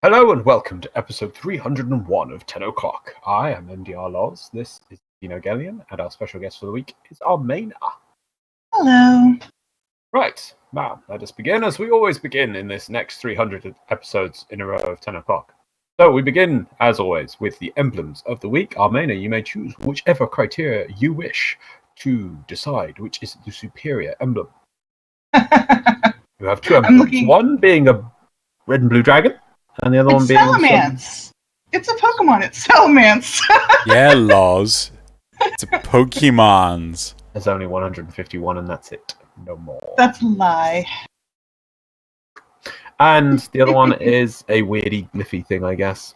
Hello and welcome to episode 301 of Tenno Clock. I am MDRLOz, this is Xeno, and our special guest for the week is Armaina. Hello. Right, now let us begin as we always begin in this next 300 episodes in a row of Tenno Clock. So we begin, as always, with the emblems of the week. Armaina, you may choose whichever criteria you wish to decide which is the superior emblem. You have two emblems, one being a red and blue dragon, and the other one being Salamence. It's a Pokemon. It's Salamence. Yeah, Loz. It's a Pokemons. There's only 151 and that's it. No more. That's a lie. And the other one is a weirdy glyphy thing, I guess.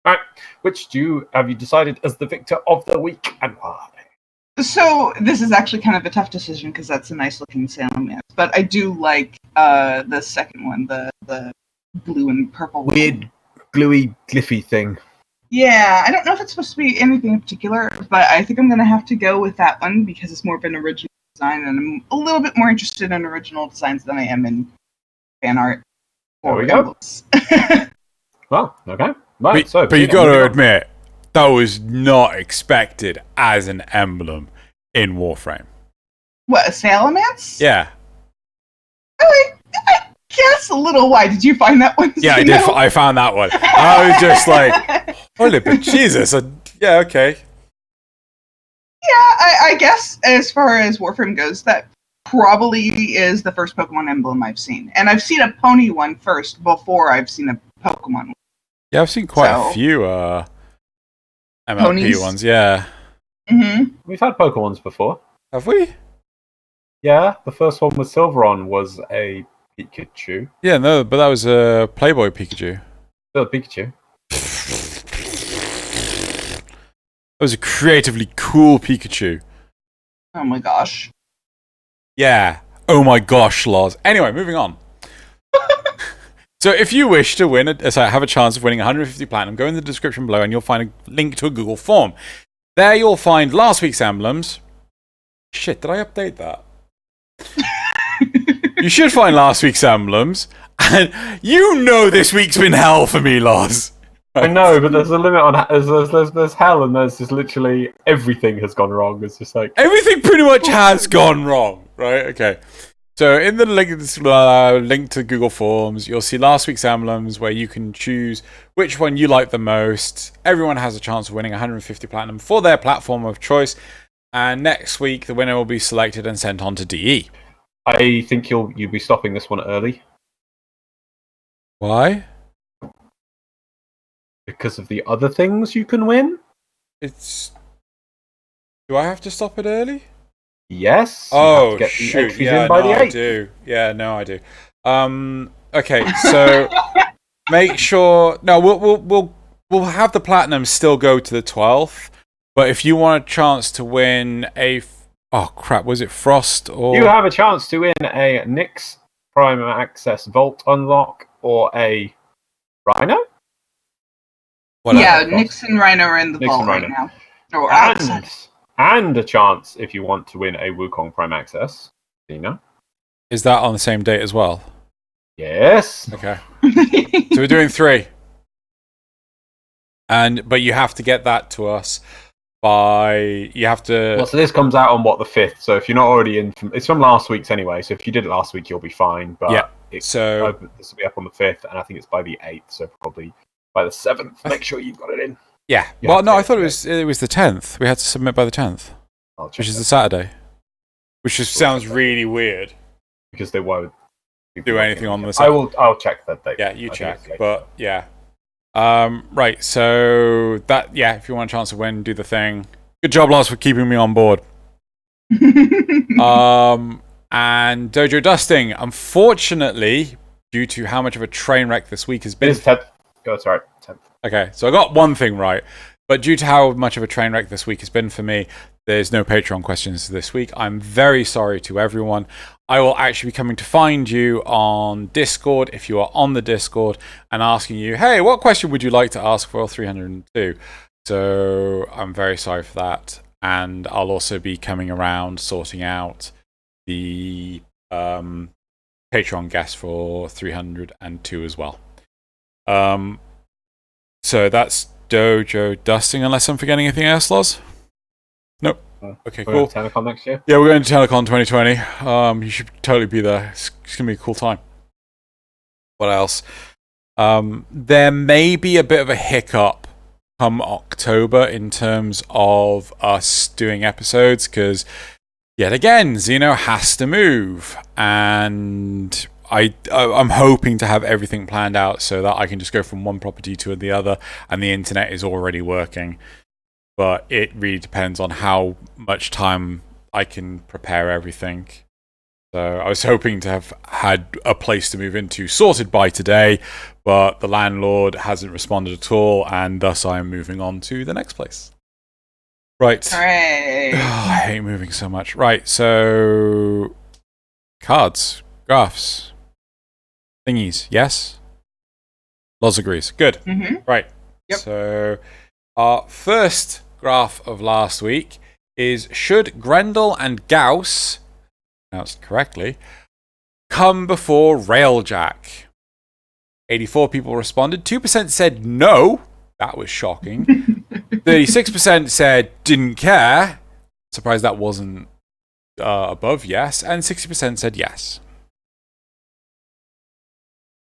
Alright, which have you decided as the victor of the week and why? So this is actually kind of a tough decision because that's a nice looking Salamence. But I do like the second one, the blue and purple weird one. Gluey glyphy thing. Yeah, I don't know if it's supposed to be anything in particular, but I think I'm going to have to go with that one because it's more of an original design, and I'm a little bit more interested in original designs than I am in fan art. There we go. Well, okay. Right, but you got to admit, that was not expected as an emblem in Warframe. What, a Salamence? Yeah. I guess a little. Why did you find that one? Yeah, I did. I found that one. I was just like, holy but Jesus. Yeah, okay. Yeah, I guess as far as Warframe goes, that probably is the first Pokemon emblem I've seen. And I've seen a pony one first before I've seen a Pokemon one. Yeah, I've seen quite a few MLP ponies? ones, yeah. Mm-hmm. We've had Pokemons before. Have we? Yeah, the first one with Silveron was a Pikachu. Yeah, no, but that was a Playboy Pikachu. Still a Pikachu. It was a creatively cool Pikachu. Oh my gosh. Yeah. Oh my gosh, Loz. Anyway, moving on. So if you wish to have a chance of winning 150 Platinum, go in the description below and you'll find a link to a Google form. There you'll find last week's emblems. Shit, did I update that? You should find last week's emblems. And you know this week's been hell for me, Loz. I know, but there's a limit on there's hell, and there's just literally everything has gone wrong. It's just like everything pretty much has gone wrong, right? Okay. So in the link to Google Forms, you'll see last week's emblems where you can choose which one you like the most. Everyone has a chance of winning 150 Platinum for their platform of choice, and next week the winner will be selected and sent on to DE. I think you'll be stopping this one early. Why? Because of the other things you can win? Do I have to stop it early? Yes. Oh, shoot. Yeah, no, I do. Yeah, no, I do. Okay, so make sure... No, we'll have the Platinum still go to the 12th, but if you want a chance to win a... Oh, crap, was it Frost or... You have a chance to win a Nyx Prime Access Vault Unlock or a Rhino? Yeah, Nyx and Rhino are in the vault right now. And a chance if you want to win a Wukong Prime Access. Xeno. Is that on the same date as well? Yes. Okay. So we're doing 3. But you have to get that to us by... You have to... Well, so this comes out on, the 5th? So if you're not already in... It's from last week's anyway, so if you did it last week, you'll be fine. But yeah. This will be up on the 5th, and I think it's by the 8th, so probably by the 7th. Make sure you've got it in. Yeah. Well, no, I thought it was the 10th. We had to submit by the 10th, which is the Saturday. Which just sounds really weird. Because they won't do anything on the Saturday. I'll check that date. Yeah, you check. But yeah. Right, so that, yeah, if you want a chance to win, do the thing. Good job, Lars, for keeping me on board. And Dojo Dusting, unfortunately, due to how much of a train wreck this week has been... It is 10th. Oh, sorry, 10th. Okay, so I got one thing right, but due to how much of a train wreck this week has been for me, there's no Patreon questions this week. I'm very sorry to everyone. I will actually be coming to find you on Discord if you are on the Discord and asking you, hey, what question would you like to ask for 302? So I'm very sorry for that. And I'll also be coming around sorting out the Patreon guest for 302 as well. So that's Dojo dusting, unless I'm forgetting anything else, Loz? Nope. Okay, cool. TennoCon next year? Yeah, we're going to TennoCon 2020. You should totally be there. It's going to be a cool time. What else? There may be a bit of a hiccup come October in terms of us doing episodes, because yet again, Xeno has to move, and I'm hoping to have everything planned out so that I can just go from one property to the other, and the internet is already working. But it really depends on how much time I can prepare everything. So I was hoping to have had a place to move into sorted by today, but the landlord hasn't responded at all, and thus I am moving on to the next place. Right. Hooray. I hate moving so much. Right, so cards, graphs, thingies, yes? Loz agrees. Good. Mm-hmm. Right. Yep. So our first graph of last week is, should Grendel and Gauss, pronounced correctly, come before Railjack? 84 people responded. 2% said no. That was shocking. 36% said didn't care. Surprised that wasn't above yes. And 60% said yes.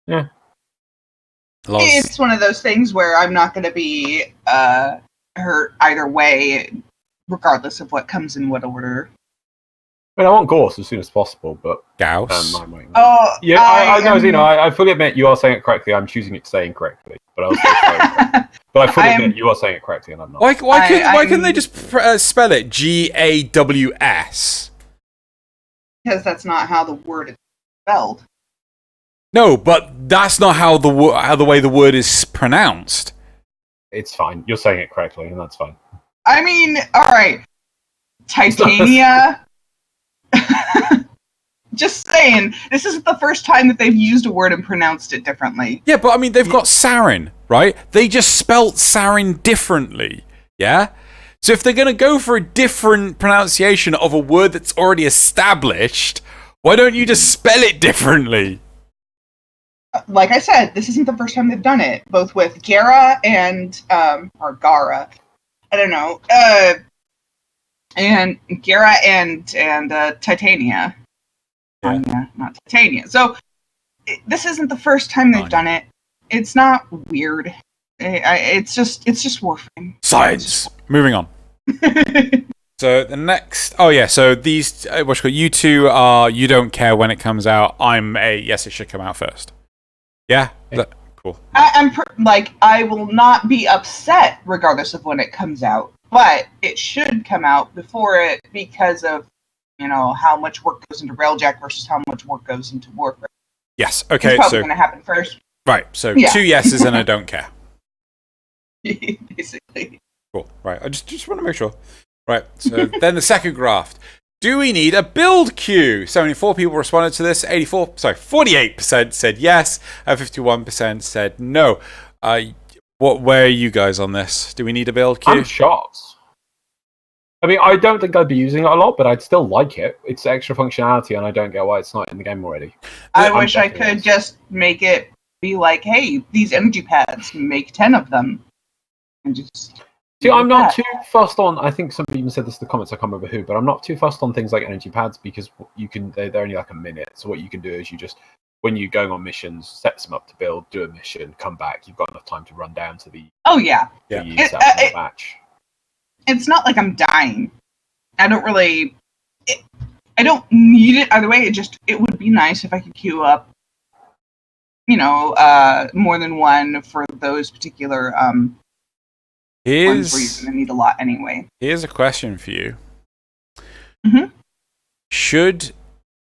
Yeah. It's one of those things where I'm not going to be hurt either way, regardless of what comes in what order. I mean, I want Gorse as soon as possible, but Gauss. Yeah, I know, Xeno. I fully admit you are saying it correctly. I'm choosing it to say incorrectly, but I was but I fully admit you are saying it correctly, and I'm not. Why couldn't they just spell it GAWS? Because that's not how the word is spelled. No, but that's not how the way the word is pronounced. It's fine. You're saying it correctly, and that's fine. I mean, all right, Titania. Just saying, this isn't the first time that they've used a word and pronounced it differently. Yeah, but I mean, they've got sarin, right? They just spelt sarin differently, yeah? So if they're going to go for a different pronunciation of a word that's already established, why don't you just spell it differently? Like I said, this isn't the first time they've done it, both with Gara and, or Gara, I don't know, and Gara and Titania. Yeah. Not Titania. So this isn't the first time they've done it. It's not weird. It's just Warframe. Science. Moving on. So the next, so these, you two are, you don't care when it comes out. I'm a, yes, it should come out first. Yeah? Cool. I will not be upset regardless of when it comes out, but it should come out before it because of, how much work goes into Railjack versus how much work goes into Warframe. Yes, okay, it's probably going to happen first. Right, so 2 yeses and I don't care. Basically. Cool, right, I just want to make sure. Right, so then the second graft. Do we need a build queue? 74 people responded to this. 48% said yes, and 51% said no. Where are you guys on this? Do we need a build queue? I'm shocked. I mean, I don't think I'd be using it a lot, but I'd still like it. It's extra functionality, and I don't get why it's not in the game already. I wish I could just make it be like, hey, these energy pads, make 10 of them. And just... See, I'm not too fussed on, I think somebody even said this in the comments, I can't remember who, but I'm not too fussed on things like energy pads because they're only like a minute. So what you can do is you just, when you're going on missions, set them up to build, do a mission, come back. You've got enough time to run down to the... Oh, yeah. Match. It's not like I'm dying. I don't really... I don't need it either way. It would be nice if I could queue up, more than one for those particular ones where you're going to need a lot anyway. Here's a question for you. Mm-hmm. Should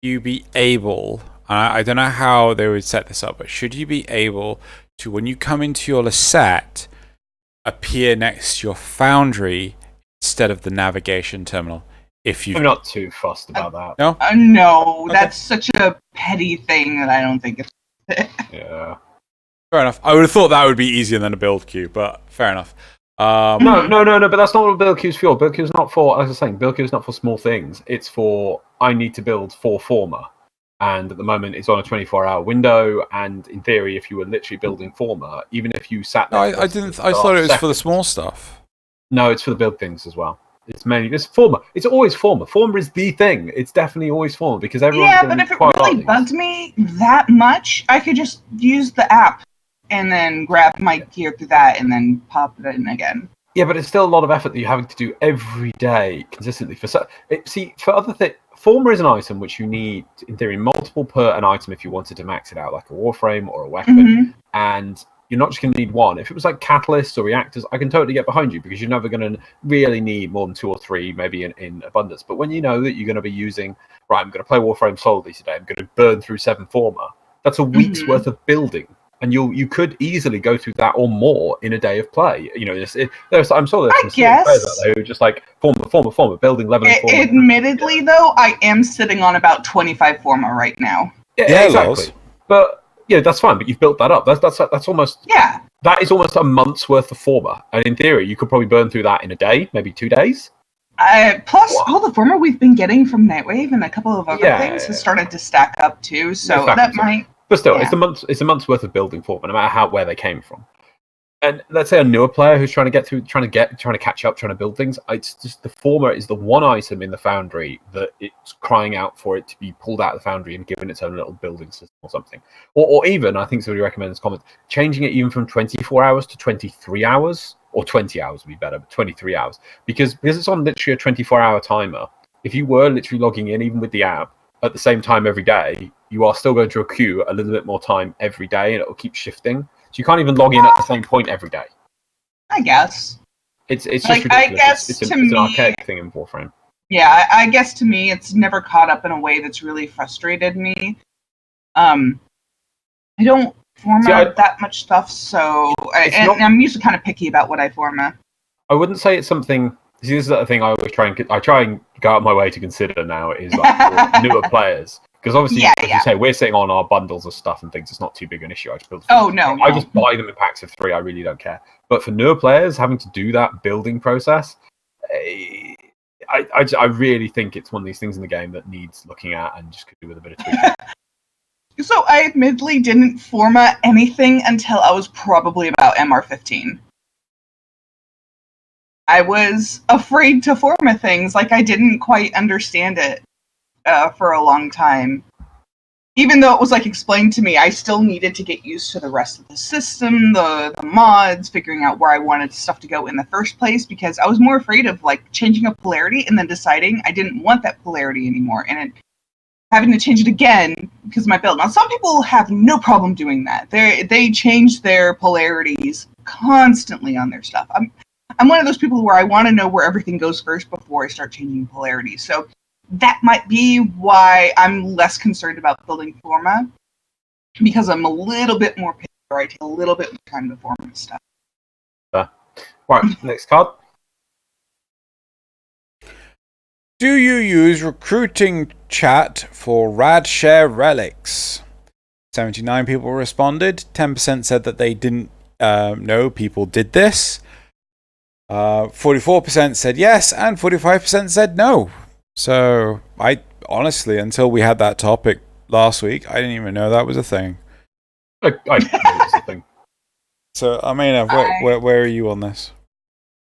you be able... I don't know how they would set this up, but should you be able to, when you come into your Lasette, appear next to your foundry instead of the navigation terminal? I'm not too fussed about that. No? No, okay. That's such a petty thing that I don't think it's... Yeah. Fair enough. I would have thought that would be easier than a build queue, but fair enough. No, but that's not what build queue's for. Build queue's not for, as I was saying, build queue's not for small things. It's for, I need to build 4 former. and at the moment it's on a 24-hour window. And in theory, if you were literally building Forma, even if you sat there, I didn't. I thought it was for the small stuff. No, it's for the big things as well. It's mainly it's Forma. It's always Forma. Forma is the thing. It's definitely always Forma because everyone. Yeah, but if it really bugged me that much, I could just use the app and then grab my gear through that and then pop it in again. Yeah, but it's still a lot of effort that you're having to do every day consistently. For other things, Forma is an item which you need, in theory, multiple per an item if you wanted to max it out, like a Warframe or a weapon. And you're not just going to need one. If it was like catalysts or reactors, I can totally get behind you because you're never going to really need more than 2 or 3, maybe in abundance. But when you know that you're going to be using, right, I'm going to play Warframe solely today, I'm going to burn through 7 Forma, that's a week's worth of building. And you could easily go through that or more in a day of play. You know, I'm sure there's some players out there who are just like Forma, building, leveling. Forma. Admittedly, though, I am sitting on about 25 Forma right now. Yeah, exactly. But yeah, that's fine. But you've built that up. That's almost That is almost a month's worth of Forma. And in theory, you could probably burn through that in a day, maybe 2 days. Plus, all the Forma we've been getting from Nightwave and a couple of other things has started to stack up too. So that might. But still, it's a month's worth of building Forma, no matter where they came from. And let's say a newer player who's trying to catch up, trying to build things. It's just the Forma is the one item in the Foundry that it's crying out for it to be pulled out of the Foundry and given its own little building system or something. Or even, I think somebody recommended this comment, changing it even from 24 hours to 23 hours, or 20 hours would be better, but 23 hours. Because it's on literally a 24-hour timer. If you were literally logging in, even with the app, at the same time every day, you are still going to accrue a little bit more time every day, and it will keep shifting. So you can't even log in at the same point every day. I guess. It's just ridiculous. I guess it's an archaic thing in Warframe. Yeah, I guess to me it's never caught up in a way that's really frustrated me. I don't Forma that much stuff, so I'm usually kind of picky about what I Forma. I wouldn't say it's something. See, this is the thing I always try and go out of my way to consider now is like newer players. Because obviously, as you say, we're sitting on our bundles of stuff and things. It's not too big an issue. I just build. I just buy them in packs of 3. I really don't care. But for newer players, having to do that building process, I really think it's one of these things in the game that needs looking at and just could do with a bit of tweaking. So I admittedly didn't Forma anything until I was probably about MR15. I was afraid to Forma things, like I didn't quite understand it for a long time. Even though it was like explained to me, I still needed to get used to the rest of the system, the mods, figuring out where I wanted stuff to go in the first place, because I was more afraid of like changing a polarity and then deciding I didn't want that polarity anymore, and having to change it again because of my build. Now, some people have no problem doing that. They change their polarities constantly on their stuff. I'm one of those people where I want to know where everything goes first before I start changing polarities. So that might be why I'm less concerned about building Forma, because I'm a little bit more picky, or I take a little bit more time to Forma stuff. Right, next card. Do you use recruiting chat for rad share relics? 79 people responded. 10% said that they didn't know people did this. 44% said yes, and 45% said no. So, I honestly, until we had that topic last week, I didn't even know that was a thing. I know it's a thing. So, Armaina, where are you on this?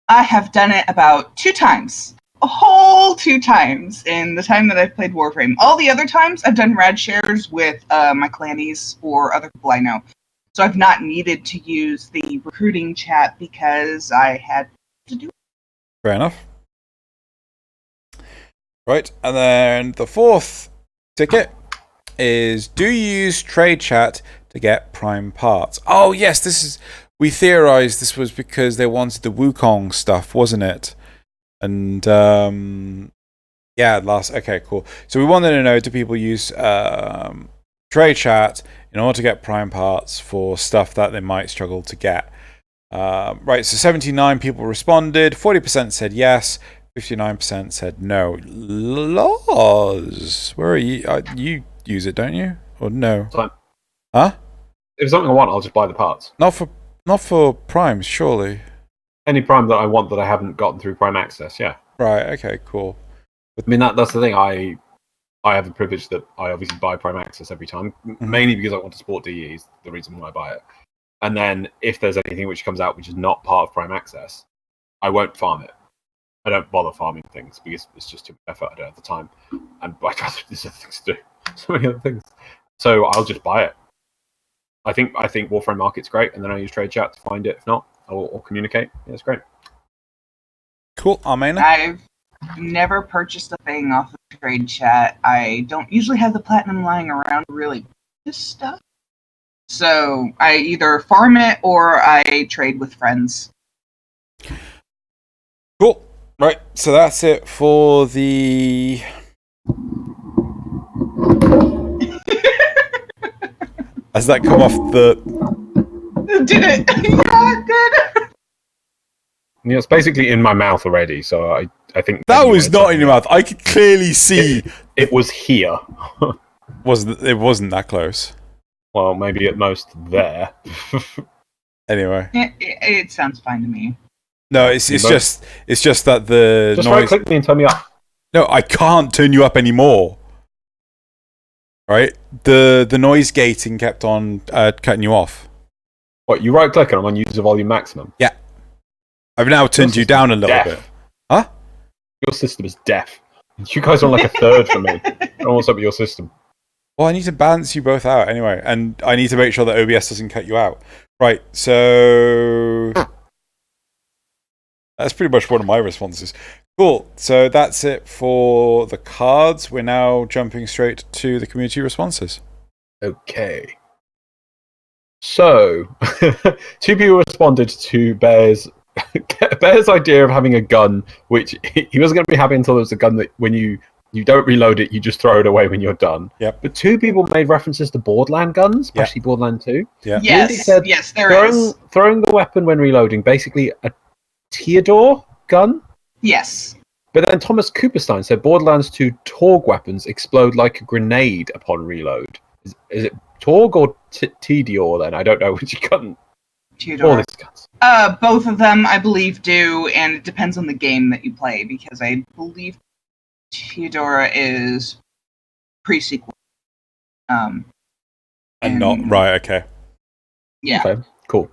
I have done it about 2 times. A whole 2 times in the time that I've played Warframe. All the other times, I've done rad shares with my clannies or other people I know. So I've not needed to use the recruiting chat because I had to do it. Fair enough. Right, and then the 4th ticket is, do you use trade chat to get prime parts? Oh yes, we theorized this was because they wanted the Wukong stuff, wasn't it? And okay, cool. So we wanted to know, do people use trade chat in order to get prime parts for stuff that they might struggle to get? Right, so 79 people responded, 40% said yes, 59% said no. Loz, where are you? You use it, don't you? Or no? Fine. Huh? If it's something I want, I'll just buy the parts. Not for primes, surely. Any prime that I want that I haven't gotten through prime access, yeah. Right, okay, cool. I mean, that's the thing. I have the privilege that I obviously buy Prime Access every time, mainly because I want to support DE is the reason why I buy it. And then if there's anything which comes out which is not part of Prime Access, I won't farm it. I don't bother farming things because it's just too much effort. I don't have the time, and I'd rather there's other things to do. So many other things. So I'll just buy it. I think Warframe Market's great, and then I use Trade Chat to find it. If not, I'll communicate. Yeah, it's great. Cool, Armaina. I've never purchased a thing off of Trade Chat. I don't usually have the platinum lying around really this stuff. So I either farm it or I trade with friends. Cool. Right, so that's it for the... Has that come off the... Did it? Yeah, it did. Yeah, it's basically in my mouth already, so I think... That was not in your mouth. I could clearly see... It was here. It wasn't that close. Well, maybe at most there. Anyway. It sounds fine to me. No, it's just that the just noise... right click me and turn me up. No, I can't turn you up anymore. Right? The noise gating kept on cutting you off. What, you right click and I'm on user volume maximum? Yeah. I've now turned you down a little bit. Huh? Your system is deaf. You guys are on like a third from me. What's up with your system? Well, I need to balance you both out anyway, and I need to make sure that OBS doesn't cut you out. Right, so... That's pretty much one of my responses. Cool, so that's it for the cards. We're now jumping straight to the community responses. Okay. So, 2 people responded to Bear's idea of having a gun, which he wasn't going to be happy until there was a gun that when you don't reload it, you just throw it away when you're done. Yep. But 2 people made references to Borderland guns, especially Borderland 2. Yeah. Yes, said yes, there is. Throwing the weapon when reloading, basically a Theodore gun? Yes. But then Thomas Cooperstein said Borderlands 2 Torg weapons explode like a grenade upon reload. Is it Torg or Tedior then? I don't know which gun. Theodore. All these guns. Both of them, I believe, do, and it depends on the game that you play, because I believe Theodora is pre-sequel. And not... Right, okay. Yeah. Okay, cool.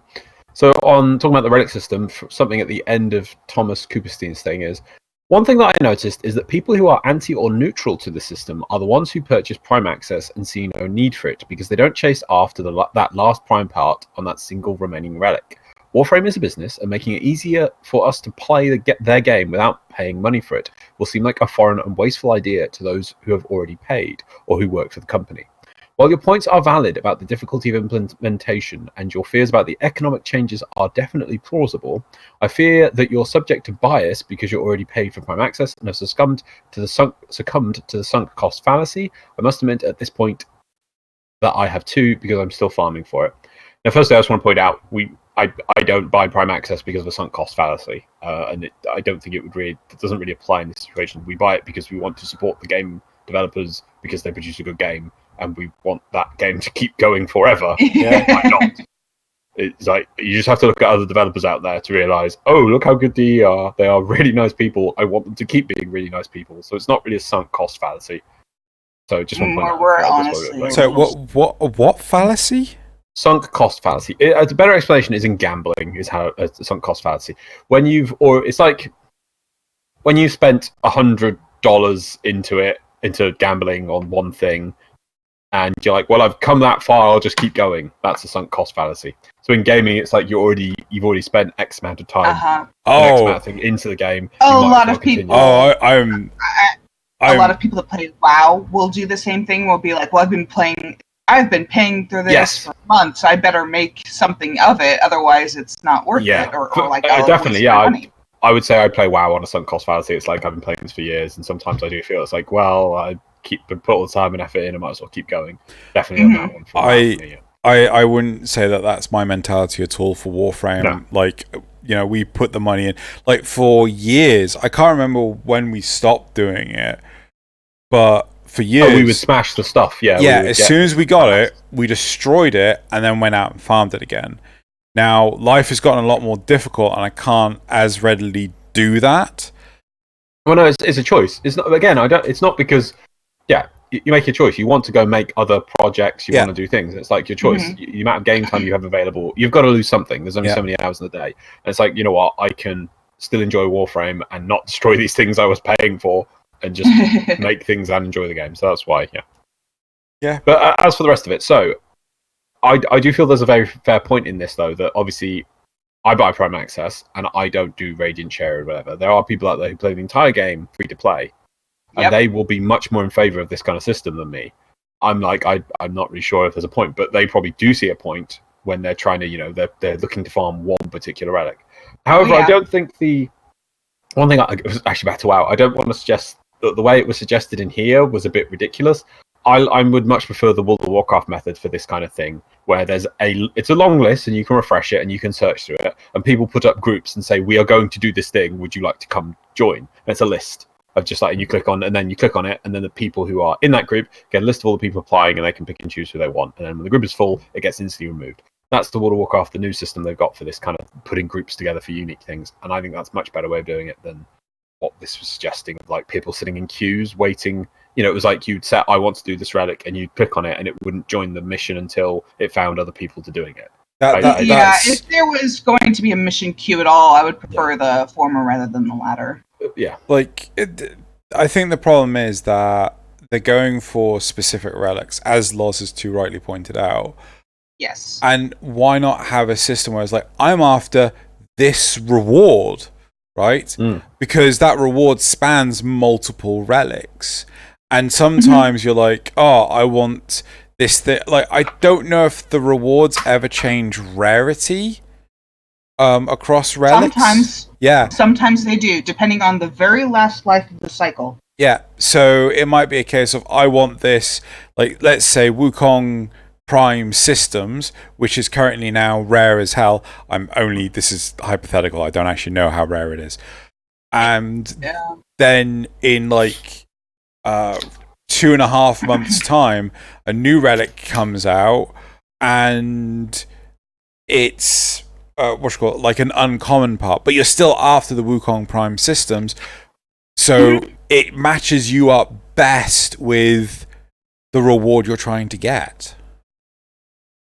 So on talking about the relic system, something at the end of Thomas Cooperstein's thing is, one thing that I noticed is that people who are anti or neutral to the system are the ones who purchase Prime Access and see no need for it, because they don't chase after that last Prime part on that single remaining relic. Warframe is a business, and making it easier for us to play their game without paying money for it will seem like a foreign and wasteful idea to those who have already paid, or who work for the company. While your points are valid about the difficulty of implementation and your fears about the economic changes are definitely plausible, I fear that you're subject to bias because you're already paid for Prime Access and have succumbed to the sunk cost fallacy. I must admit at this point that I have 2 because I'm still farming for it. Now, firstly, I just want to point out I don't buy Prime Access because of a sunk cost fallacy, and I don't think it doesn't really apply in this situation. We buy it because we want to support the game developers because they produce a good game. And we want that game to keep going forever. Yeah. Why not? It's like, you just have to look at other developers out there to realise, oh, look how good they are. They are really nice people. I want them to keep being really nice people. So it's not really a sunk cost fallacy. So just one point. We're honestly... So what fallacy? Sunk cost fallacy. A better explanation is in gambling, is how a sunk cost fallacy. It's like when you've spent $100 into gambling on one thing, and you're like, well, I've come that far, I'll just keep going. That's a sunk cost fallacy. So in gaming, it's like you've already spent X amount of time, X amount of thing into the game. A lot of people. A lot of people that play WoW will do the same thing. Will be like, well, I've been paying through this for months. I better make something of it, otherwise it's not worth it. Or like, definitely, yeah. I would say I play WoW on a sunk cost fallacy. It's like I've been playing this for years, and sometimes I do feel it's like, well, I put all the time and effort in, I might as well keep going. Definitely on that one. I wouldn't say that that's my mentality at all for Warframe. No. Like, we put the money in. Like, for years, I can't remember when we stopped doing it, but for years... we would smash the stuff, yeah. Yeah, as soon as we got it, we destroyed it and then went out and farmed it again. Now, life has gotten a lot more difficult and I can't as readily do that. Well, no, it's a choice. It's not, again, it's not because... Yeah, you make your choice. You want to go make other projects. You want to do things. It's like your choice. Mhm. The amount of game time you have available, you've got to lose something. There's only so many hours in the day. And it's like, you know what? I can still enjoy Warframe and not destroy these things I was paying for, and just make things and enjoy the game. So that's why, yeah. But as for the rest of it, so I do feel there's a very fair point in this, though, that obviously I buy Prime Access and I don't do Radiant Share or whatever. There are people out there who play the entire game free to play, and they will be much more in favor of this kind of system than me. I'm like, I'm not really sure if there's a point, but they probably do see a point when they're trying to, they're looking to farm one particular relic. However, I don't think the one thing it was actually back to WoW. I don't want to suggest that the way it was suggested in here was a bit ridiculous. I would much prefer the World of Warcraft method for this kind of thing, where it's a long list and you can refresh it and you can search through it, and people put up groups and say, we are going to do this thing, would you like to come join? And it's a list of just like, and you click on it, and then the people who are in that group get a list of all the people applying, and they can pick and choose who they want. And then when the group is full, it gets instantly removed. That's the World of Warcraft, the new system they've got for this kind of putting groups together for unique things. And I think that's a much better way of doing it than what this was suggesting, of like people sitting in queues waiting. It was like you'd set, I want to do this relic, and you'd click on it, and it wouldn't join the mission until it found other people to doing it. If there was going to be a mission queue at all, I would prefer the former rather than the latter. Yeah. I think the problem is that they're going for specific relics, as Loz has too rightly pointed out. Yes. And why not have a system where it's like, I'm after this reward, right? Because that reward spans multiple relics. And sometimes you're like, oh, I want this thing. Like, I don't know if the rewards ever change rarity across relics. Sometimes. Yeah. Sometimes they do, depending on the very last life of the cycle. Yeah. So it might be a case of, I want this, like, let's say Wukong Prime Systems, which is currently now rare as hell. This is hypothetical. I don't actually know how rare it is. And then in like 2.5 months' time, a new relic comes out, and it's like an uncommon part, but you're still after the Wukong Prime Systems, so it matches you up best with the reward you're trying to get.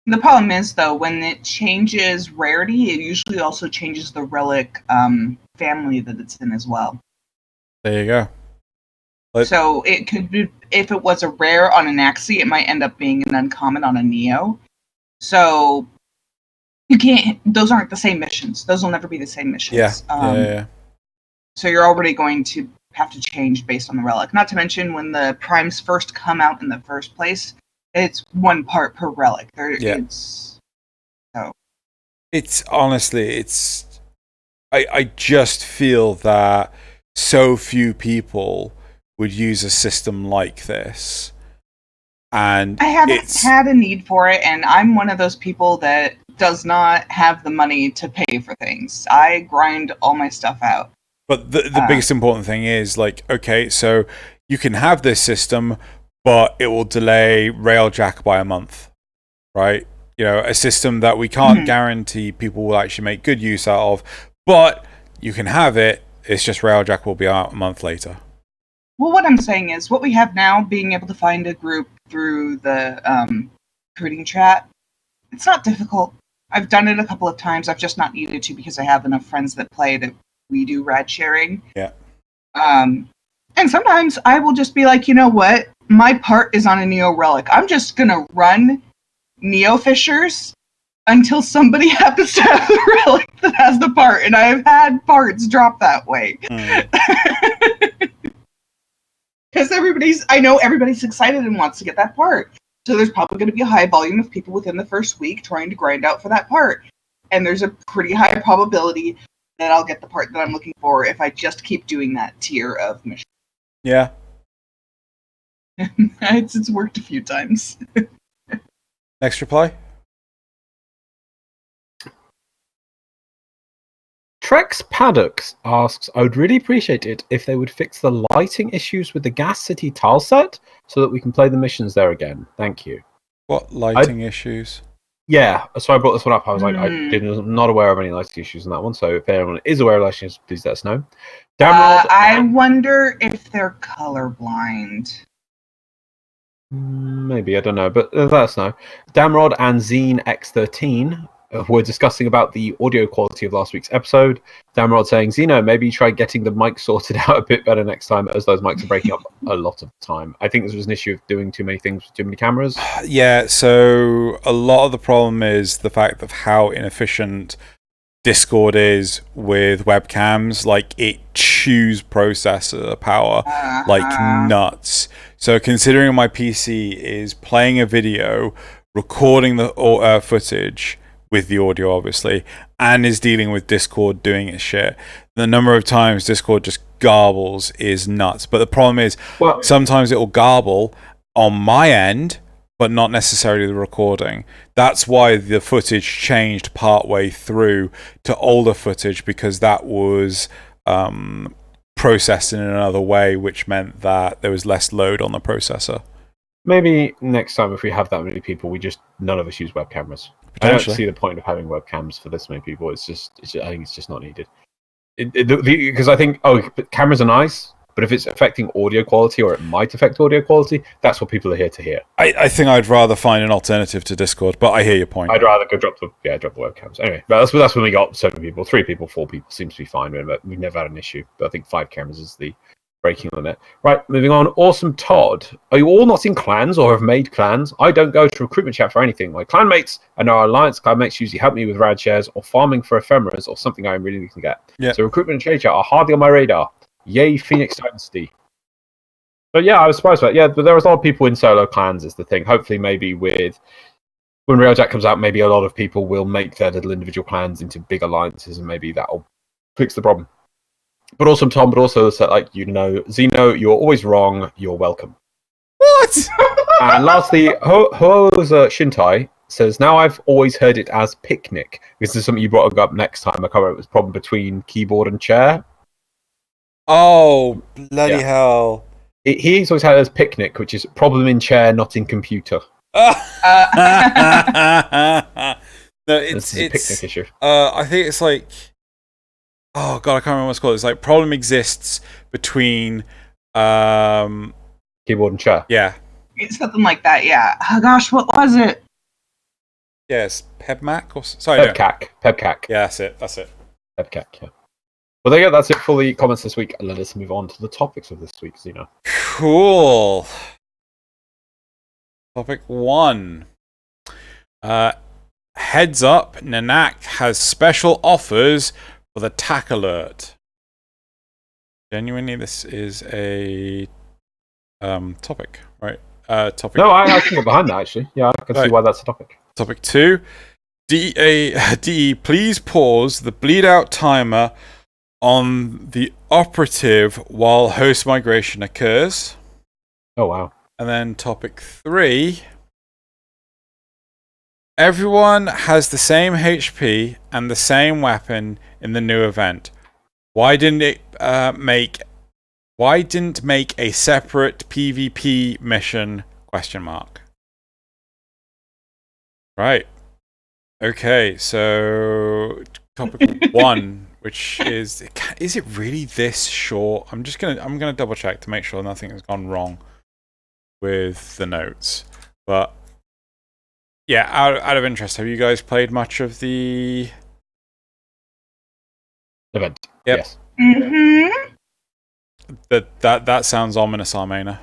The problem is, though, when it changes rarity, it usually also changes the relic family that it's in as well. There you go. So it could be, if it was a rare on an Axie, it might end up being an uncommon on a Neo. So you can't; those aren't the same missions. Those will never be the same missions. Yeah. So you're already going to have to change based on the relic. Not to mention, when the primes first come out in the first place, it's 1 part per relic. It's honestly, I just feel that so few people would use a system like this, and I haven't had a need for it, and I'm one of those people that does not have the money to pay for things. I grind all my stuff out. But the biggest important thing is, like, okay, so you can have this system, but it will delay Railjack by a month, right? A system that we can't guarantee people will actually make good use out of, but you can have it, it's just Railjack will be out a month later. Well, what I'm saying is, what we have now, being able to find a group through the recruiting chat, it's not difficult. I've done it a couple of times. I've just not needed to because I have enough friends that play that we do rad sharing. Yeah. And sometimes I will just be like, you know what? My part is on a Neo relic. I'm just going to run Neo Fishers until somebody happens to have the relic that has the part. And I've had parts drop that way. Because I know everybody's excited and wants to get that part. So there's probably going to be a high volume of people within the first week trying to grind out for that part. And there's a pretty high probability that I'll get the part that I'm looking for if I just keep doing that tier of mission. Yeah. It's worked a few times. Next reply. Trex Paddocks asks, I would really appreciate it if they would fix the lighting issues with the Gas City tile set so that we can play the missions there again. Thank you. What lighting issues? Yeah, so I brought this one up. I was like, I'm not aware of any lighting issues in that one, so if anyone is aware of lighting issues, please let us know. I wonder if they're colorblind. Maybe, I don't know, but let us know. Damrod and Zine X13 were discussing about the audio quality of last week's episode. Damrod saying, Xeno, maybe try getting the mic sorted out a bit better next time, as those mics are breaking up a lot of the time. I think this was an issue of doing too many things with too many cameras. Yeah, so a lot of the problem is the fact of how inefficient Discord is with webcams. Like, it chews processor power like nuts. So considering my PC is playing a video, recording the footage with the audio, obviously, and is dealing with Discord doing its shit, the number of times Discord just garbles is nuts. But the problem is, sometimes it will garble on my end, but not necessarily the recording. That's why the footage changed partway through to older footage, because that was processed in another way, which meant that there was less load on the processor. Maybe next time, if we have that many people, none of us use web cameras. I don't see the point of having webcams for this many people. I think it's just not needed. Because I think, cameras are nice, but if it's affecting audio quality, or it might affect audio quality, that's what people are here to hear. I think I'd rather find an alternative to Discord, but I hear your point. I'd rather go drop the webcams. Anyway, that's when we got 7 people, 3 people, 4 people seems to be fine. We've never had an issue, but I think 5 cameras is the breaking limit. Right, moving on. Awesome Todd. Are you all not in clans or have made clans? I don't go to recruitment chat for anything. My clanmates and our alliance clanmates usually help me with rad shares or farming for ephemeras or something I really need to get. Yeah. So recruitment and trade chat are hardly on my radar. Yay, Phoenix Dynasty. But yeah, I was surprised by that. Yeah, but there was a lot of people in solo clans is the thing. Hopefully maybe when Railjack comes out, maybe a lot of people will make their little individual clans into big alliances, and maybe that'll fix the problem. But awesome Tom, but also Xeno, you're always wrong, you're welcome. What? And lastly, Ho's Shintai says, now I've always heard it as picnic. This is something you brought up next time. I can't remember, it was a problem between keyboard and chair. Oh, bloody hell. He's always had it as picnic, which is problem in chair, not in computer. No, it's a picnic issue. I think it's like, oh god, I can't remember what it's called. It's like problem exists between keyboard and chair. Yeah. It's something like that, yeah. Oh gosh, what was it? Yes, PebMac or sorry. PebCac. Yeah, that's it. PebCac, yeah. Well, there you go. That's it for the comments this week. Let us move on to the topics of this week, Xeno. Cool. Topic 1. Heads up, Nanak has special offers for the TAC alert. Genuinely, this is a topic, right? Topic. No, I can get behind that, actually. Yeah, I can see why that's a topic. Topic 2. DE, please pause the bleed out timer on the operative while host migration occurs. Oh, wow. And then topic 3. Everyone has the same HP and the same weapon in the new event. Why didn't make a separate PvP mission? ? Right. Okay, so topic 1, which is it really this short? I'm gonna double check to make sure nothing has gone wrong with the notes. But yeah, out of interest, have you guys played much of the event? Yep. Yes. Mm-hmm. That sounds ominous, Armaina.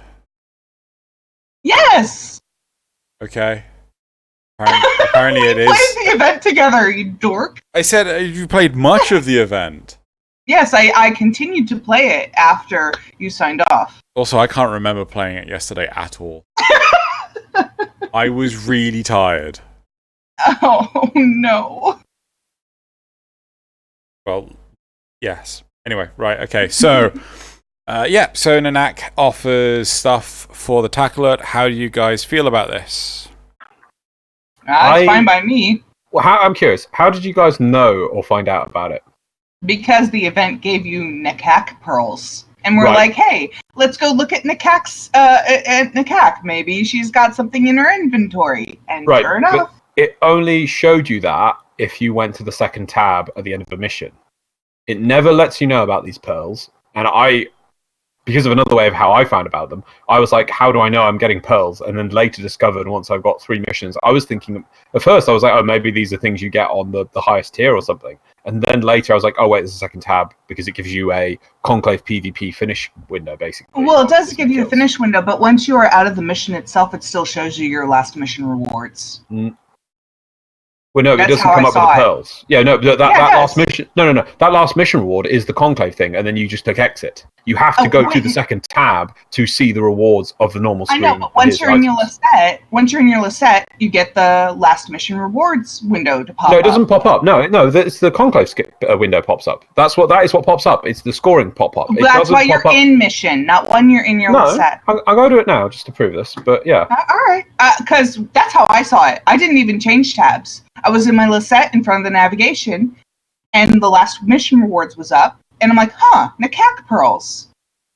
Yes. Okay. Apparently it is. We played the event together, you dork. I said you played much of the event. Yes, I continued to play it after you signed off. Also, I can't remember playing it yesterday at all. I was really tired. Oh, no. Well, yes. Anyway, right, okay. So, so Nanak offers stuff for the TAC alert. How do you guys feel about this? It's fine by me. Well, I'm curious. How did you guys know or find out about it? Because the event gave you Nekak pearls. And we're like, hey, let's go look at Nekak's Nekak. Maybe she's got something in her inventory. And sure enough. It only showed you that if you went to the second tab at the end of the mission. It never lets you know about these pearls. And I because of another way of how I found about them, I was like, how do I know I'm getting pearls? And then later discovered, once I've got 3 missions, I was thinking, at first I was like, oh, maybe these are things you get on the highest tier or something. And then later I was like, oh, wait, there's a second tab, because it gives you a Conclave PvP finish window, basically. Well, it does give you a finish window, but once you are out of the mission itself, it still shows you your last mission rewards. Well, no, it doesn't come up with the pearls. Yeah, no, that last mission. No. That last mission reward is the Conclave thing, and then you just click exit. You have to go to the second tab to see the rewards of the normal screen. I know, but once you're in your Lisette, you get the last mission rewards window to pop up. No, it doesn't pop up. No, it's the Conclave window pops up. That is what pops up. It's the scoring pop up. That's why you're in mission, not when you're in your Lisette. I'll go do it now just to prove this. But yeah. All right, because that's how I saw it. I didn't even change tabs. I was in my Lisette in front of the navigation, and the last mission rewards was up, and I'm like, Nekak pearls.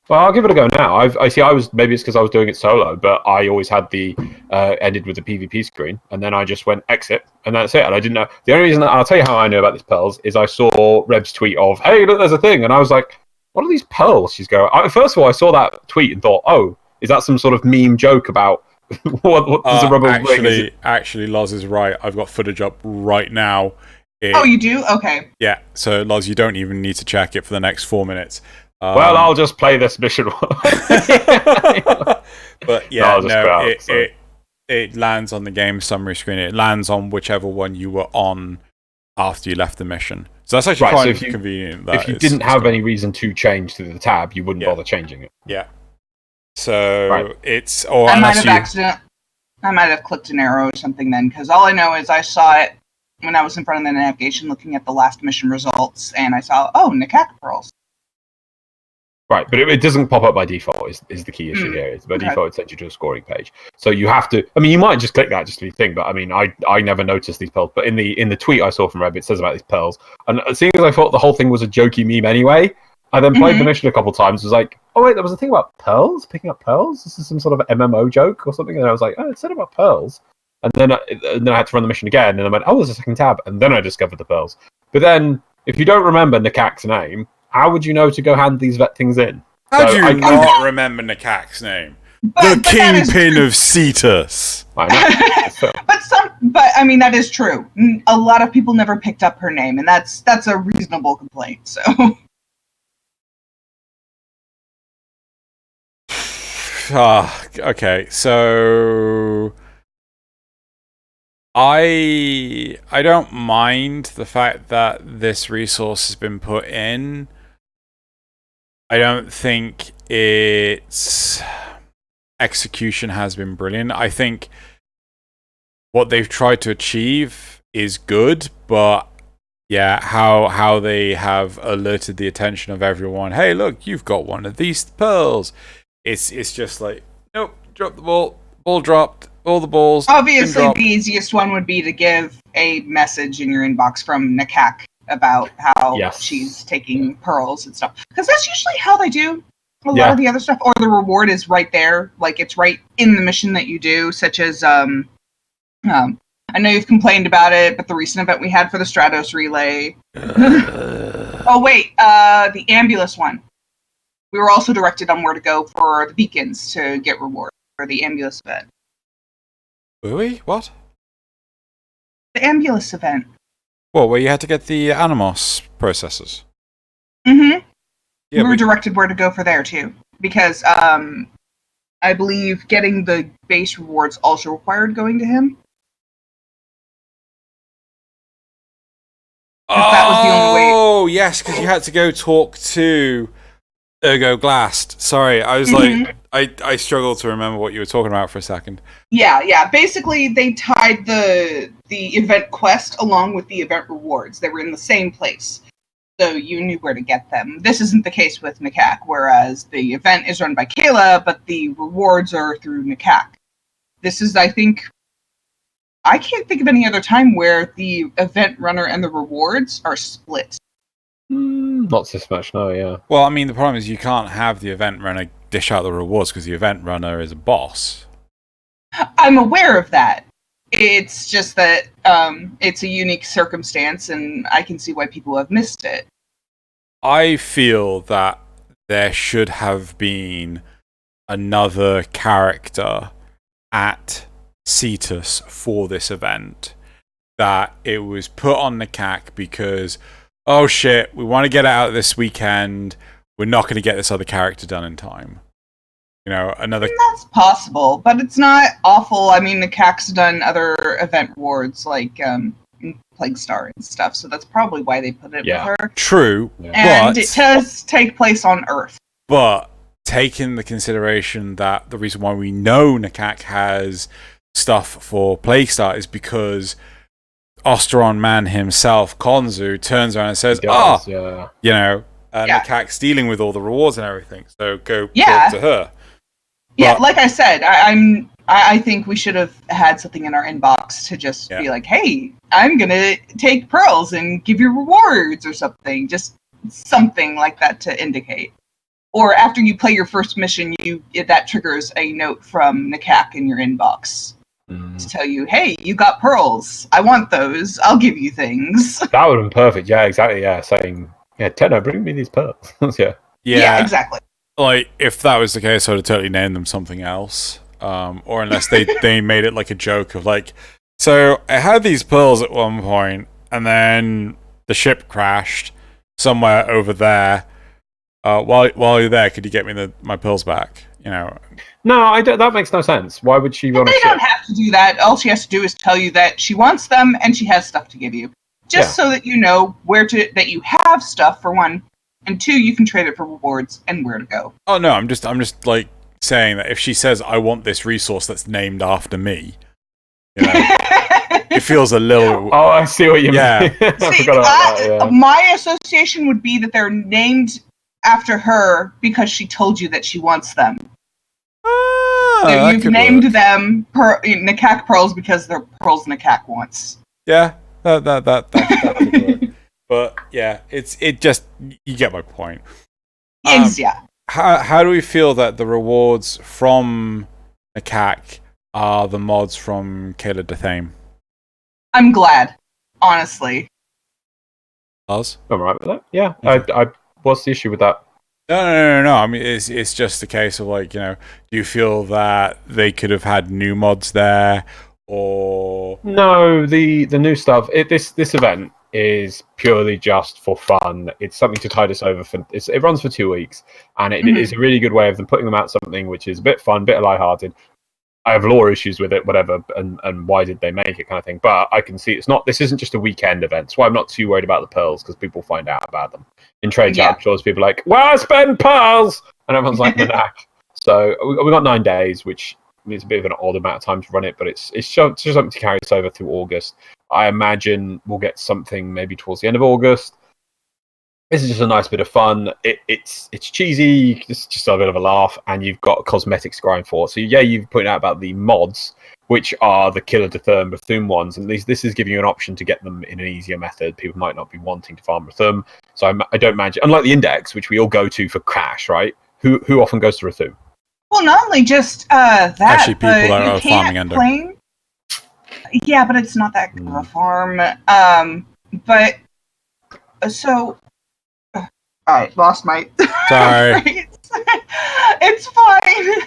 Well, I'll give it a go now. Maybe it's because I was doing it solo, but I always had the ended with the PvP screen, and then I just went exit, and that's it. And I didn't know. The only reason I'll tell you how I knew about these pearls is I saw Reb's tweet of, "Hey, look, there's a thing," and I was like, "What are these pearls?" She's going. First of all, I saw that tweet and thought, "Oh, is that some sort of meme joke about?" what does a rubber ring? Actually, Loz is right. I've got footage up right now. Oh, you do? Okay. Yeah. So, Loz, you don't even need to check it for the next 4 minutes. Well, I'll just play this mission. But yeah, it lands on the game summary screen. It lands on whichever one you were on after you left the mission. So that's actually quite convenient. If you didn't have any reason to change to the tab, you wouldn't bother changing it. Yeah. So it's I might have clicked an arrow or something then, because all I know is I saw it when I was in front of the navigation looking at the last mission results, and I saw, Nekak pearls. Right, but it doesn't pop up by default is the key issue here. By default, it sends you to a scoring page. So you have to... I mean, you might just click that just to be thing, but I mean, I never noticed these pearls. But in the tweet I saw from Reb, it says about these pearls. And seeing as I thought the whole thing was a jokey meme anyway, I then played the mission a couple times. Was like, oh wait, there was a thing about pearls? Picking up pearls? This is some sort of MMO joke or something? And I was like, oh, it said about pearls. And then I had to run the mission again, and I went, oh, there's a second tab. And then I discovered the pearls. But then, if you don't remember Nekak's name, how would you know to go hand these things in? How do you not remember Nekak's name? The Kingpin of Cetus. I know. But I mean, that is true. A lot of people never picked up her name, and that's a reasonable complaint. So. Okay, so I don't mind the fact that this resource has been put in. I don't think its execution has been brilliant. I think what they've tried to achieve is good, but yeah, how they have alerted the attention of everyone. Hey, look, you've got one of these pearls. It's just like, nope, drop the ball. Ball dropped. All the balls. Obviously, the easiest one would be to give a message in your inbox from Nekak about how she's taking pearls and stuff. Because that's usually how they do a lot of the other stuff. Or the reward is right there. Like, it's right in the mission that you do, such as, I know you've complained about it, but the recent event we had for the Stratos relay. Oh, wait, the Ambulus one. We were also directed on where to go for the beacons to get reward for the Ambulus event. Were we? What? The Ambulus event. Well, where you had to get the Animos processors. Mm-hmm. Yeah, we were directed where to go for there, too. Because, I believe getting the base rewards also required going to him. That was the only way. Oh, yes, because you had to go talk to Ergo Glast. Sorry, I was like, I struggled to remember what you were talking about for a second. Yeah. Basically, they tied the event quest along with the event rewards. They were in the same place, so you knew where to get them. This isn't the case with Nekak, whereas the event is run by Kela, but the rewards are through Nekak. This is, I can't think of any other time where the event runner and the rewards are split. Not so much, no, yeah. Well, I mean, the problem is you can't have the event runner dish out the rewards because the event runner is a boss. I'm aware of that. It's just that it's a unique circumstance, and I can see why people have missed it. I feel that there should have been another character at Cetus for this event. That it was put on the CAC because, oh shit, we want to get it out this weekend. We're not going to get this other character done in time. You know, another. That's possible, but it's not awful. I mean, the CAC's done other event rewards like Plague Star and stuff, so that's probably why they put it with her. True, and it does take place on Earth. But taking the consideration that the reason why we know Nakak has stuff for Plague Star is because Osteron man himself, Konzu, turns around and says, you know, Nakak's dealing with all the rewards and everything, so go talk to her. Yeah, like I said, I think we should have had something in our inbox to just be like, hey, I'm going to take pearls and give you rewards or something. Just something like that to indicate. Or after you play your first mission, that triggers a note from Nakak in your inbox to tell you, hey, you got pearls. I want those. I'll give you things. That would have been perfect. Yeah, exactly. Yeah, saying, Tenno, bring me these pearls. Yeah, exactly. Like, if that was the case, I would have totally named them something else. Or unless they made it like a joke of like, so I had these pearls at one point, and then the ship crashed somewhere over there. While you're there, could you get me my pearls back? You know. No, that makes no sense. Why would she want to? They don't have to do that. All she has to do is tell you that she wants them and she has stuff to give you, just so that you know that you have stuff for one, and two, you can trade it for rewards and where to go. Oh no, I'm just like saying that if she says I want this resource that's named after me, you know, it feels a little. Oh, I see what you mean. I forgot about that. My association would be that they're named after her because she told you that she wants them. So you've named them Nakak pearls because they're pearls Nakak wants. Yeah, that could work. But yeah, it just, you get my point. How do we feel that the rewards from Nakak are the mods from Kela Dathame? I'm glad, honestly. Oz? I'm right with that. Yeah, okay. What's the issue with that? No. I mean, it's just a case of like, you know, do you feel that they could have had new mods there, or no? The new stuff. This event is purely just for fun. It's something to tide us over. It runs for 2 weeks, and it is a really good way of them putting them out something which is a bit fun, a bit lighthearted. I have lore issues with it, whatever, and why did they make it kind of thing. But I can see this isn't just a weekend event. That's why I'm not too worried about the pearls, because people find out about them. In trade chat, people are like, well, I spend pearls! And everyone's like, nah. So we got 9 days, which is a bit of an odd amount of time to run it, but it's just something to carry us over through August. I imagine we'll get something maybe towards the end of August. This is just a nice bit of fun. It's cheesy, it's just a bit of a laugh, and you've got cosmetics to grind for. So you've pointed out about the mods, which are the Killer Bethune ones, and this is giving you an option to get them in an easier method. People might not be wanting to farm Bethune, so I don't imagine, unlike the Index, which we all go to for cash, right? Who often goes to Bethune? Well, not only just that, actually people that are farming under. Yeah, but it's not that good of a farm. But so. Alright, lost my... Sorry. It's fine.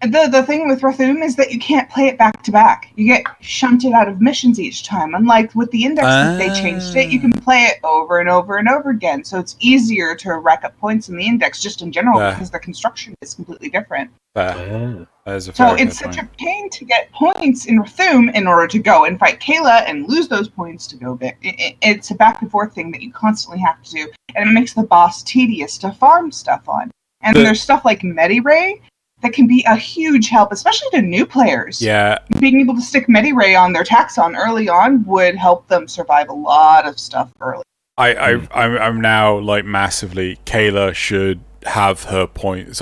The thing with Bethune is that you can't play it back to back. You get shunted out of missions each time. Unlike with the Index, if they changed it, you can play it over and over and over again. So it's easier to rack up points in the Index just in general because the construction is completely different. So it's such a pain to get points in Bethune in order to go and fight Kela and lose those points to go back. It's a back and forth thing that you constantly have to do, and it makes the boss tedious to farm stuff on. And there's stuff like Mediray that can be a huge help, especially to new players. Yeah. Being able to stick Mediray on their Taxon early on would help them survive a lot of stuff early. I'm now like massively, Kela should have her points,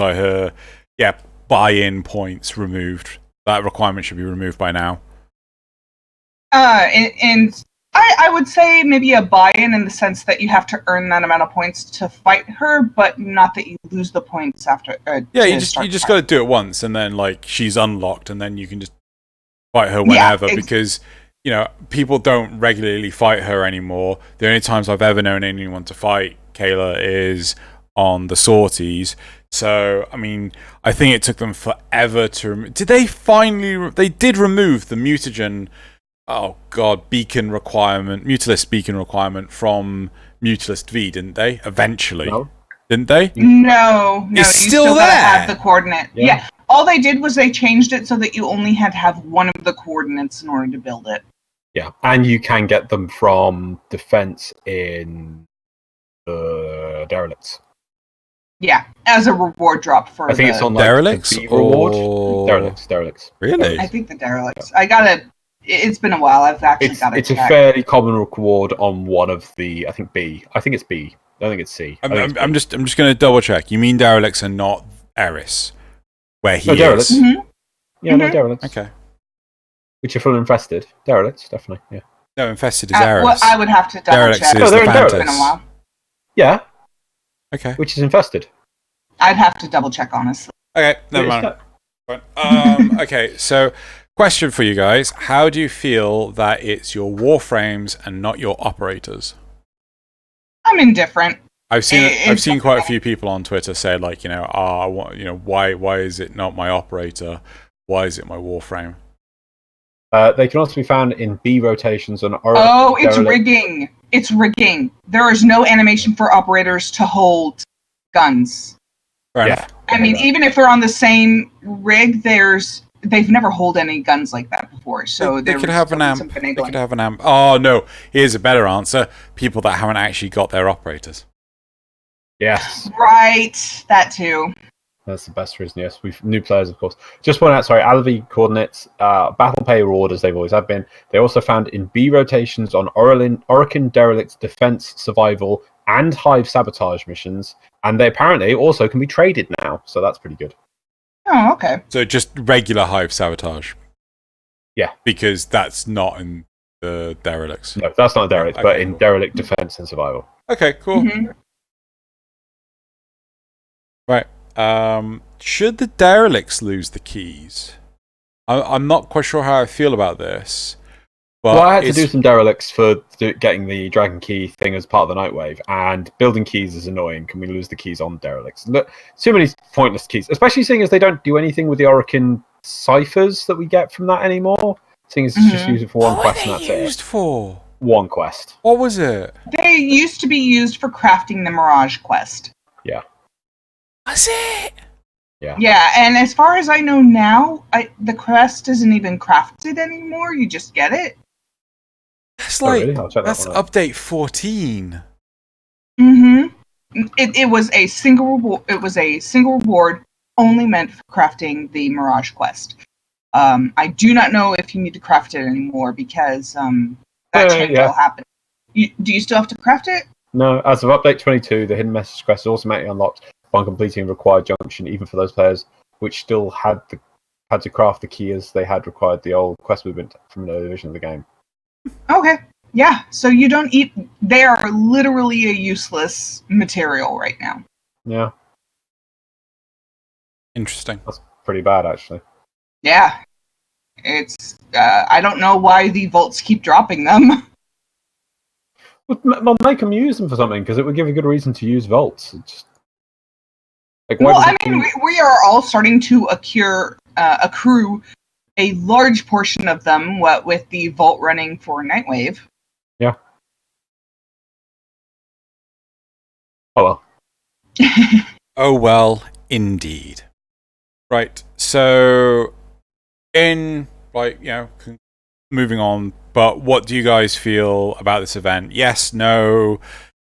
buy-in points removed. That requirement should be removed by now. And I would say maybe a buy-in in the sense that you have to earn that amount of points to fight her, but not that you lose the points after. You just got to do it once, and then like she's unlocked, and then you can just fight her whenever. Because people don't regularly fight her anymore. The only times I've ever known anyone to fight Kela is on the sorties. So, I mean, I think it took them forever to... Did they finally... They did remove the mutagen... Oh, God, beacon requirement... Mutalist beacon requirement from Mutalist V, didn't they? Eventually. No. Didn't they? No. It's you still gotta there. have the coordinate. Yeah. Yeah. All they did was they changed it so that you only had to have one of the coordinates in order to build it. Yeah, and you can get them from defense in the derelicts. Yeah, as a reward drop for I think it's on like Derelicts the B reward. or- Derelicts. Really? I think the derelicts. It's been a while. I've actually got to It's a check. fairly common reward on one of the. I think B. I think it's B. I don't think it's C. I'm just going to double check. You mean derelicts and not Eris, where he derelicts. is? Mhm. Yeah, no Mhm. derelicts. Okay. Which are full infested. Derelicts, definitely. Yeah. No, infested is Eris. Well, I would have to double Derelicts check. is No, the they're in Phantom. It's been a while. Yeah, Okay. which is infested. I'd have to double check, honestly. Okay, never It's mind. not- Okay, so question for you guys. How do you feel that it's your warframes and not your operators? I'm indifferent. I've It's seen quite a okay. few people on Twitter say like, why is it not my operator? Why is it my warframe? They can also be found in B rotations on Oh, it's rigging. It's rigging. There is no animation for operators to hold guns. Fair Yeah. enough. I mean, even if they're on the same rig, they've never held any guns like that before. So They there could would have still an be amp. some They finagling. could have an amp. Oh no! Here's a better answer. People that haven't actually got their operators. Yes, Right, that too. that's the best reason. Yes, we've new players, of course. Just point out, sorry, Alavi coordinates, battle pay reward as they've always have been. They're also found in B rotations on Orokin Derelict's defense, survival, and hive sabotage missions, and they apparently also can be traded now. So that's pretty good. Oh, okay. So just regular hive sabotage. Yeah. Because that's not in the derelicts. No, that's not derelict, but Okay, in cool. derelict defense and survival. Okay, cool. Mhm. Right. Should the derelicts lose the keys? I'm not quite sure how I feel about this. But Well, I had to it's- do some derelicts for getting the dragon key thing as part of the Nightwave, and building keys is annoying. Can we lose the keys on derelicts? Look, too many pointless keys, especially seeing as they don't do anything with the Orokin ciphers that we get from that anymore. Seeing as it's just Mhm. used it for one What quest were and they that's used it. for? One quest. What was it? They used to be used for crafting the Mirage quest. Was it? Yeah, and as far as I know now, the quest isn't even crafted anymore. You just get it. That's Oh, like really? I'll check that that's one out. update 14. Mm-hmm. It was a single reward. It was a single reward only meant for crafting the Mirage quest. I do not know if you need to craft it anymore because that change yeah. will happen. Do you still have to craft it? No, as of update 22, the hidden message quest is automatically unlocked upon completing a required junction, even for those players which still had to craft the key as they had required the old quest movement from an earlier version of the game. Okay. Yeah. So you don't eat. They are literally a useless material right now. Yeah, Interesting. that's pretty bad, actually. Yeah. It's. I don't know why the vaults keep dropping them. Well, make them use them for something, because it would give a good reason to use vaults. It's just, like, why Well, does I it mean, do- we are all starting to accrue a large portion of them. What with the vault running for Nightwave. Oh well. Oh well, indeed. Right. So, moving on. But what do you guys feel about this event? Yes, no.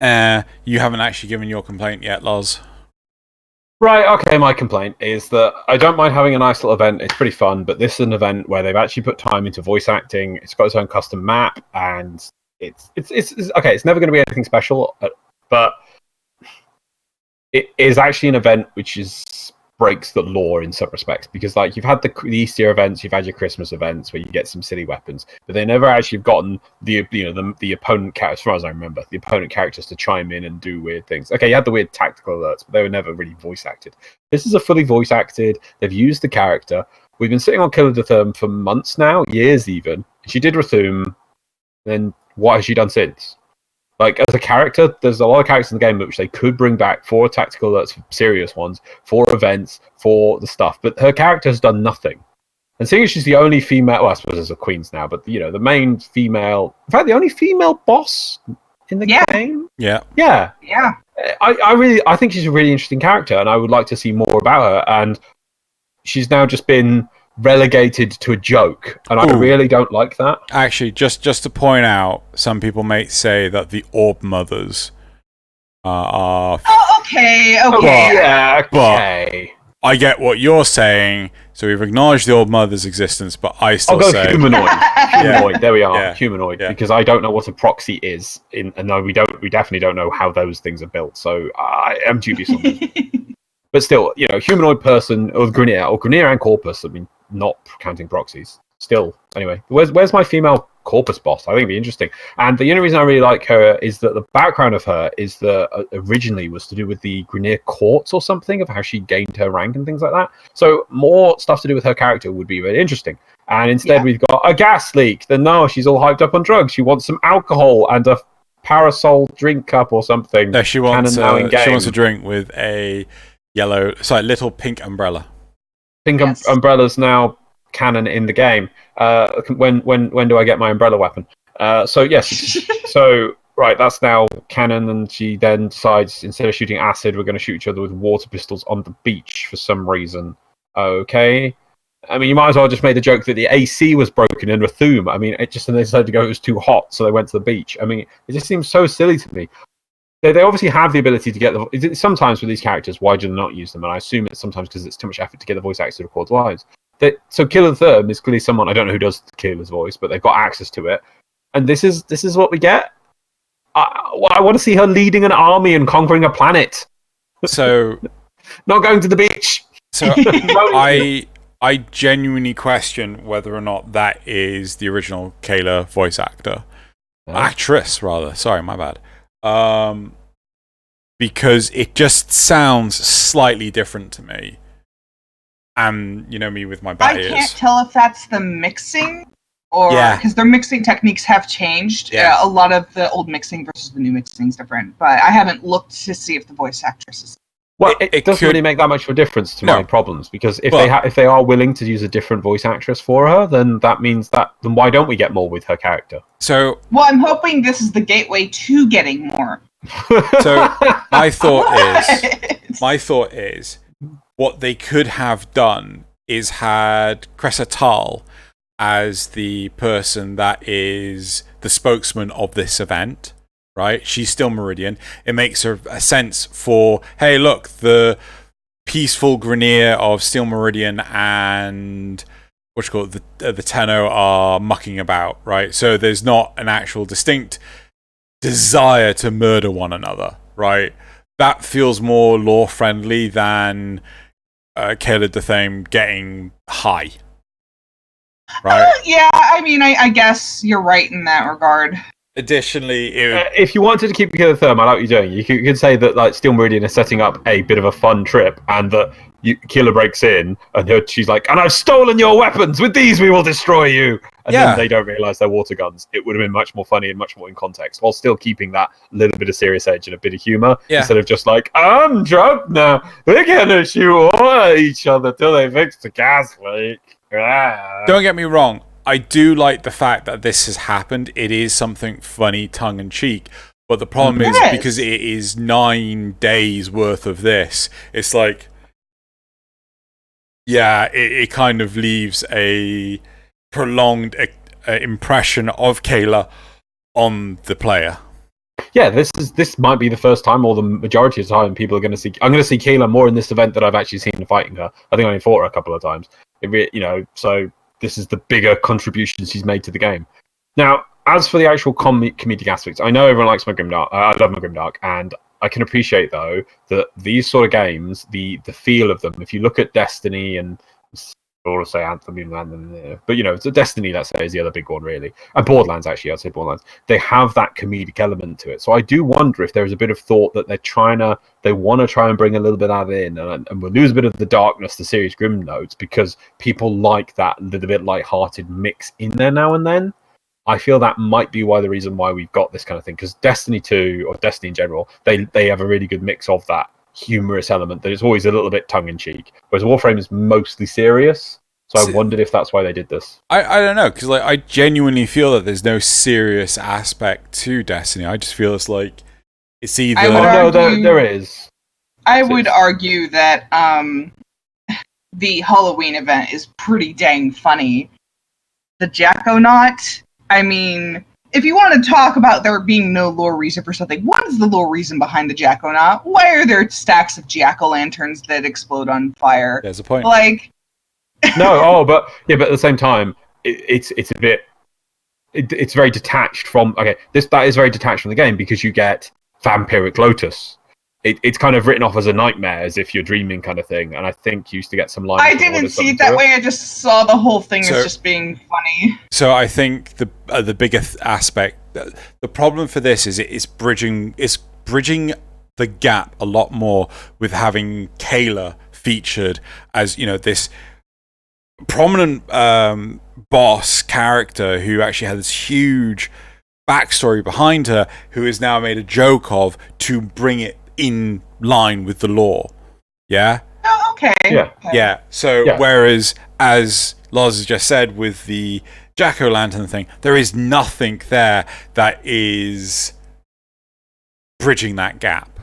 You haven't actually given your complaint yet, Loz. Right, okay, my complaint is that I don't mind having a nice little event. It's pretty fun, but this is an event where they've actually put time into voice acting. It's got its own custom map, and it's okay, it's never going to be anything special, but it is actually an event which breaks the law in some respects, because like you've had the Easter events, you've had your Christmas events where you get some silly weapons, but they never actually have gotten the opponent characters, as far as I remember, the opponent characters to chime in and do weird things. Okay, you had the weird tactical alerts, but they were never really voice acted. This is a fully voice acted. They've used the character. We've been sitting on Kela Therm for months now, years even. She did Rathum. Then what has she done since? Like, as a character, there's a lot of characters in the game which they could bring back for tactical alerts, for serious ones, for events, for the stuff. But her character has done nothing. And seeing as she's the only female, well, I suppose there's a queens now, but, the main female, in fact, the only female boss in the game. Yeah. I think she's a really interesting character, and I would like to see more about her. And she's now just been relegated to a joke, and I really don't like that. Actually, just to point out, some people may say that the Orb Mothers are... Oh, okay. But I get what you're saying, so we've acknowledged the Orb Mother's existence, but I still say... humanoid. Humanoid, there we are. Yeah. Humanoid, Yeah. because I don't know what a proxy is, and no, we definitely don't know how those things are built, so I am dubious on them. But still, humanoid person, or Grineer and Corpus, I mean, not counting proxies. Still, anyway, where's my female Corpus boss? I think it'd be interesting. And the only reason I really like her is that the background of her is that originally was to do with the Grineer courts or something, of how she gained her rank and things like that. So more stuff to do with her character would be really interesting. And instead we've got a gas leak. Then no, she's all hyped up on drugs. She wants some alcohol and a parasol drink cup or something. No, she wants a drink with a little pink umbrella. Umbrella's now canon in the game. When do I get my umbrella weapon? So right, that's now canon, and she then decides, instead of shooting acid, we're going to shoot each other with water pistols on the beach for some reason. Okay. I mean, you might as well just make the joke that the AC was broken in Rathum. I mean, and they decided to go, it was too hot, so they went to the beach. I mean, it just seems so silly to me. They obviously have the ability to get sometimes with these characters, why do they not use them? And I assume it's sometimes because it's too much effort to get the voice actors to record lines. So Kela the Third is clearly someone, I don't know who does Kela's voice, but they've got access to it. And this is what we get. I want to see her leading an army and conquering a planet. So not going to the beach. So I genuinely question whether or not that is the original Kela voice actor. Actress, rather. Sorry, my bad. Because it just sounds slightly different to me. And me with my bad ears. I can't tell if that's the mixing, or because their mixing techniques have changed. Yeah. A lot of the old mixing versus the new mixing is different, but I haven't looked to see if the voice actress is. Well, it doesn't really make that much of a difference to my problems, because if they are willing to use a different voice actress for her, then that means then why don't we get more with her character? So, well, I'm hoping this is the gateway to getting more. So my thought is, what they could have done is had Cressa Tal as the person that is the spokesman of this event. Right, she's still Meridian. It makes her a sense for, hey, look, the peaceful Grineer of Steel Meridian and the Tenno are mucking about, right? So there's not an actual distinct desire to murder one another, right? That feels more lore friendly than Kela Dathame getting high, right? Yeah, I mean, I guess you're right in that regard. Additionally, if you wanted to keep Kela Dathame, I like what you're doing. You could say that like Steel Meridian is setting up a bit of a fun trip, and that Kela breaks in, and she's like, "And I've stolen your weapons. With these, we will destroy you." And then they don't realise they're water guns. It would have been much more funny and much more in context, while still keeping that little bit of serious edge and a bit of humour, instead of just like, "I'm drunk now. We're gonna shoot all each other till they fix the gas leak." Don't get me wrong. I do like the fact that this has happened. It is something funny, tongue-in-cheek. But the problem is, because it is 9 days worth of this, it's like, it kind of leaves a prolonged impression of Kela on the player. Yeah, this might be the first time, or the majority of the time, people are going to see. I'm going to see Kela more in this event than I've actually seen her fighting her. I think I only fought her a couple of times. So this is the bigger contribution she's made to the game. Now, as for the actual comedic aspects, I know everyone likes my Grimdark. I love my Grimdark, and I can appreciate though that these sort of games, the feel of them. If you look at Destiny and or say Anthem, but it's a Destiny, let's say, is the other big one really, and Borderlands actually. I'd say Borderlands. They have that comedic element to it. So I do wonder if there is a bit of thought that they want to try and bring a little bit of that in, and we'll lose a bit of the darkness, the serious grim notes, because people like that little bit light-hearted mix in there now and then. I feel that might be the reason why we've got this kind of thing, because Destiny 2 or Destiny in general, they have a really good mix of that humorous element that is always a little bit tongue-in-cheek, whereas Warframe is mostly serious. So I wondered if that's why they did this. I don't know, because like I genuinely feel that there's no serious aspect to Destiny. I just feel it's like it's either. There is. I would argue that the Halloween event is pretty dang funny. The Jackonaut, I mean, if you want to talk about there being no lore reason for something, what is the lore reason behind the Jackonaut? Why are there stacks of jack-o'-lanterns that explode on fire? There's a point. Like, but at the same time, it's a bit. It's very detached from. Okay, that is very detached from the game because you get Vampiric Lotus. It's kind of written off as a nightmare, as if you're dreaming kind of thing. And I think you used to get some lines. I didn't see it that way. I just saw the whole thing as just being funny. So I think the biggest aspect, the problem for this is it's bridging the gap a lot more with having Kela featured as this prominent boss character who actually had this huge backstory behind her, who is now made a joke of to bring it in line with the lore. Yeah? Oh, okay. Yeah. So, whereas, as Loz has just said, with the jack-o'-lantern thing, there is nothing there that is bridging that gap.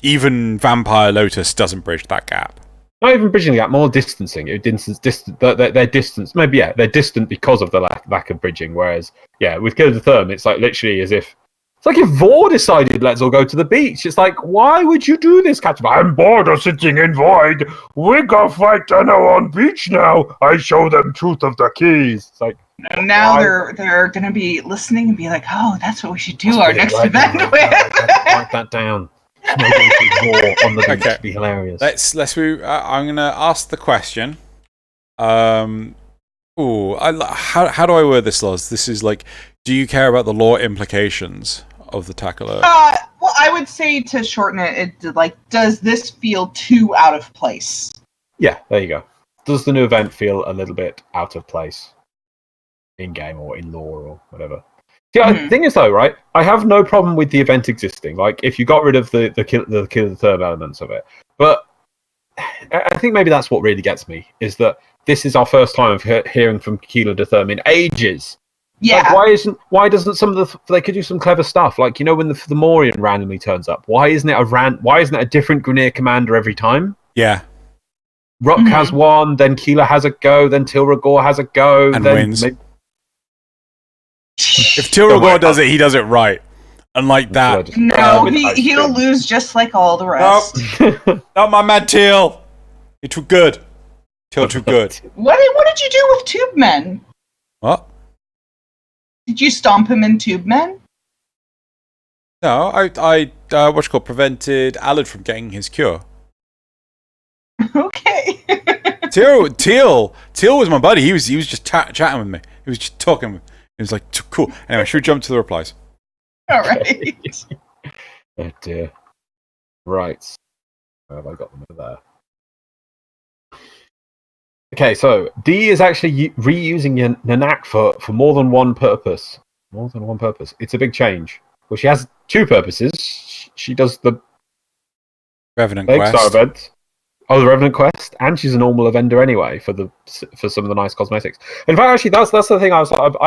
Even Vampire Lotus doesn't bridge that gap. Not even bridging the gap, more distancing. They're distant. Maybe, they're distant because of the lack of bridging. Whereas, with Kill of the Therm, it's like literally as if. It's like if Vor decided, let's all go to the beach. It's like, why would you do this, Catch? I'm bored of sitting in Void. We go fight Tenno on beach now. I show them truth of the keys. It's like now they're going to be listening and be like, oh, that's what we should do our next event with. Write that down. War on the beach would be hilarious. Let's move. I'm going to ask the question. How do I word this, Loz? This is like, do you care about the lore implications of the tackle? Well, I would say to shorten it, does this feel too out of place? Yeah, there you go. Does the new event feel a little bit out of place in game or in lore or whatever? Yeah, the thing is though, right? I have no problem with the event existing. Like, if you got rid of the kill of the Therm elements of it, but I think maybe that's what really gets me is that this is our first time of hearing from Kela de Therm in ages. Yeah. Like, why doesn't some of they could do some clever stuff? Like, when the Morian randomly turns up, why isn't it a different Grineer commander every time? Yeah. Ruck has one, then Kela has a go, then Tilragor has a go, and then wins. If Tilragor does it, he does it right. Unlike that. No, he'll lose just like all the rest. Nope. Not my man Til. You're too good. Til too good. What did you do with Tube Men? What? Did you stomp him in Tube Men? No, I prevented Alad from getting his cure. Okay. Til was my buddy. He was just chatting with me. He was just talking. He was like, cool. Anyway, should we jump to the replies? All right. Oh dear. Right. Where have I got them over there? Okay, so D is actually reusing Nanak for more than one purpose. More than one purpose. It's a big change. Well, she has two purposes. She does the Revenant Big Quest. Star event. Oh, the Revenant Quest, and she's a normal vendor anyway for some of the nice cosmetics. In fact, actually, that's the thing. I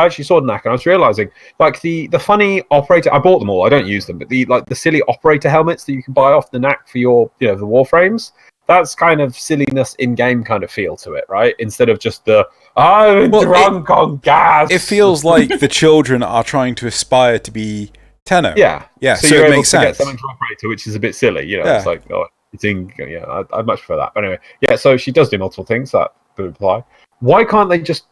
actually saw Nanak, and I was realizing like the funny operator. I bought them all. I don't use them, but the silly operator helmets that you can buy off the Nanak for your the Warframes. That's kind of silliness in-game kind of feel to it, right? Instead of just I'm drunk on gas. It feels like the children are trying to aspire to be Tenno. Yeah. So you're it able makes to sense. get something for operator, which is a bit silly. It's like, it's in. I'd much prefer that. But anyway, so she does do multiple things. That would apply. Why can't they just?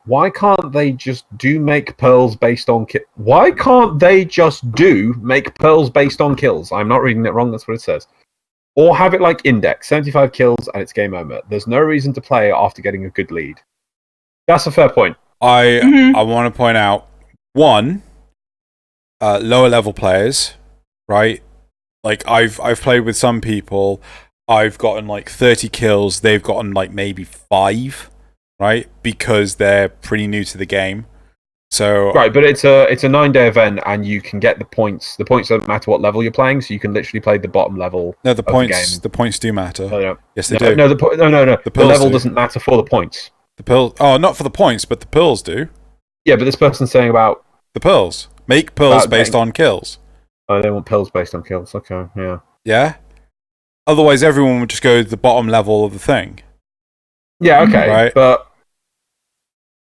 Why can't they just do make pearls based on? Why can't they just do make pearls based on kills? I'm not reading it wrong. That's what it says. Or have it like Index, 75 kills and it's game over. There's no reason to play after getting a good lead. That's a fair point. I want to point out, one, lower level players, right? Like I've played with some people, I've gotten like 30 kills, they've gotten like maybe 5, right? Because they're pretty new to the game. So right, but it's a 9-day event, and you can get the points. The points don't matter what level you're playing, so you can literally play the bottom level. no, the of points. The game. The points do matter. No. Yes, they do. No. The pills level do. doesn't matter for the points. The pearls. Oh, not for the points, but the pearls do. Yeah, but this person's saying about the pearls. Make pearls based on kills. Oh, they want pills based on kills. Okay, yeah. Yeah. Otherwise, everyone would just go to the bottom level of the thing. Yeah, okay, right. But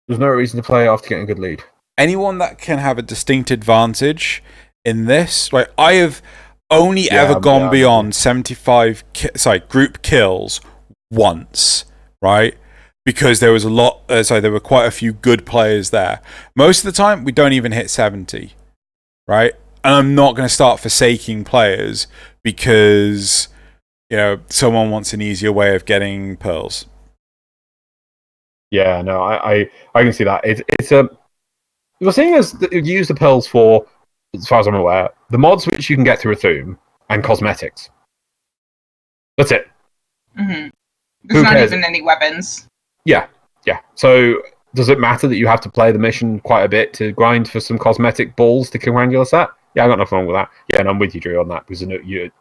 there's no reason to play after getting a good lead. Anyone that can have a distinct advantage in this, like I have only ever gone beyond 75 group kills once, right? Because there was there were quite a few good players there. Most of the time, we don't even hit 70, right? And I'm not going to start forsaking players because, someone wants an easier way of getting pearls. Yeah, no, I can see that. It's a... The thing is, you use the pearls for, as far as I'm aware, the mods which you can get through Athum and cosmetics. That's it. Mm-hmm. There's not even any weapons. Yeah. So, does it matter that you have to play the mission quite a bit to grind for some cosmetic balls to Quadrangular set? Yeah, I got nothing wrong with that. Yeah, and I'm with you, Drew, on that, because you...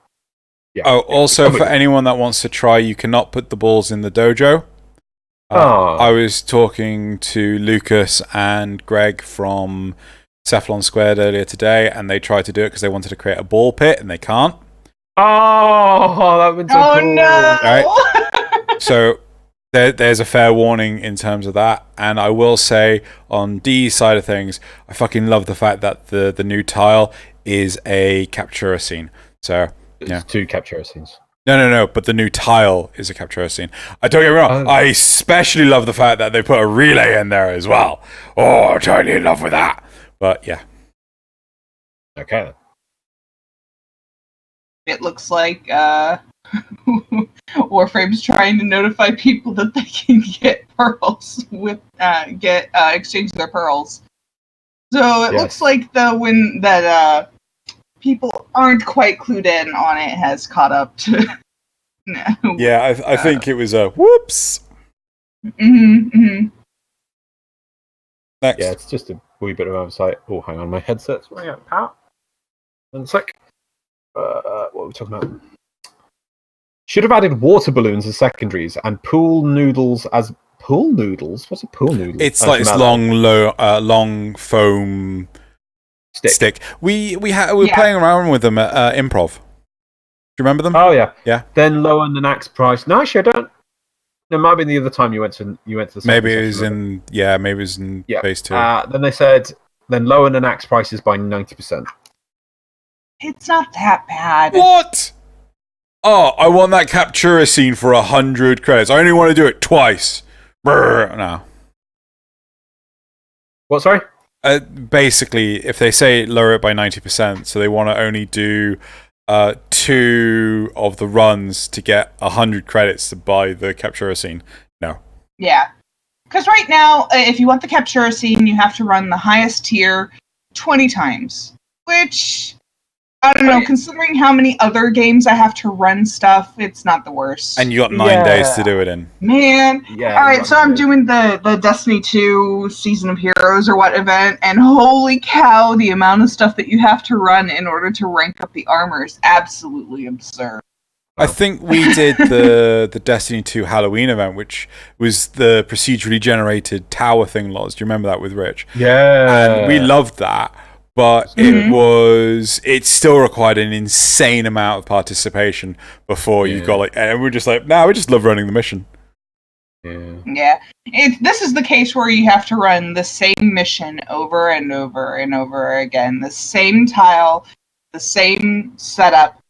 Yeah. Also, for anyone that wants to try, you cannot put the balls in the dojo. I was talking to Lucas and Greg from Cephalon Squared earlier today, and they tried to do it because they wanted to create a ball pit, and they can't. Oh, that would be so cool. No! Right? So there's a fair warning in terms of that, and I will say on D's side of things, I fucking love the fact that the new tile is a Captura scene. So it's 2 Captura scenes. No, but the new tile is a Captura scene. I don't get me wrong, I especially love the fact that they put a relay in there as well. Oh, I'm totally in love with that. But yeah. Okay. It looks like Warframe's trying to notify people that they can get pearls exchange their pearls. So it looks like people aren't quite clued in on it has caught up to. Yeah, I think it was a whoops. Mm-hmm. Next. Yeah, it's just a wee bit of oversight. Oh, hang on, my headset's running out of power. 1 sec. What were we talking about? Should have added water balloons as secondaries and pool noodles as pool noodles. What's a pool noodle? It's like this long foam stick. We were playing around with them at Improv. Do you remember them? Oh yeah. Yeah. Then lower the max price. No, actually, I don't. It might have been the other time you went to the. Maybe it was in phase 2. Then they said lower the max prices by 90%. It's not that bad. What? Oh, I want that Captura scene for 100 credits. I only want to do it twice. Brr, no. What? Sorry. Basically, if they say lower it by 90%, so they want to only do 2 of the runs to get 100 credits to buy the Captura scene. No. Yeah. Because right now, if you want the Captura scene, you have to run the highest tier 20 times. Which, I don't know, considering how many other games I have to run stuff, it's not the worst. And you got 9 days to do it in. Man. Yeah. Alright, so I'm doing the Destiny 2 Season of Heroes or what event, and holy cow, the amount of stuff that you have to run in order to rank up the armor is absolutely absurd. I think we did the Destiny 2 Halloween event, which was the procedurally generated tower thing, Loz. Do you remember that with Rich? Yeah. And we loved that. But it still required an insane amount of participation before you got and we're just like, we just love running the mission. Yeah. This is the case where you have to run the same mission over and over and over again, the same tile, the same setup,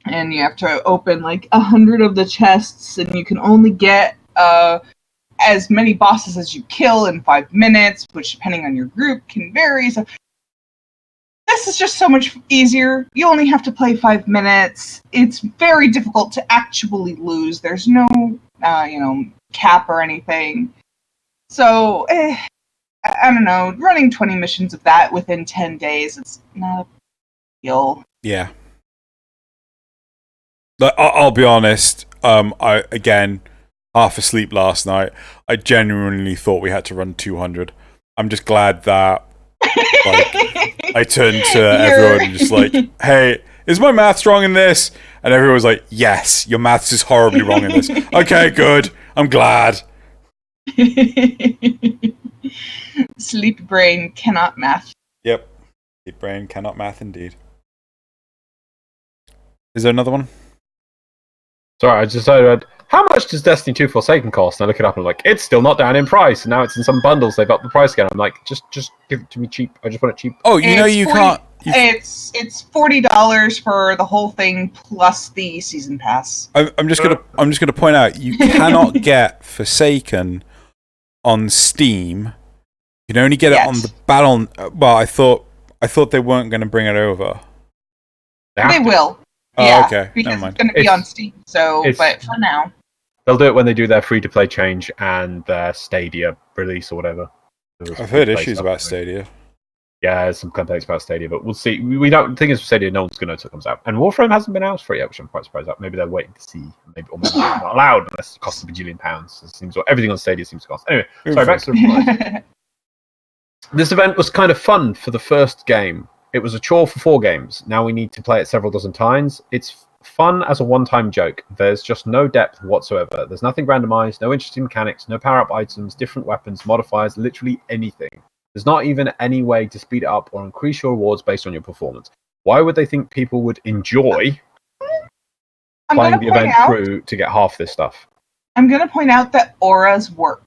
and you have to open 100 of the chests, and you can only get as many bosses as you kill in 5 minutes, which depending on your group can vary. So this is just so much easier. You only have to play 5 minutes. It's very difficult to actually lose. There's no, cap or anything. So, I don't know. Running 20 missions of that within 10 days, it's not a big deal. Yeah. I'll be honest. I again half asleep last night. I genuinely thought we had to run 200. I'm just glad that I turned to everyone and just like, hey, is my maths wrong in this? And everyone was like, yes, your maths is horribly wrong in this. Okay, good. I'm glad. Sleepy brain cannot math. Yep. Sleepy brain cannot math indeed. Is there another one? Sorry, I just read, how much does Destiny 2 Forsaken cost? And I look it up and I'm like, it's still not down in price. And now it's in some bundles. They've upped the price again. I'm like, just give it to me cheap. I just want it cheap. Oh, you know you can't. It's $40 for the whole thing plus the season pass. I'm just gonna point out you cannot get Forsaken on Steam. You can only get it on the Battle. Well, I thought they weren't going to bring it over. They will. Oh, yeah, okay. because it's going to be on Steam. So, but for now, they'll do it when they do their free-to-play change and their Stadia release or whatever. I've heard issues about Stadia. Yeah, there's some complaints about Stadia, but we'll see. We don't think it's Stadia. No one's going to know until it comes out. And Warframe hasn't been out for it yet, which I'm quite surprised at. Maybe they're waiting to see. Or maybe they're not allowed unless it costs a bajillion pounds. It seems everything on Stadia seems to cost. Anyway, sorry, back to the report. This event was kind of fun for the first game. It was a chore for 4 games. Now we need to play it several dozen times. It's fun as a one-time joke. There's just no depth whatsoever. There's nothing randomized, no interesting mechanics, no power-up items, different weapons, modifiers, literally anything. There's not even any way to speed it up or increase your rewards based on your performance. Why would they think people would enjoy playing the event through to get half this stuff? I'm going to point out that auras work.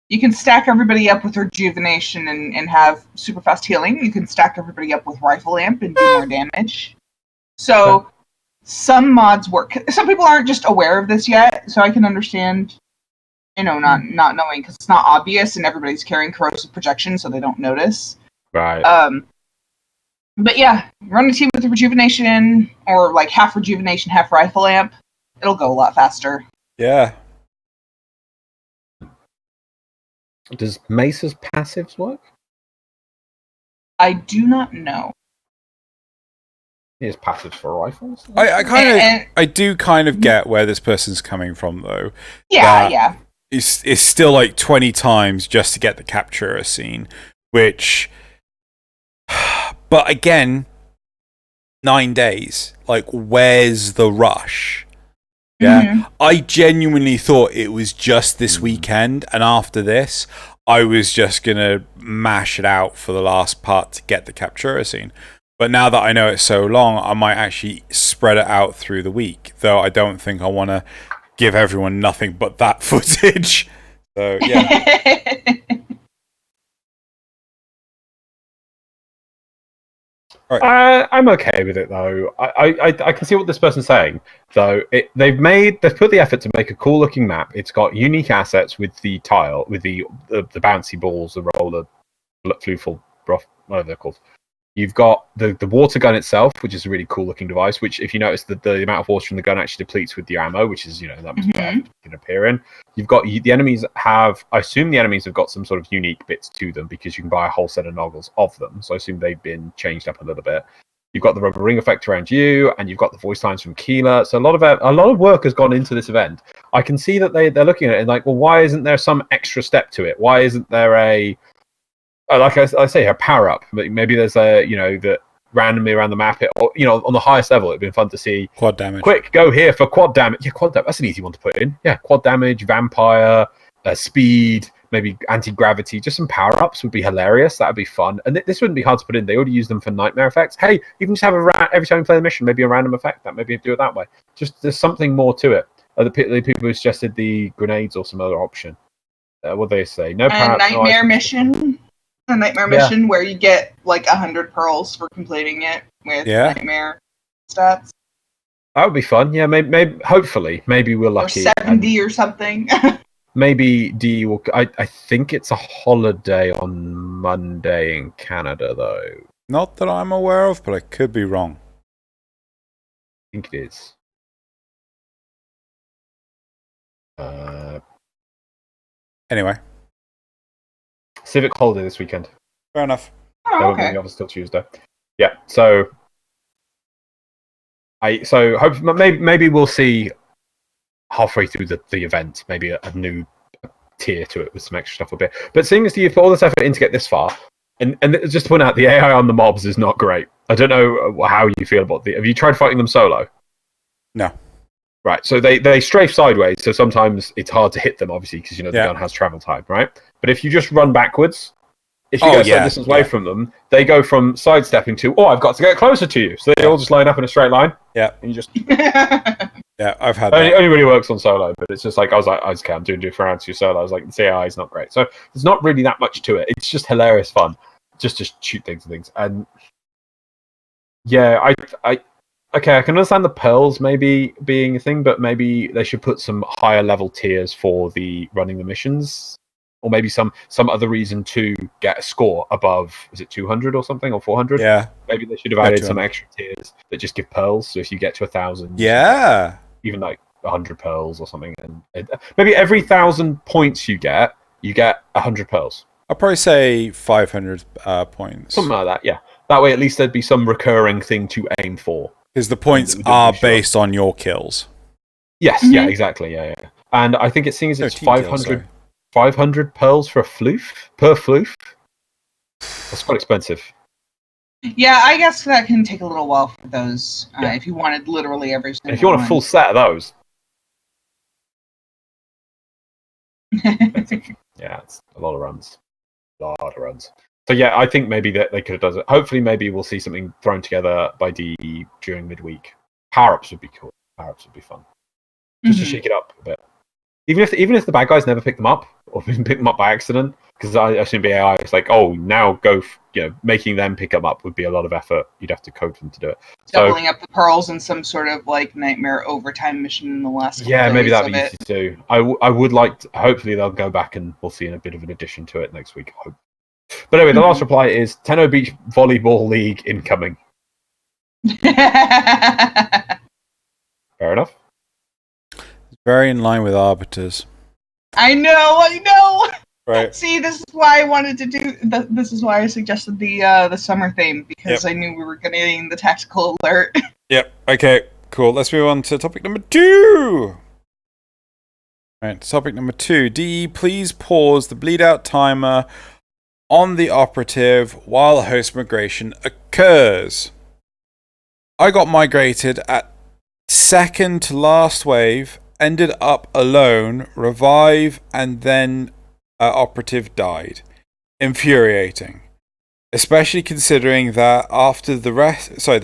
You can stack everybody up with rejuvenation and have super fast healing. You can stack everybody up with rifle amp and do more damage. So some mods work. Some people aren't just aware of this yet, so I can understand, not knowing because it's not obvious and everybody's carrying corrosive projection, so they don't notice. Right. But yeah, run a team with rejuvenation or like half rejuvenation, half rifle amp. It'll go a lot faster. Yeah. Does Mesa's passives work? I do not know. It's passives for rifles. I do kind of get where this person's coming from, though. Yeah. It's still like 20 times just to get the capturer scene, which. But again, 9 days. Like, where's the rush? Yeah, I genuinely thought it was just this weekend, and after this, I was just gonna mash it out for the last part to get the captura scene. But now that I know it's so long, I might actually spread it out through the week. Though I don't think I want to give everyone nothing but that footage. So yeah. Right. I'm okay with it though. I can see what this person's saying. Though they've put the effort to make a cool looking map. It's got unique assets with the tile, with the bouncy balls, the roller, flooful, whatever they're called. You've got the water gun itself, which is a really cool looking device. Which, if you notice, the amount of water in the gun actually depletes with the ammo, which is that much effort can appear in. You've got the enemies have. I assume the enemies have got some sort of unique bits to them because you can buy a whole set of noggles of them. So I assume they've been changed up a little bit. You've got the rubber ring effect around you, and you've got the voice lines from Kela. So a lot of work has gone into this event. I can see that they're looking at it and like, well, why isn't there some extra step to it? Why isn't there like I say, a power up? Maybe there's that randomly around the map, or on the highest level, it'd been fun to see quad damage. Quick, go here for quad damage. Yeah, quad damage. That's an easy one to put in. Yeah, quad damage, vampire, speed, maybe anti-gravity. Just some power ups would be hilarious. That would be fun, and this wouldn't be hard to put in. They already use them for nightmare effects. Hey, you can just have every time you play the mission, maybe a random effect. That maybe do it that way. Just there's something more to it. The people who suggested the grenades or some other option. What do they say? No power. Nightmare mission. A nightmare mission where you get like 100 pearls for completing it with nightmare stats. That would be fun. Yeah, maybe hopefully, maybe we're lucky. Or 70 or something. Maybe D will. I think it's a holiday on Monday in Canada, though. Not that I'm aware of, but I could be wrong. I think it is. Anyway. Civic holiday this weekend. Fair enough. Oh, okay. They won't be till Tuesday. Yeah, so maybe we'll see halfway through the event, maybe a new tier to it with some extra stuff a bit. But seeing as you've put all this effort in to get this far, and just to point out, the AI on the mobs is not great. I don't know how you feel about have you tried fighting them solo? No. Right, so they strafe sideways, so sometimes it's hard to hit them, obviously, because the gun has travel time, right? But if you just run backwards, if you get some distance away from them, they go from sidestepping to, I've got to get closer to you. So they all just line up in a straight line. Yeah. And you just... Yeah, I've had that. It only really works on solo, but it's just like, I was okay, I'm doing rounds to solo. I was like, the CAI is not great. So there's not really that much to it. It's just hilarious fun, just to shoot things and things. And yeah, okay, I can understand the pearls maybe being a thing, but maybe they should put some higher level tiers for the running the missions, or maybe some other reason to get a score above. Is it 200 or something, or 400? Yeah. Maybe they should have added some extra tiers that just give pearls. So if you get to 1,000, even like 100 pearls or something, and maybe every 1,000 points you get 100 pearls. I'll probably say 500 points, something like that. Yeah, that way at least there'd be some recurring thing to aim for. Because the points are based on your kills. Yes, yeah, exactly, yeah. And I think it seems it's 500 pearls for a floof, per floof. That's quite expensive. Yeah, I guess that can take a little while for those, if you wanted literally every single one. If you want a full set of those. Yeah, it's a lot of runs. So yeah, I think maybe that they could have done it. Hopefully, maybe we'll see something thrown together by DE during midweek. Power-ups would be cool. Power-ups would be fun. Just to shake it up a bit. Even if the bad guys never pick them up, or even pick them up by accident, because I assume the AI is like, now go, making them pick them up would be a lot of effort. You'd have to code them to do it. Doubling up the pearls in some sort of like nightmare overtime mission in the last. Yeah, maybe that'd be easy to do. I would like to, hopefully they'll go back and we'll see a bit of an addition to it next week. I hope. But anyway, the last reply is Tenno Beach Volleyball League incoming. Fair enough. Very in line with Arbiters. I know. Right. See, this is why I wanted to do. This is why I suggested the summer theme, because I knew we were getting the tactical alert. Yep. Okay. Cool. Let's move on to topic number 2. Right. Topic number 2. DE, please pause the bleed out timer on the operative while host migration occurs. I got migrated at second to last wave, ended up alone, revive, and then operative died. Infuriating. Especially considering that after the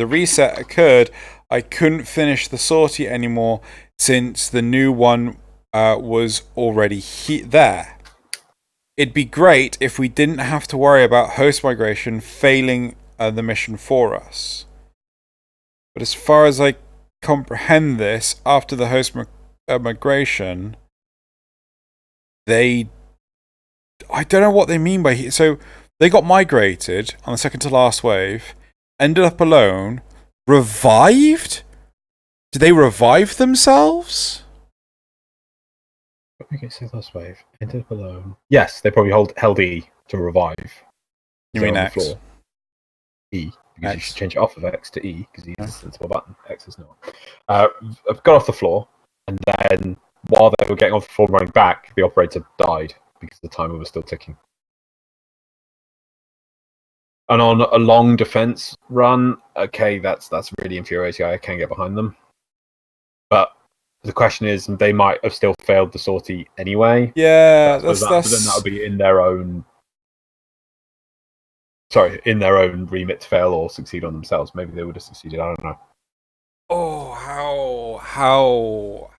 reset occurred, I couldn't finish the sortie anymore since the new one was already there. It'd be great if we didn't have to worry about host migration failing the mission for us. But as far as I comprehend this, after the host migration, I don't know what they mean by so they got migrated on the second to last wave, ended up alone, revived? Did they revive themselves? Okay, so last wave, ended up alone. Yes, they probably held E to revive. You mean X? Floor. E, because you should change it off of X to E, because E is a sensible button. X is not. I've got off the floor, and then while they were getting off the floor running back, the operator died because the timer was still ticking. And on a long defense run, okay, that's really infuriating. I can't get behind them. But the question is, they might have still failed the sortie anyway. Yeah, but then that would be in their own remit to fail or succeed on themselves. Maybe they would have succeeded. I don't know. Oh, how?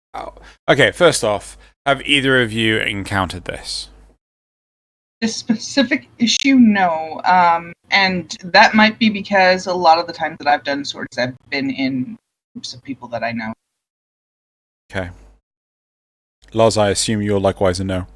Okay, first off, have either of you encountered this? This specific issue, no. And that might be because a lot of the times that I've done sorts, I've been in groups of people that I know. Okay. Loz, I assume you're likewise a no.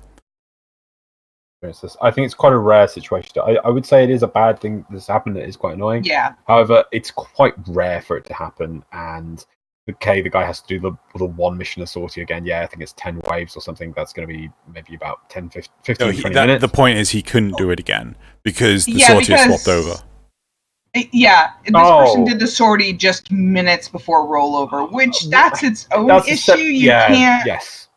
I think it's quite a rare situation. I would say it is a bad thing that's happened. It is quite annoying. Yeah. However, it's quite rare for it to happen. And the guy has to do the one mission of sortie again. Yeah, I think it's 10 waves or something. That's going to be maybe about 10, 15, 20 minutes. The point is he couldn't do it again because the sortie swapped over. Yeah, this person did the sortie just minutes before rollover, which that's its own issue. You can't. Yes.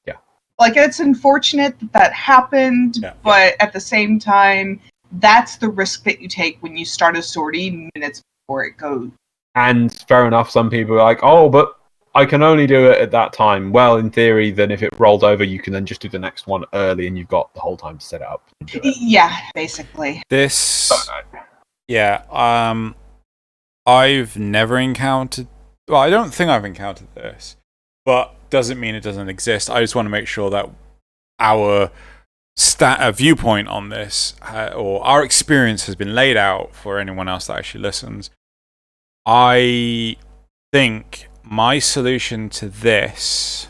Yeah. like, it's unfortunate that happened, but at the same time, that's the risk that you take when you start a sortie minutes before it goes. And fair enough, some people are like, oh, but I can only do it at that time. Well, in theory, then if it rolled over, you can then just do the next one early and you've got the whole time to set it up. And do it. Yeah, basically. I've never encountered... Well, I don't think I've encountered this, but doesn't mean it doesn't exist. I just want to make sure that our viewpoint on this, or our experience, has been laid out for anyone else that actually listens. I think my solution to this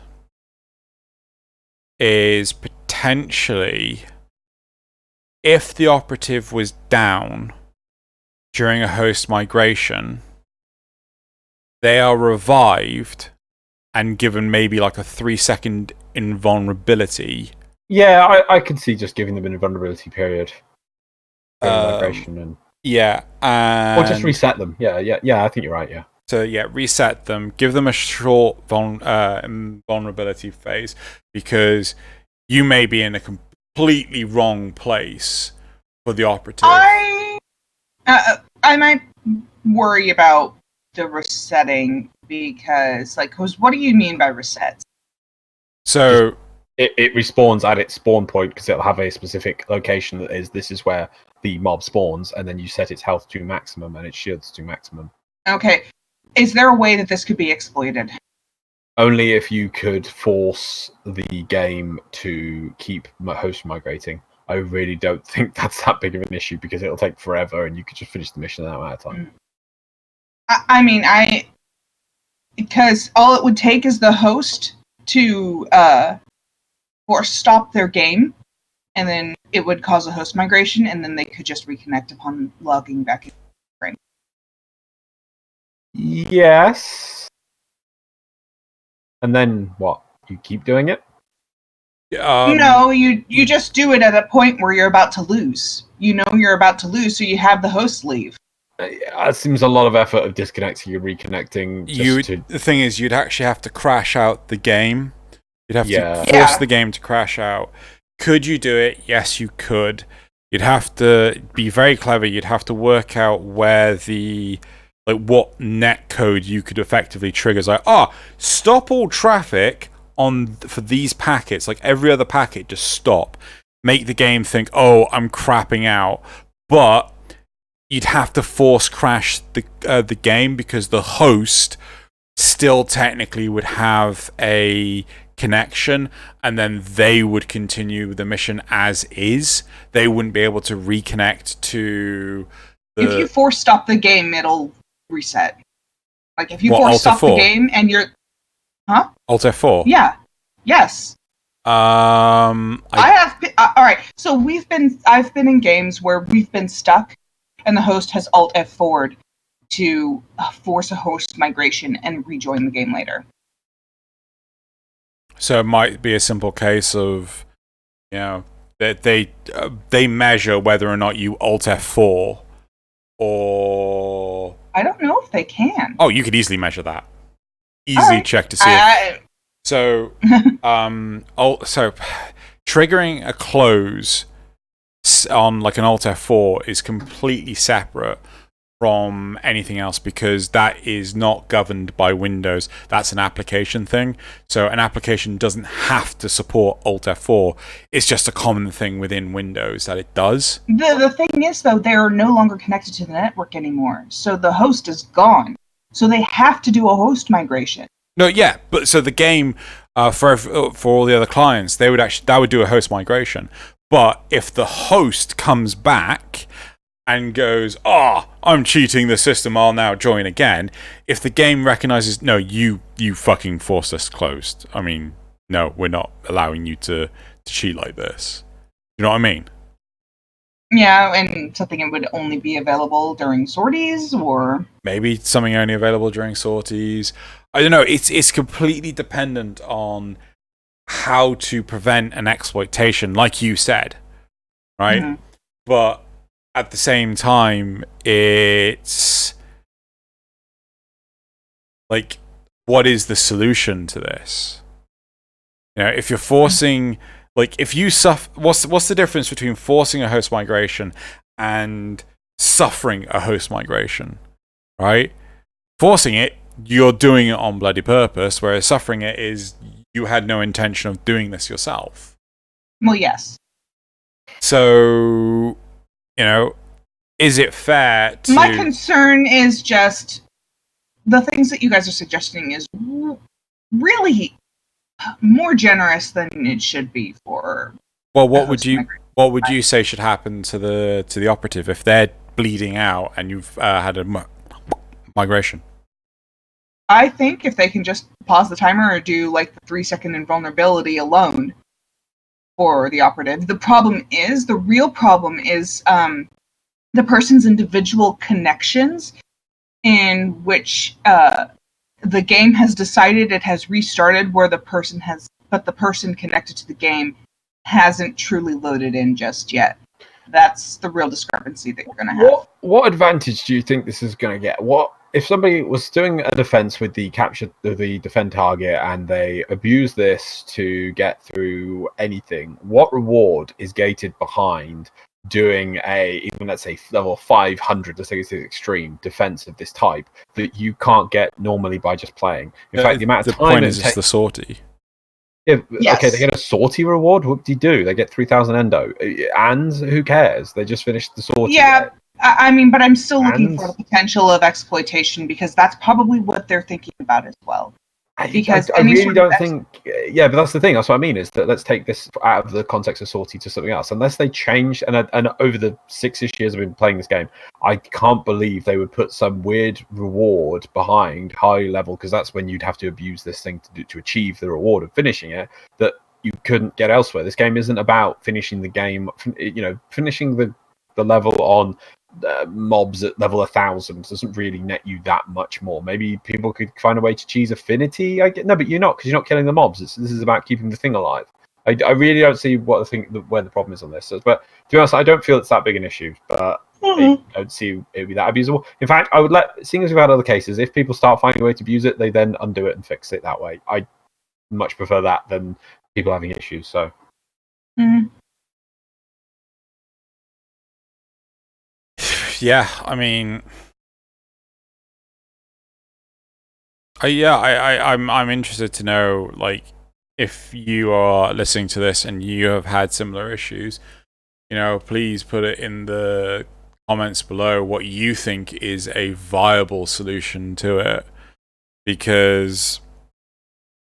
is potentially, if the operative was down during a host migration, they are revived and given maybe like a 3-second invulnerability. Yeah, I could see just giving them an invulnerability period. Migration and... Yeah. Or just reset them. Yeah, I think you're right, yeah. So, yeah, reset them, give them a short vulnerability phase, because you may be in a completely wrong place for the operative. I might worry about the resetting, because, what do you mean by resets? So... It respawns at its spawn point, because it'll have a specific location that is, this is where the mob spawns, and then you set its health to maximum and its shields to maximum. Okay. Is there a way that this could be exploited? Only if you could force the game to keep host migrating. I really don't think that's that big of an issue, because it'll take forever and you could just finish the mission in that amount of time. Because all it would take is the host to stop their game, and then it would cause a host migration, and then they could just reconnect upon logging back in. Right. Yes. And then what? You keep doing it? No, you just do it at a point where you're about to lose. You know you're about to lose, so you have the host leave. It seems a lot of effort of disconnecting and reconnecting. The thing is, you'd actually have to crash out the game. You'd have to force the game to crash out. Could you do it? Yes, you could. You'd have to be very clever. You'd have to work out where what net code you could effectively trigger. It's like, stop all traffic for these packets. Like every other packet, just stop. Make the game think, I'm crapping out. But you'd have to force crash the game, because the host still technically would have a connection, and then they would continue the mission as is. They wouldn't be able to reconnect to if you force stop the game, it'll reset. Like if you force stop the game and you're Alt F4? Yeah. Yes. I have all right. So I've been in games where we've been stuck and the host has Alt F4'd to force a host migration and rejoin the game later. So it might be a simple case of, that they measure whether or not you Alt F4, or... I don't know if they can. Oh, you could easily measure that. Easily check to see So, so triggering a close on like an Alt F4 is completely separate from anything else, because that is not governed by Windows. That's an application thing. So an application doesn't have to support Alt F4. It's just a common thing within Windows that it does. The thing is, though, they're no longer connected to the network anymore. So the host is gone. So they have to do a host migration. No, yeah, but so the game for all the other clients, that would do a host migration. But if the host comes back and goes, I'm cheating the system, I'll now join again. If the game recognizes, no, you fucking forced us closed. I mean, no, we're not allowing you to cheat like this. You know what I mean? Yeah, and something that would only be available during sorties, or... Maybe something only available during sorties. I don't know. It's completely dependent on how to prevent an exploitation, like you said, right? Mm-hmm. But at the same time, it's like, what is the solution to this? You know, if you're forcing, like, if you suffer, what's the difference between forcing a host migration and suffering a host migration, right? Forcing it, you're doing it on bloody purpose, whereas suffering it is you had no intention of doing this yourself. Well, yes. So, you know, is it fair to... My concern is just the things that you guys are suggesting is really more generous than it should be for... Well, what would you say should happen to the operative if they're bleeding out and you've had a migration? I think if they can just pause the timer or do like the 3-second invulnerability alone for the operative. The real problem is the person's individual connections in which the game has decided it has restarted where the person connected to the game hasn't truly loaded in just yet. That's the real discrepancy that you're going to have. What advantage do you think this is going to get? What if somebody was doing a defense with the defend target and they abuse this to get through anything? What reward is gated behind doing even let's say level 500, let's say it's the extreme defense of this type that you can't get normally by just playing? In fact, the amount of time point is it's the sortie. Yeah, yes. Okay, they get a sortie reward. What do you do? They get 3,000 endo, and who cares? They just finished the sortie. Yeah, I mean, but I'm still looking for the potential of exploitation because that's probably what they're thinking about as well. Because I really don't think. Yeah, but that's the thing. That's what I mean. Is that let's take this out of the context of sortie to something else. Unless they change, and over the 6-ish years I've been playing this game, I can't believe they would put some weird reward behind high level, because that's when you'd have to abuse this thing to achieve the reward of finishing it that you couldn't get elsewhere. This game isn't about finishing the game. You know, finishing the level on mobs at level 1,000 doesn't really net you that much more. Maybe people could find a way to cheese affinity. No, but you're not, because you're not killing the mobs. This is about keeping the thing alive. I really don't see where the problem is on this. But to be honest, I don't feel it's that big an issue. But I don't see it be that abusable. In fact, I would seeing as we've had other cases, if people start finding a way to abuse it, they then undo it and fix it that way. I much prefer that than people having issues. So. Yeah, I mean, I'm interested to know, like, if you are listening to this and you have had similar issues, you know, please put it in the comments below what you think is a viable solution to it, because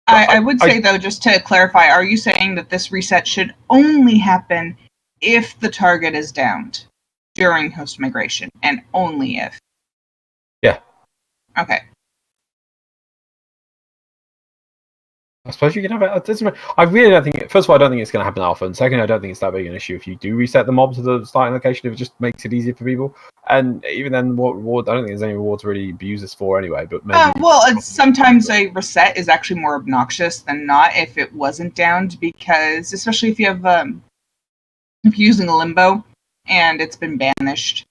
I would say though, just to clarify, are you saying that this reset should only happen if the target is downed during host migration, and only if? Yeah. Okay. I suppose you can have it. I really don't think. First of all, I don't think it's going to happen often. And second, I don't think it's that big an issue if you do reset the mobs to the starting location. If it just makes it easier for people, and even then, what reward? I don't think there's any reward to really abuse this for anyway. But maybe. Sometimes a reset is actually more obnoxious than not if it wasn't downed, because especially if you have if you're using a limbo and it's been banished,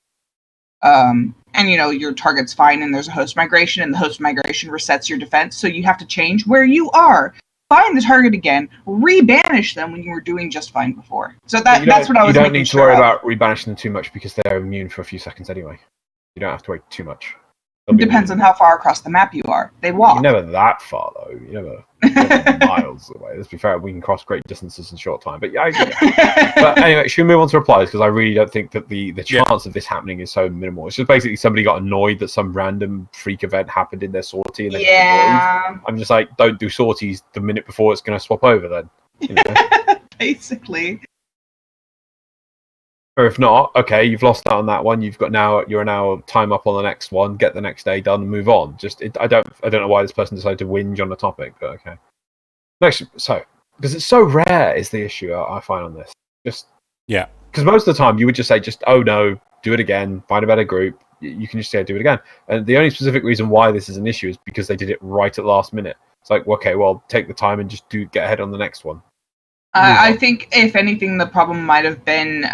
and you know your target's fine, and there's a host migration, and the host migration resets your defense, so you have to change where you are, find the target again, rebanish them when you were doing just fine before. So that's what I was. You don't need to worry about rebanishing them too much because they're immune for a few seconds anyway. You don't have to wait too much. It depends on how far across the map you are. They walk. You're never that far though. You're never miles away. Let's be fair, we can cross great distances in short time. But yeah, but anyway, should we move on to replies? Because I really don't think that the chance of this happening is so minimal. It's just basically somebody got annoyed that some random freak event happened in their sortie. And I'm just like, don't do sorties the minute before it's going to swap over then. You know? Basically. Or if not, okay, you've lost out on that one. You're now time up on the next one. Get the next day done and move on. I don't know why this person decided to whinge on the topic, but okay. Next, because it's so rare is the issue I find on this. Because most of the time you would just say, oh no, do it again, find a better group. You can just say do it again. And the only specific reason why this is an issue is because they did it right at the last minute. It's like, okay, well, take the time and just get ahead on the next one. I think, if anything, the problem might have been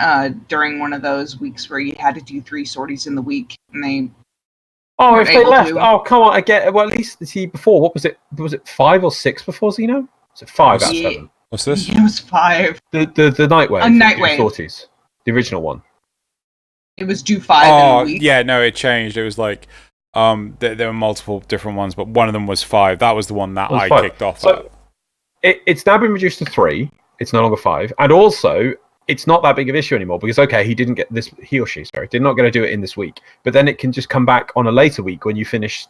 during one of those weeks where you had to do 3 sorties in the week, and they. Oh, if they left! Oh, come on! Well, at least before. What was it? Was it 5 or 6 before Xeno? So 5 out of 7. What's this? It was 5. The Night Wave. Night Wave. Sorties. The original one. It was due 5 in a week. Yeah, no, it changed. It was like, there were multiple different ones, but one of them was 5. That was the one that I kicked off. So it's now been reduced to 3. It's no longer 5. And also, it's not that big of an issue anymore because, okay, he did not going to do it in this week. But then it can just come back on a later week when you finish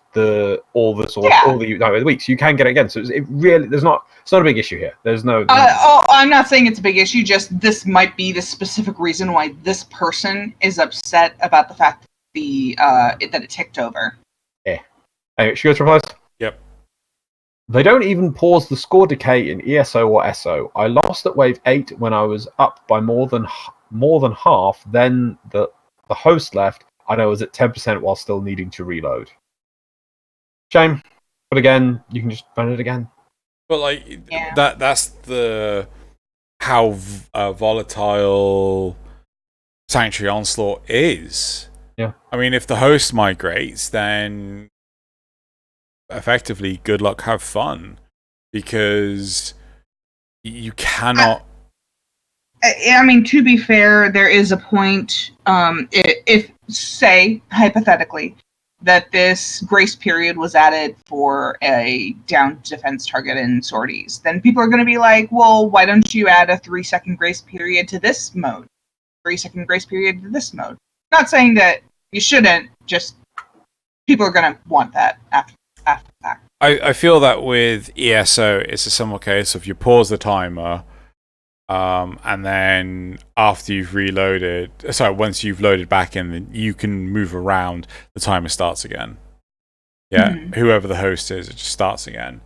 all the weeks. You can get it again. So it's not a big issue here. There's no. I'm not saying it's a big issue. Just this might be the specific reason why this person is upset about the fact that that it ticked over. Yeah. Anyway, should we go to replies? Yep. They don't even pause the score decay in ESO or SO. I lost at wave 8 when I was up by more than half. Then the host left, and I was at 10% while still needing to reload. Shame. But again, you can just run it again. But like that's how volatile Sanctuary Onslaught is. Yeah. I mean, if the host migrates, then effectively, good luck, have fun, because you cannot. I mean, to be fair, there is a point. If, say, hypothetically, that this grace period was added for a down defense target in sorties, then people are going to be like, well, why don't you add a 3-second grace period to this mode? 3-second grace period to this mode. Not saying that you shouldn't, just people are going to want that after that. I feel that with ESO, it's a similar case of you pause the timer, and then after you've reloaded, once you've loaded back in, you can move around, the timer starts again. Yeah, whoever the host is, it just starts again.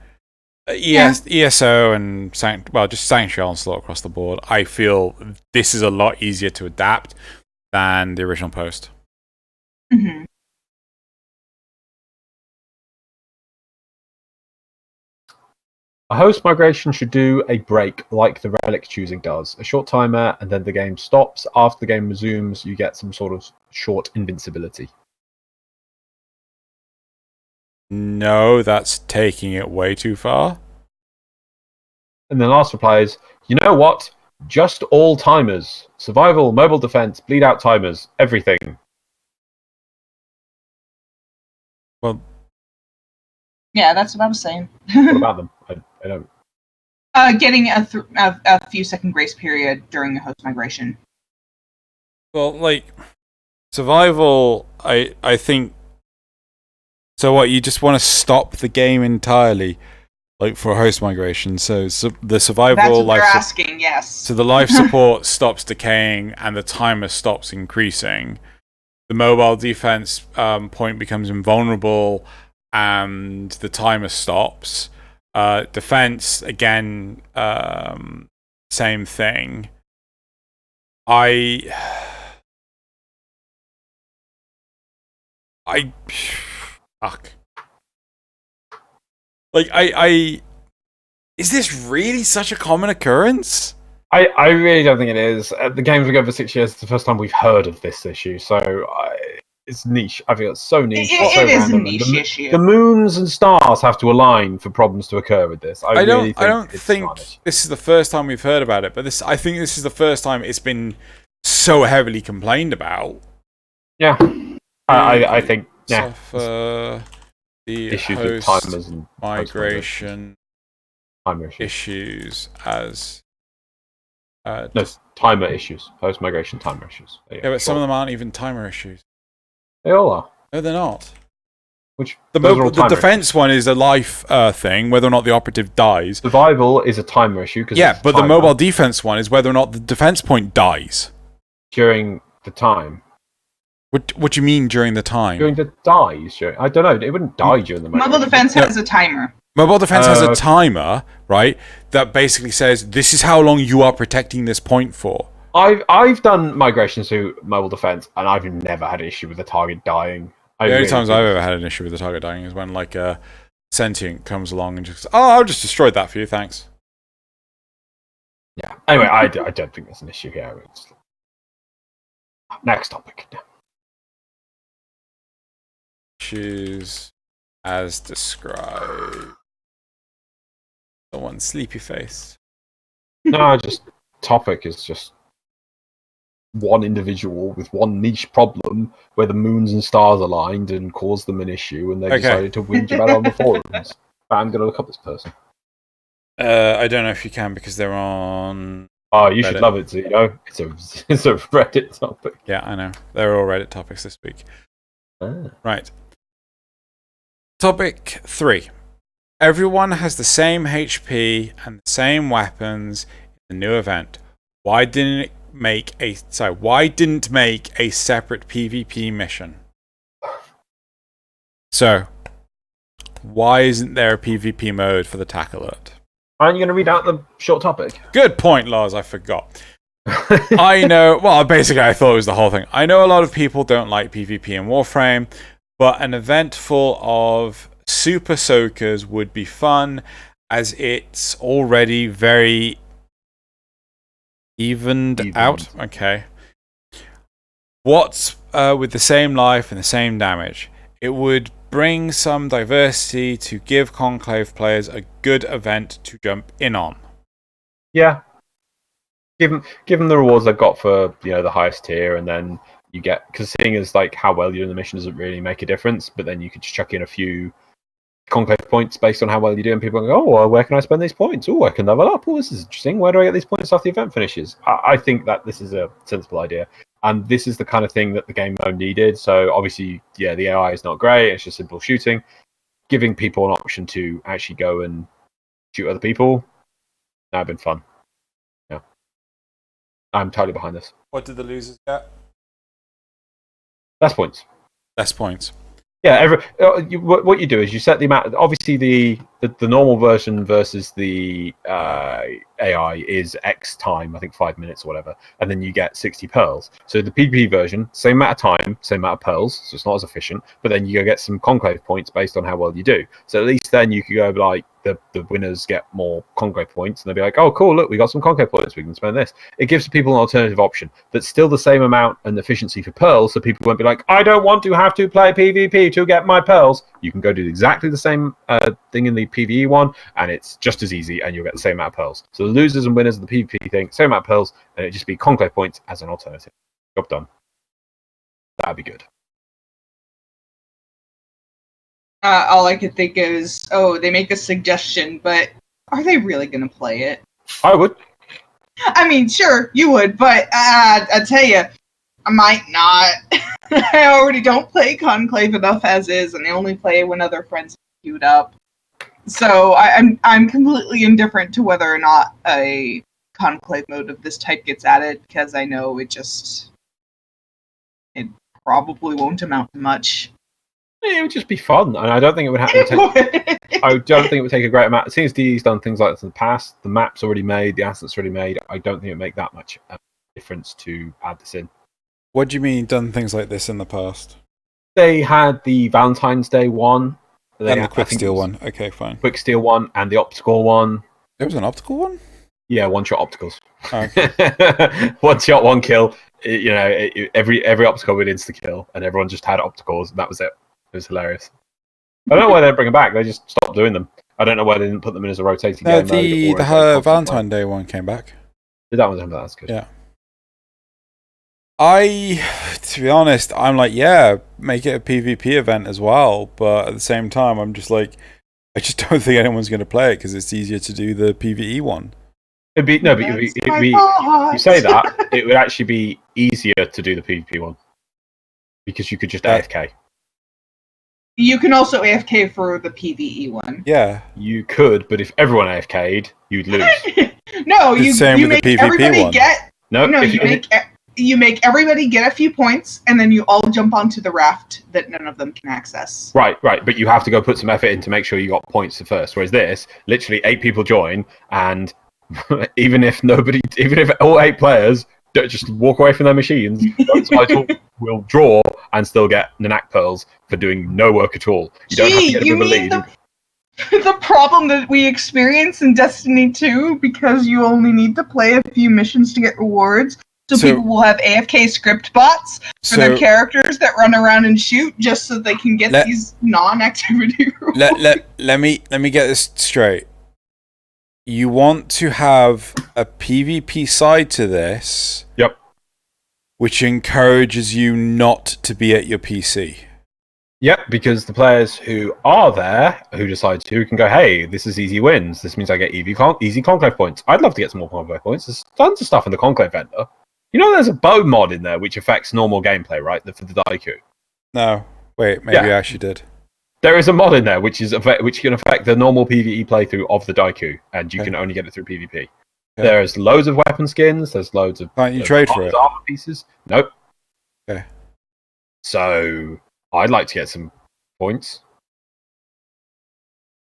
ESO and just Sanctuary Onslaught across the board, I feel this is a lot easier to adapt than the original post. Mm-hmm. A host migration should do a break like the relic choosing does. A short timer, and then the game stops. After the game resumes, you get some sort of short invincibility. No, that's taking it way too far. And the last reply is, you know what? Just all timers. Survival, mobile defense, bleed out timers, everything. Well, yeah, that's what I was saying. What about them? I don't. Getting a few second grace period during the host migration. Well, like survival, I think. So what? You just want to stop the game entirely, like for host migration. So the survival. That's what they're asking. Yes. So the life support stops decaying and the timer stops increasing. The mobile defense point becomes invulnerable and the timer stops. Defense again, same thing. Fuck. Like is this really such a common occurrence? I really don't think it is. The game's been going for 6 years. It's the first time we've heard of this issue, so it's niche. I feel it's so niche. It is a niche issue. The moons and stars have to align for problems to occur with this. I don't think this is the first time we've heard about it, but I think this is the first time it's been so heavily complained about. Yeah, I think suffer the issues host with timers and migration issues as no timer issues, host migration timer issues. Yeah, but some of them aren't even timer issues. They all are. No, they're not. The defense one is a life thing, whether or not the operative dies. Survival is a timer issue. Yeah, but the mobile defense one is whether or not the defense point dies. During the time. What do you mean during the time? During the dies? I don't know. It wouldn't die during the mobile defense has a timer. Mobile defense has a timer, right? That basically says this is how long you are protecting this point for. I've done migrations to mobile defense, and I've never had an issue with the target dying. The only times I've ever had an issue with the target dying is when like a sentient comes along and just, I'll just destroy that for you, thanks. Yeah. Anyway, I don't think there's an issue here. Next topic. Issues as described. Someone's sleepy face. No, just topic is just one individual with one niche problem where the moons and stars aligned and caused them an issue, and they decided to whinge about it on the forums. I'm going to look up this person. I don't know if you can because they're on. Oh, you Reddit. Should love it, Xeno. It's a Reddit topic. Yeah, I know. They're all Reddit topics this week. Ah. Right. Topic 3. Everyone has the same HP and the same weapons in the new event. Why didn't it make a separate PvP mission? So, why isn't there a PvP mode for the TAC alert? Aren't you going to read out the short topic? Good point, Loz. I forgot. I know. Well, basically, I thought it was the whole thing. I know a lot of people don't like PvP in Warframe, but an event full of super soakers would be fun, as it's already very evened out. Okay. What's with the same life and the same damage? It would bring some diversity to give Conclave players a good event to jump in on. Yeah. Give them the rewards they've got for the highest tier, and then you get, because seeing as like how well you're in the mission doesn't really make a difference, but then you could just chuck in a few Conclave points based on how well you do, and people go, oh, well, where can I spend these points? Oh, I can level up. Oh, this is interesting. Where do I get these points after the event finishes? I think that this is a sensible idea, and this is the kind of thing that the game mode needed. So obviously, yeah, the AI is not great. It's just simple shooting. Giving people an option to actually go and shoot other people, that'd been fun. Yeah, I'm totally behind this. What did the losers get? Less points. Less points. Yeah, what you do is you set the amount. Obviously, the normal version versus the AI is X time, I think 5 minutes or whatever, and then you get 60 pearls. So the PvP version, same amount of time, same amount of pearls, so it's not as efficient, but then you go get some Conclave points based on how well you do. So at least then you could go like, the winners get more Conclave points, and they'll be like, oh, cool, look, we got some Conclave points, we can spend this. It gives people an alternative option that's still the same amount and efficiency for pearls, so people won't be like, I don't want to have to play PvP to get my pearls. You can go do exactly the same thing in the PvE one, and it's just as easy, and you'll get the same amount of pearls. So the losers and winners of the PvP thing, same amount of pearls, and it'd just be Conclave points as an alternative. Job done. That'd be good. All I could think is, they make a suggestion, but are they really going to play it? I would. I mean, sure, you would, but I tell you, I might not. I already don't play Conclave enough as is, and I only play when other friends are queued up. So I'm completely indifferent to whether or not a Conclave mode of this type gets added, because I know it probably won't amount to much. It would just be fun, and I don't think it would have to take. I don't think it would take a great amount. Since DD's done things like this in the past, the map's already made, the assets already made. I don't think it would make that much difference to add this in. What do you mean done things like this in the past? They had the Valentine's Day one, and the Quick Steal one. Okay, fine. Quick Steal one and the Optical one. There was an Optical one? Yeah, one-shot opticals. Oh, okay. One shot, one kill. Every optical would insta-kill, and everyone just had opticals, and that was it. It was hilarious. I don't know why they didn't bring them back. They just stopped doing them. I don't know why they didn't put them in as a rotating game mode. The Valentine's Day one came back. Did that one? That's good. Yeah. To be honest, I'm like, yeah, make it a PvP event as well. But at the same time, I'm just like, I just don't think anyone's going to play it because it's easier to do the PvE one. You say that, it would actually be easier to do the PvP one because you could just AFK. You can also AFK for the PvE one. Yeah. You could, but if everyone AFK'd, you'd lose. No, you make the everybody one. You make everybody get a few points, and then you all jump onto the raft that none of them can access. Right, but you have to go put some effort in to make sure you got points first. Whereas this, literally 8 people join, and even if all 8 players don't just walk away from their machines, both sides will draw and still get Nanak pearls for doing no work at all. You don't have to get a bit of a lead. The problem that we experience in Destiny 2, because you only need to play a few missions to get rewards, so people will have AFK script bots for their characters that run around and shoot just so they can get these non-activity rewards. Let me get this straight. you want to have a PvP side to this. Yep. Which encourages you not to be at your PC. Yep, because the players who are there, who decide to, can go, hey, this is easy wins. This means I get easy Conclave points. I'd love to get some more Conclave points. There's tons of stuff in the Conclave vendor. You know there's a bow mod in there which affects normal gameplay, right? For the Daiku. No. Wait, maybe I actually did. There is a mod in there which can affect the normal PvE playthrough of the Daiku, and you can only get it through PvP. Okay. There's loads of weapon skins, there's loads of... Can't you trade for it? Armor pieces. Nope. Okay. So... I'd like to get some points.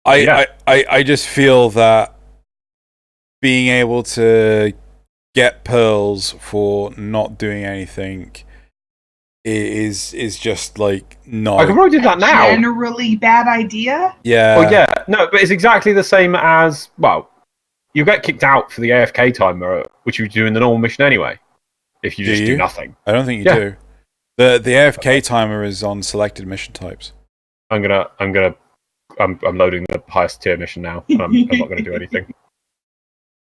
I just feel that being able to get pearls for not doing anything is just like not. I can probably do that now. Generally bad idea. Yeah. Well, yeah. No, but it's exactly the same as you get kicked out for the AFK timer, which you do in the normal mission anyway. If you do nothing. I don't think you do. The AFK timer is on selected mission types. I'm loading the highest tier mission now. And I'm not going to do anything.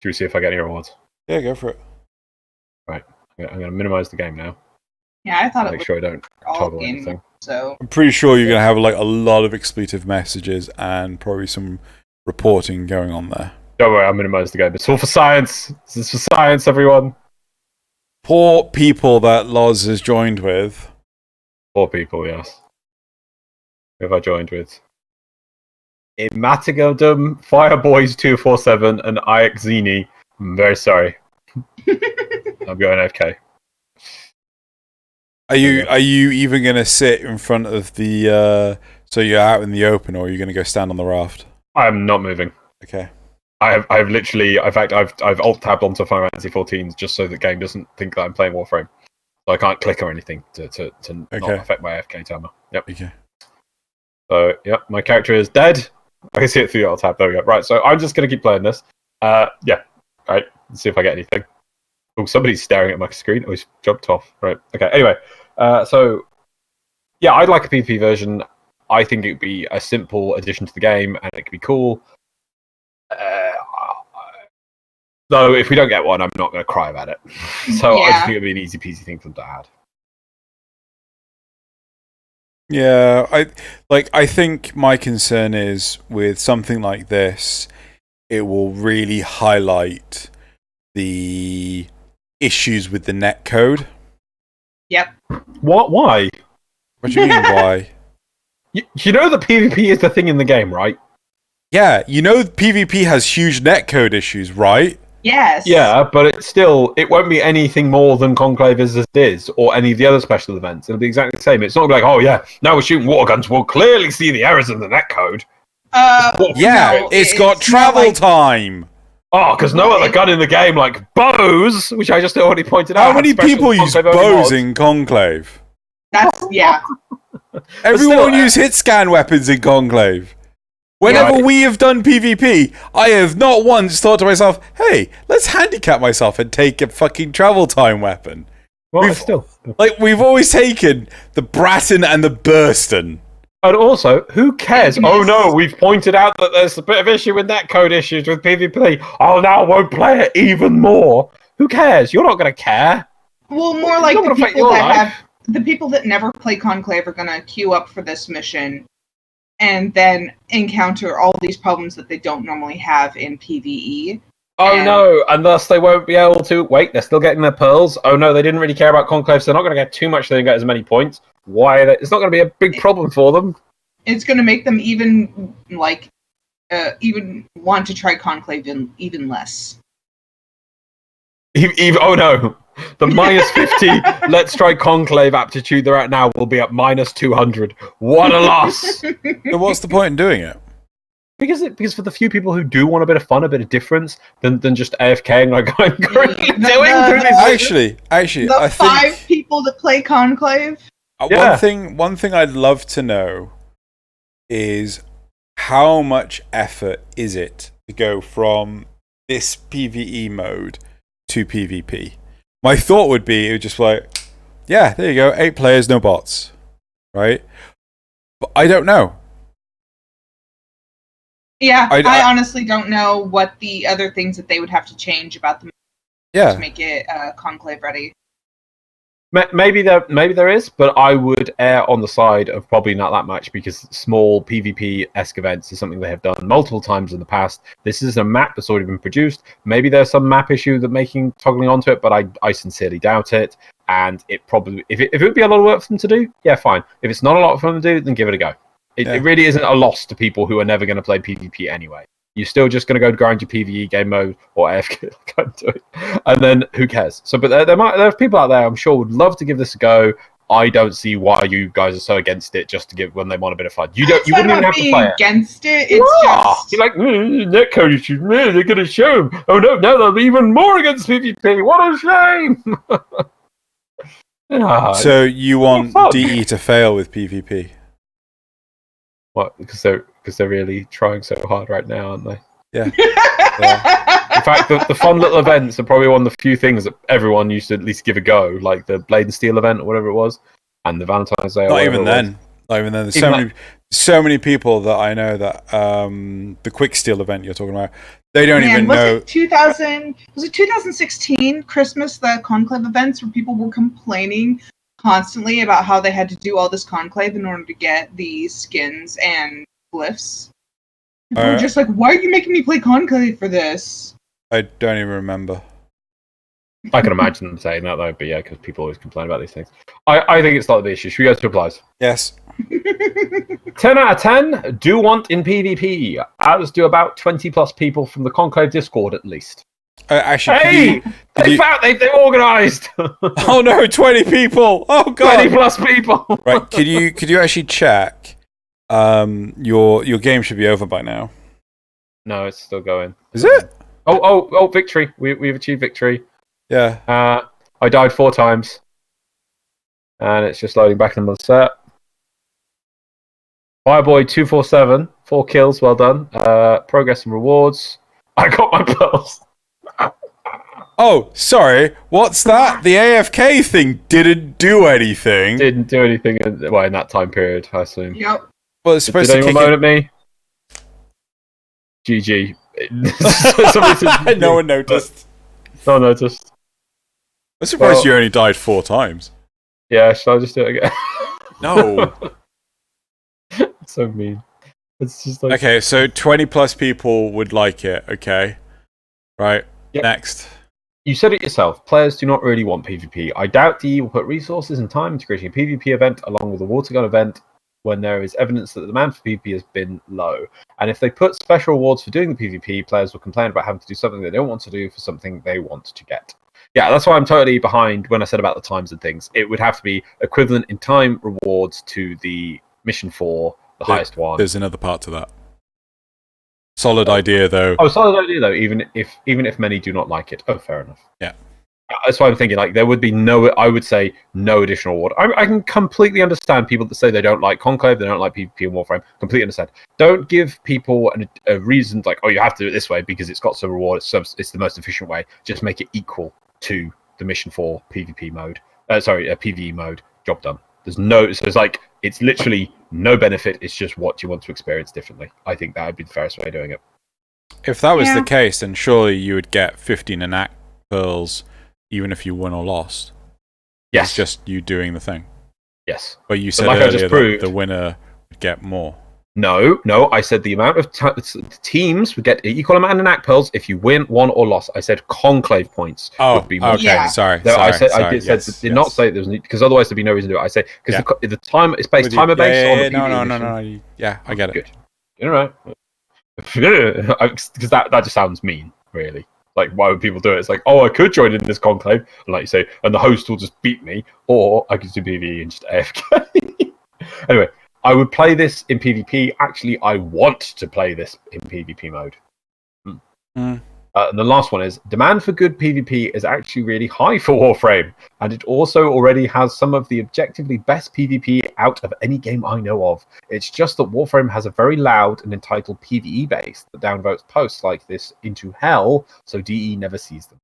Should we see if I get any rewards? Yeah, go for it. Right, I'm going to minimize the game now. Yeah, I thought make sure I don't toggle anything. So I'm pretty sure you're going to have like a lot of expletive messages and probably some reporting going on there. Don't worry, I'll minimize the game. It's all for science. This is for science, everyone. Poor people that Loz has joined with. Poor people, yes. Who have I joined with? Imatigadum, Fireboys247, and Xeno. I'm very sorry. I'm going AFK. Are you even going to sit in front of the... so you're out in the open, or are you going to go stand on the raft? I'm not moving. Okay. I've literally, in fact, I've alt-tabbed onto Final Fantasy 14 just so the game doesn't think that I'm playing Warframe. So I can't click or anything to not affect my AFK timer. Yep. Okay. So, yep, my character is dead. I can see it through the alt-tab. There we go. Right, so I'm just going to keep playing this. Yeah. All right, let's see if I get anything. Oh, somebody's staring at my screen. Oh, he's jumped off. Right. Okay, anyway. So, yeah, I'd like a PvP version. I think it would be a simple addition to the game, and it could be cool. Though, if we don't get one, I'm not going to cry about it. So I just think it would be an easy peasy thing for them to add. Yeah, I think my concern is with something like this, it will really highlight the issues with the netcode. Yep. What? Why? What do you mean, why? You know that PvP is the thing in the game, right? Yeah, you know PvP has huge netcode issues, right? Yes. Yeah, but it won't be anything more than Conclave as it is, or any of the other special events. It'll be exactly the same. It's not like, oh yeah, now we're shooting water guns. We'll clearly see the errors in the netcode. Yeah, no, it's got travel time. Oh, because no other gun in the game, like bows, which I just already pointed out. How many people use bows in Conclave? That's, yeah. Everyone use hit scan weapons in Conclave. Whenever we have done PvP, I have not once thought to myself, hey, let's handicap myself and take a fucking travel time weapon. Well, we've always taken the Bratton and the Burston. And also, who cares? Oh no, we've pointed out that there's a bit of issue with netcode issues with PvP. Oh, now I won't play it even more. Who cares? You're not going to care. Well, more like the people that never play Conclave are going to queue up for this mission and then encounter all these problems that they don't normally have in PvE. Oh no, and thus they won't be able to... Wait, they're still getting their pearls. Oh no, they didn't really care about Conclave, so they're not going to get too much, they didn't get as many points. Why? It's not going to be a big problem for them. It's going to make them even want to try Conclave even less. Oh no, the minus 50 let's try Conclave aptitude they're at now will be at minus 200. What a loss! So what's the point in doing it? Because for the few people who do want a bit of fun, a bit of difference, than just AFKing like I'm currently doing. Actually, the 5 people that play Conclave. One thing I'd love to know is how much effort is it to go from this PvE mode to PvP. My thought would be, it would just like, yeah, there you go, 8 players, no bots, right? But I don't know. Yeah, I honestly don't know what the other things that they would have to change about the to make it conclave ready. Maybe there is, but I would err on the side of probably not that much, because small PvP-esque events is something they have done multiple times in the past. This is a map that's already been produced. Maybe there's some map issue that toggling onto it, but I sincerely doubt it. And it probably, if it would be a lot of work for them to do, yeah, fine. If it's not a lot for them to do, then give it a go. It really isn't a loss to people who are never going to play PvP anyway. You're still just going to go grind your PvE game mode or AFK, go and do it, and then who cares? So, but there are people out there I'm sure would love to give this a go. I don't see why you guys are so against it just to give when they want a bit of fun. You wouldn't even have to play it. Against it, it's just you're like netcode issues. They're going to show them. Oh no, now they're even more against PvP. What a shame! So you want DE to fail with PvP? What? Because they're really trying so hard right now, aren't they? Yeah. In fact, the fun little events are probably one of the few things that everyone used to at least give a go, like the Blade and Steel event or whatever it was, and the Valentine's Day. Not even then. There's so many people that I know that the Quick Steel event you're talking about, they don't even know. Was it 2016 Christmas, the Conclave events where people were complaining constantly about how they had to do all this conclave in order to get these skins and glyphs? People were just like, why are you making me play conclave for this? I don't even remember. I can imagine them saying that though, but yeah, because people always complain about these things. I think it's not the issue. Should we go to replies? Yes. 10 out of 10 do want in PvP, as do about 20 plus people from the Conclave Discord at least. Actually, they've organised. Oh no, 20 people! Oh god, 20 plus people. Right? Could you actually check? Your game should be over by now. No, it's still going. Is it? Oh! Victory! We've achieved victory. Yeah. I died 4 times, and it's just loading back in the set. Fireboy 247, 4 kills, well done. Progress and rewards. I got my pearls. Oh, sorry. What's that? The AFK thing didn't do anything. Didn't do anything in that time period, I assume. Yep. Well, it's supposed Did to anyone moan at me? GG. No one noticed. No one noticed. I'm surprised you only died 4 times. Yeah, should I just do it again? No. So mean. It's just like... Okay, so 20 plus people would like it, okay? Right, yep. Next. You said it yourself, players do not really want PvP. I doubt DE will put resources and time into creating a PvP event along with a water gun event when there is evidence that the demand for PvP has been low. And if they put special rewards for doing the PvP, players will complain about having to do something they don't want to do for something they want to get. Yeah, that's why I'm totally behind when I said about the times and things. It would have to be equivalent in time rewards to the mission 4, the highest one. There's another part to that. Solid idea, though. Oh, solid idea, though, even if many do not like it. Oh, fair enough. Yeah. That's why I'm thinking, like, there would be I would say, no additional reward. I can completely understand people that say they don't like Conclave, they don't like PvP and Warframe. Completely understand. Don't give people a reason, like, oh, you have to do it this way because it's got some reward, it's the most efficient way. Just make it equal to the Mission 4 PvP mode. PvE mode. Job done. It's literally no benefit, it's just what you want to experience differently. I think that would be the fairest way of doing it. If that was the case, then surely you would get 15 Anak pearls even if you won or lost. Yes. It's just you doing the thing. Yes. But you said earlier that the winner would get more. No, I said the amount of teams would get equal amount of Anak pearls if you won or lost. I said Conclave points would be more. Okay, yeah. Sorry. Did not say there was because otherwise there'd be no reason to do it. I say because the time it's based timer based on the PvE no. Yeah, I get it. Good. You're right. Because that just sounds mean, really. Like, why would people do it? It's like, oh, I could join in this conclave, and like you say, and the host will just beat me, or I could do PvE and just AFK. Anyway, I would play this in PvP. Actually, I want to play this in PvP mode. And the last one is, demand for good PvP is actually really high for Warframe, and it also already has some of the objectively best PvP out of any game I know of. It's just that Warframe has a very loud and entitled PvE base that downvotes posts like this into hell, so DE never sees them.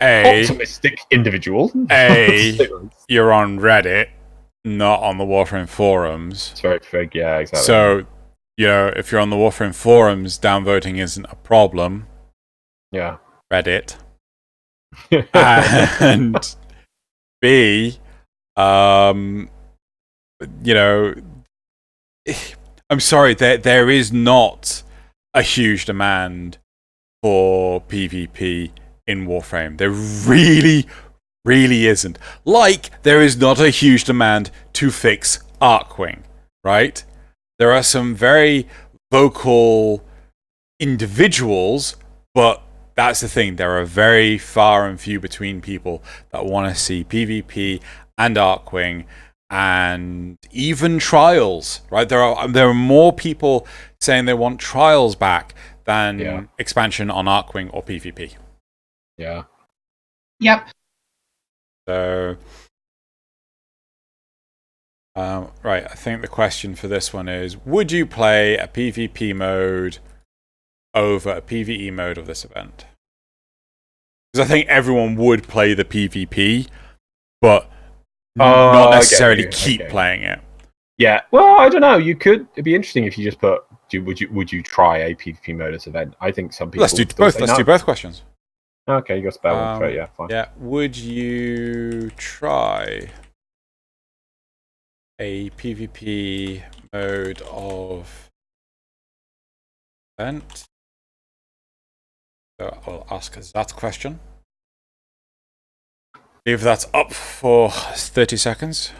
Optimistic individual. You're on Reddit, not on the Warframe forums. It's very big, yeah, exactly. So if you're on the Warframe forums, downvoting isn't a problem. Yeah. Reddit. And B, I'm sorry, there is not a huge demand for PvP in Warframe. There really, really isn't. Like, there is not a huge demand to fix Arcwing, right? There are some very vocal individuals, but that's the thing. There are very far and few between people that want to see PvP and Arcwing and even Trials, right? There are more people saying they want Trials back than expansion on Arcwing or PvP. Yeah. Yep. So, right, I think the question for this one is, would you play a PvP mode over a PvE mode of this event? Because I think everyone would play the PvP, but not necessarily keep playing it. Yeah, well, I don't know. It'd be interesting if you just put, would you try a PvP mode this event? I think some people. Let's do both. Let's do both questions. Okay, you got spare one. Right, yeah, fine. Yeah, would you try a PvP mode of event? So I'll ask that question. Leave that up for 30 seconds.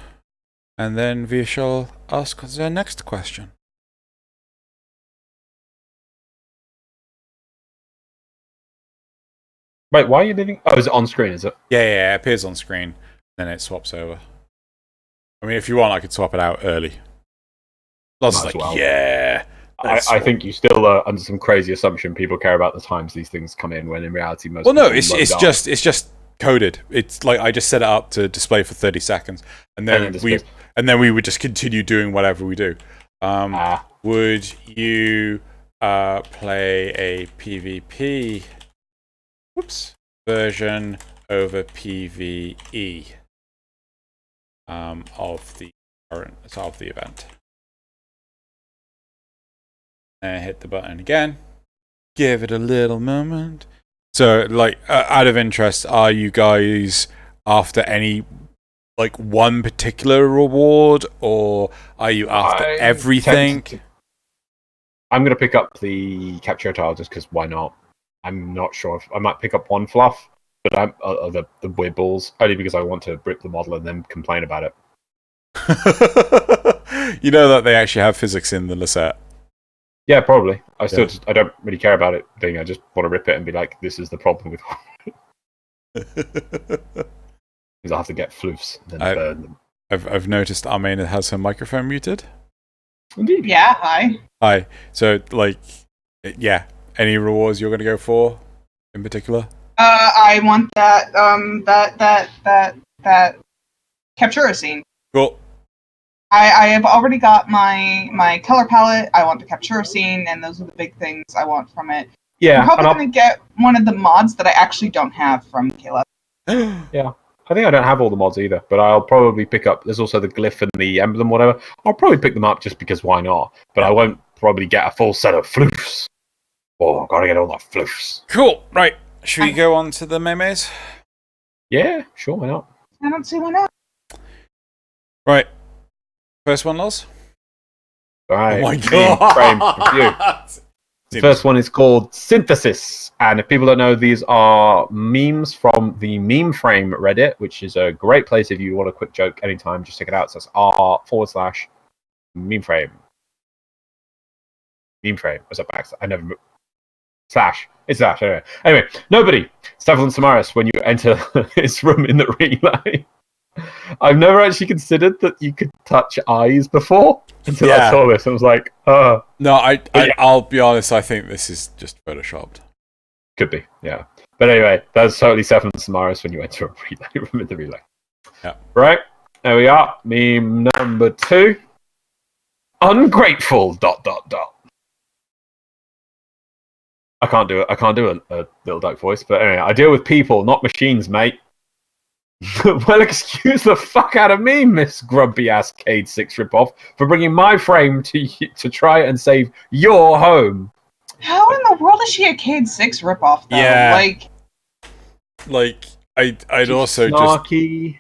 And then we shall ask the next question. Wait, why are you leaving? Oh, is it on screen, is it? Yeah, it appears on screen. Then it swaps over. I mean, if you want, I could swap it out early. Lots is like, well. Yeah. I think you still are under some crazy assumption people care about the times these things come in, when in reality most. Well, no, it's just coded. It's like I just set it up to display for 30 seconds, and then we would just continue doing whatever we do. Would you play a PvP version over PvE of the event? And hit the button again. Give it a little moment. So, like, out of interest, are you guys after any, like, one particular reward, or are you after everything? I'm going to pick up the capture tile just because why not? I'm not sure if I might pick up one fluff, but the weird balls, only because I want to rip the model and then complain about it. You know that they actually have physics in the Lisette. Yeah, probably. I don't really care about it being. I just want to rip it and be like, this is the problem with it. Because I have to get floofs and then burn them. I've noticed Armaina has her microphone muted. Indeed. Yeah, hi. Hi. So, like, yeah. Any rewards you're going to go for in particular? I want that Captura scene. Cool. I have already got my color palette. I want the Captura scene, and those are the big things I want from it. Yeah, I'm probably going to get one of the mods that I actually don't have from Kela. Yeah, I think I don't have all the mods either, but I'll probably pick up. There's also the Glyph and the Emblem, whatever. I'll probably pick them up just because why not? But I won't probably get a full set of floofs. Oh, I've got to get all the floofs. Cool. Right. Should we go on to the memes? Yeah, sure, why not? I don't see why not. Right. First one, Loz? Right. Oh my god! The first one is called Synthesis. And if people don't know, these are memes from the Meme Frame Reddit, which is a great place if you want a quick joke anytime. Just check it out. So it's r/meme frame. Meme frame. What's that back? I never. Slash. It's slash. Anyway, nobody. Stavlon Samaras, when you enter his room in the relay. I've never actually considered that you could touch eyes before until I saw this. I was like, oh. No, I'll be honest, I think this is just photoshopped. Could be, yeah. But anyway, that's totally Stavlon Samaras when you enter a relay room in the relay. Yeah. Right, there we are. Meme number 2. Ungrateful, ... I can't do it. I can't do a little duck voice, but anyway, I deal with people, not machines, mate. Well, excuse the fuck out of me, Miss Grumpy-ass Cade 6 ripoff, for bringing my frame to try and save your home. How in the world is she a Cade 6 ripoff, though? Yeah. I'd She's also snarky.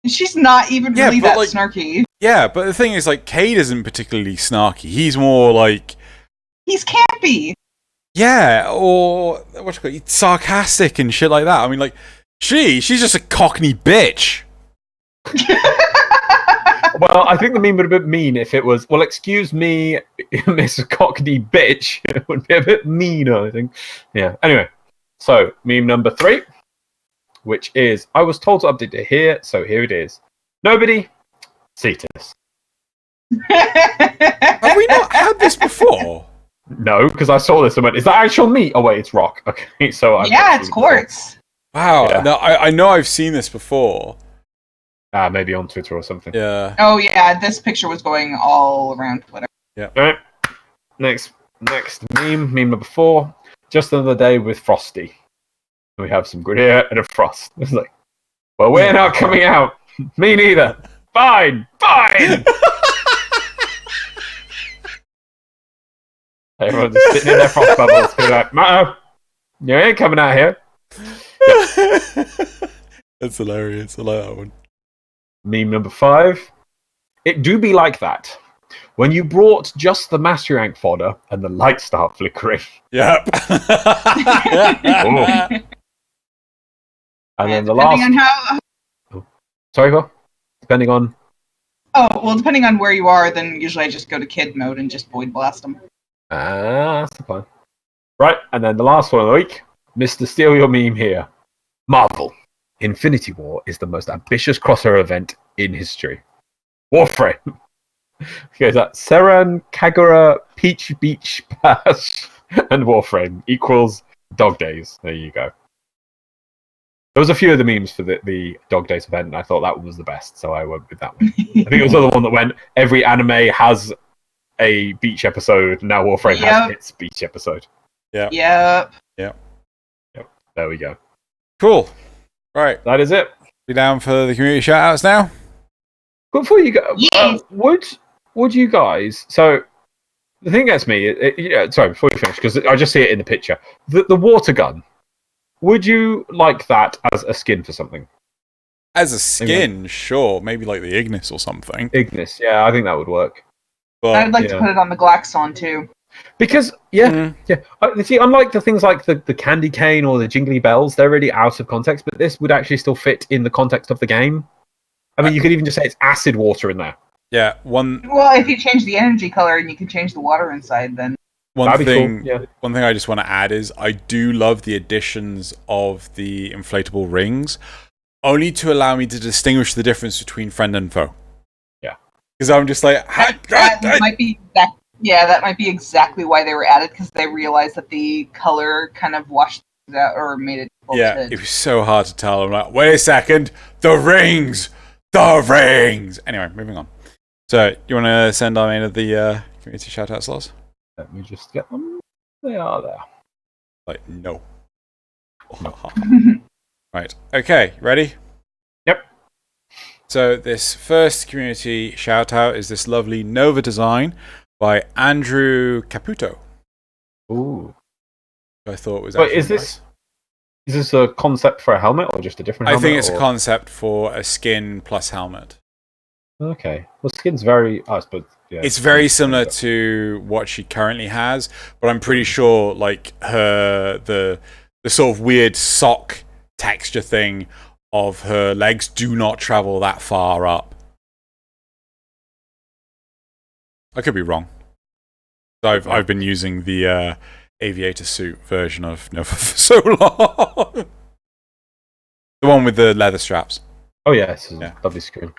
She's not even really that snarky. Yeah, but the thing is, like, Cade isn't particularly snarky. He's more like... He's campy. Yeah, or what you call it, sarcastic and shit like that. I mean, like, she's just a cockney bitch. Well, I think the meme would have been mean if it was, well, excuse me, Miss Cockney bitch. It would be a bit meaner, I think. Yeah, anyway. So, meme number 3, which is, I was told to update it here, so here it is. Nobody, Cetus. Have we not had this before? No, because I saw this and went, is that actual meat? Oh, wait, it's rock. Okay, so yeah, it's quartz. Wow, Yeah. no, I know I've seen this before. Maybe on Twitter or something. Yeah. Oh, yeah, this picture was going all around Twitter. Yeah. All right. Next meme number 4. Just another day with Frosty. We have some good air and a frost. It's like, well, we're not coming out. Me neither. Fine. Everyone's just sitting in their frost bubbles. They're like, no, you ain't coming out here. That's hilarious. I like that one. Meme number 5. It do be like that. When you brought just the master rank fodder and the lights start flickering. Yep. And then the depending last... on how... Sorry, Paul? Depending on... Oh, well, depending on where you are, then usually I just go to kid mode and just void blast them. That's the plan. Right, and then the last one of the week. Mr. Steal Your Meme here. Marvel. Infinity War is the most ambitious crossover event in history. Warframe. Okay, that's Seran, Kagura, Peach Beach Pass, and Warframe equals Dog Days. There you go. There was a few of the memes for the Dog Days event, and I thought that one was the best, so I went with that one. I think it was the other one that went, every anime has a beach episode, and now Warframe has its beach episode. Yep. There we go. Cool. Right. That is it. Be down for the community shoutouts now? Before you go, would you guys... So, the thing gets me... sorry, before you finish, because I just see it in the picture. The water gun. Would you like that as a skin for something? As a skin, sure. Maybe like the Ignis or something. Ignis, yeah, I think that would work. But I'd like to put it on the Glaxon, too. Because, see, unlike the things like the candy cane or the jingly bells, they're really out of context, but this would actually still fit in the context of the game. I mean, you could even just say it's acid water in there. Yeah, Well, if you change the energy color and you can change the water inside, then... One thing cool. I just want to add is I do love the additions of the inflatable rings, only to allow me to distinguish the difference between friend and foe. Yeah. Because I'm just like... That might be exactly why they were added, because they realized that the color kind of washed it out or made it bullshit. Yeah, it was so hard to tell. I'm like, wait a second, the rings! The rings! Anyway, moving on. So, you want to send Armaina the community shoutouts, Loz? Let me just get them. They are there. Like, no. Right, okay, ready? Yep. So, this first community shoutout is this lovely Nova design by Andrew Caputo. Ooh. I thought was Wait, is this a concept for a helmet or just a different helmet? I think it's a concept for a skin plus helmet. Okay. Well, skin's very... I suppose... Yeah, it's very similar to what she currently has, but I'm pretty sure like the sort of weird sock texture thing of her legs do not travel that far up. I could be wrong. I've been using the aviator suit version of Nova for so long. The one with the leather straps. Oh yeah, it's a lovely screen.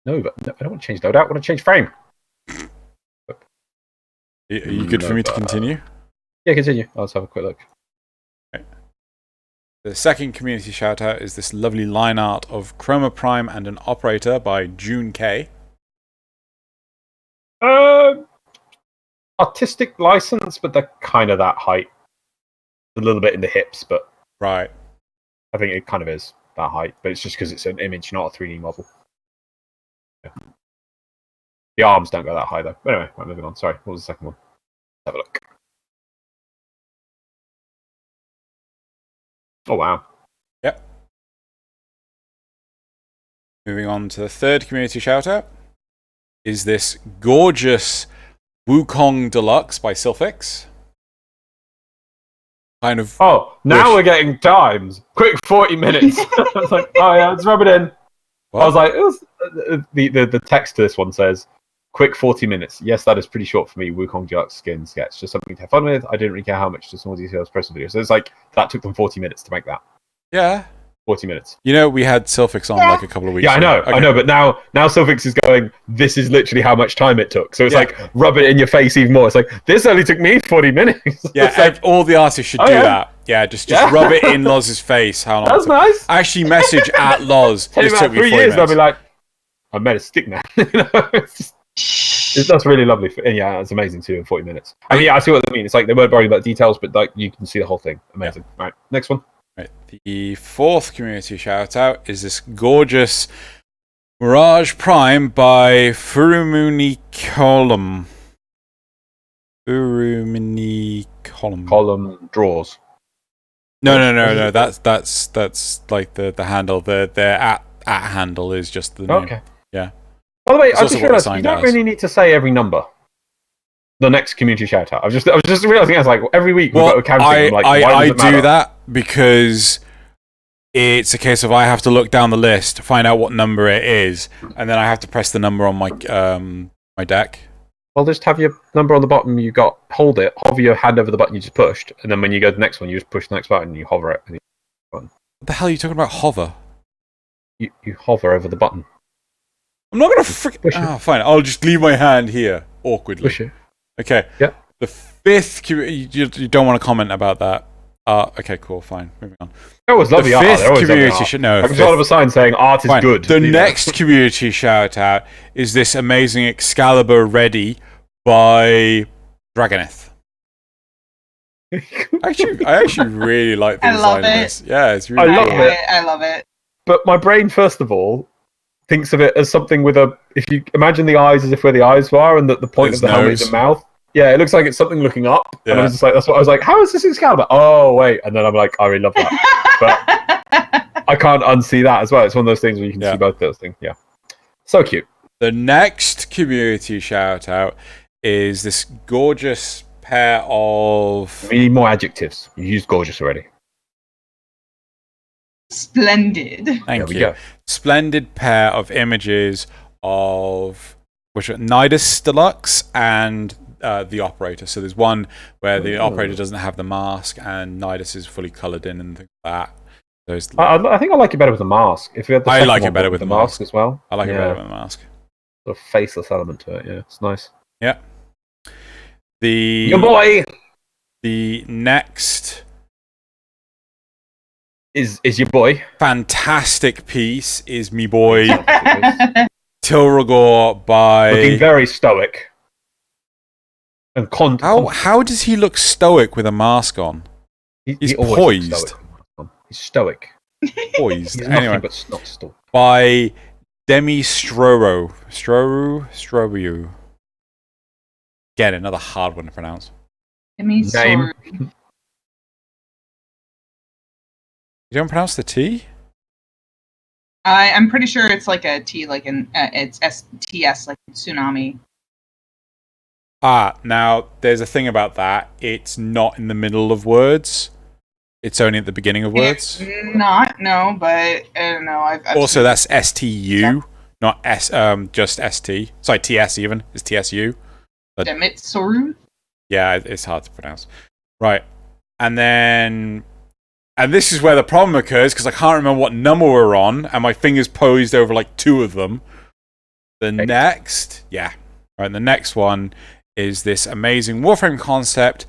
No, but I don't want to change loadout. I want to change frame. Are you good for me to continue? Yeah, continue. Let's have a quick look. Okay. The second community shoutout is this lovely line art of Chroma Prime and an operator by June K. Artistic license, but they're kind of that height. A little bit in the hips, but right. I think it kind of is that height, but it's just because it's an image, not a 3D model. Yeah. The arms don't go that high though. But anyway, right, moving on. Sorry, what was the second one? Let's have a look. Oh wow. Yep. Moving on to the third community shoutout is this gorgeous Wukong Deluxe by Sylphix. Kind of. Oh, now we're getting times. Quick 40 minutes. I was like, oh yeah, let's rub it in. What? I was like, the text to this one says, quick 40 minutes. Yes, that is pretty short for me. Wukong Deluxe skin sketch. Just something to have fun with. I didn't really care how much, just more details, press video. So it's like, that took them 40 minutes to make that. Yeah. 40 minutes. You know, we had Sylphix on like a couple of weeks ago. Okay. I know, but now Sylphix is going, this is literally how much time it took. So it's like, rub it in your face even more. It's like, this only took me 40 minutes. Yeah, like, all the artists should do that. Yeah, just rub it in Loz's face. How long? That's nice. Actually, message at Loz. This took me 3 years, and I'll be like, I made a stick now. That's really lovely. Yeah, it's amazing too in 40 minutes. I mean, yeah, I see what they mean. It's like they weren't worried about details, but like you can see the whole thing. Amazing. Yeah. Right, next one. Right. The fourth community shout out is this gorgeous Mirage Prime by Furumuni Column. Column draws. No. That's like the handle. Their at handle is just the name. Okay. Yeah. By the way, I just realised you don't really need to say every number. The next community shout out. I was just realising, I was like, every week we've got a counting. I do that because it's a case of I have to look down the list, find out what number it is, and then I have to press the number on my my deck. Well, just have your number on the bottom. Hold it, hover your hand over the button you just pushed, and then when you go to the next one, you just push the next button and you hover it. And what the hell are you talking about? Hover? You hover over the button. I'm not gonna fine. I'll just leave my hand here awkwardly. Push it. Okay. Yeah. The fifth. You don't want to comment about that. Okay, cool, fine. Moving on. I always love the fifth community shout. No, I can hold up a sign saying art is good. The next community shout out is this amazing Excalibur Ready by Dragoneth. I actually really like the design of this. Yeah, it's really cool. I love it. But my brain, first of all, thinks of it as something with if you imagine the eyes as if where the eyes are and that the point of the helmet is the mouth. Yeah, it looks like it's something looking up. Yeah. And I was just like, that's what I was like, how is this Excalibur? Oh, wait. And then I'm like, I really love that. But I can't unsee that as well. It's one of those things where you can see both those things. Yeah. So cute. The next community shout out is this gorgeous pair of... We need more adjectives. You used gorgeous already. Splendid. Thank you. Go. Splendid pair of images of which are Nidus Deluxe and the Operator. So there's one where the Operator doesn't have the mask and Nidus is fully coloured in and things like that. I think I like it better with the mask. If you had the I like it better with the mask as well. I like it better with the mask. Sort of faceless element to it. Yeah, it's nice. Yeah. Your boy. The next is your boy. Fantastic piece is me boy Tilragor by looking very stoic. And how does he look stoic with a mask on? He's poised. He's stoic. Poised. He's anyway, but not stoic. By Demi Stroro. Stroro. Again, another hard one to pronounce. Demi Stroro. You don't pronounce the T? I'm pretty sure it's like a T, like it's STS, like tsunami. Now there's a thing about that. It's not in the middle of words. It's only at the beginning of words. No, but I don't know. I've also, that's STU, not just ST. Sorry, TS even. It's TSU. Demitsoru? Yeah, it's hard to pronounce. Right. And this is where the problem occurs, because I can't remember what number we're on, and my finger's posed over like two of them. The next one is this amazing Warframe concept,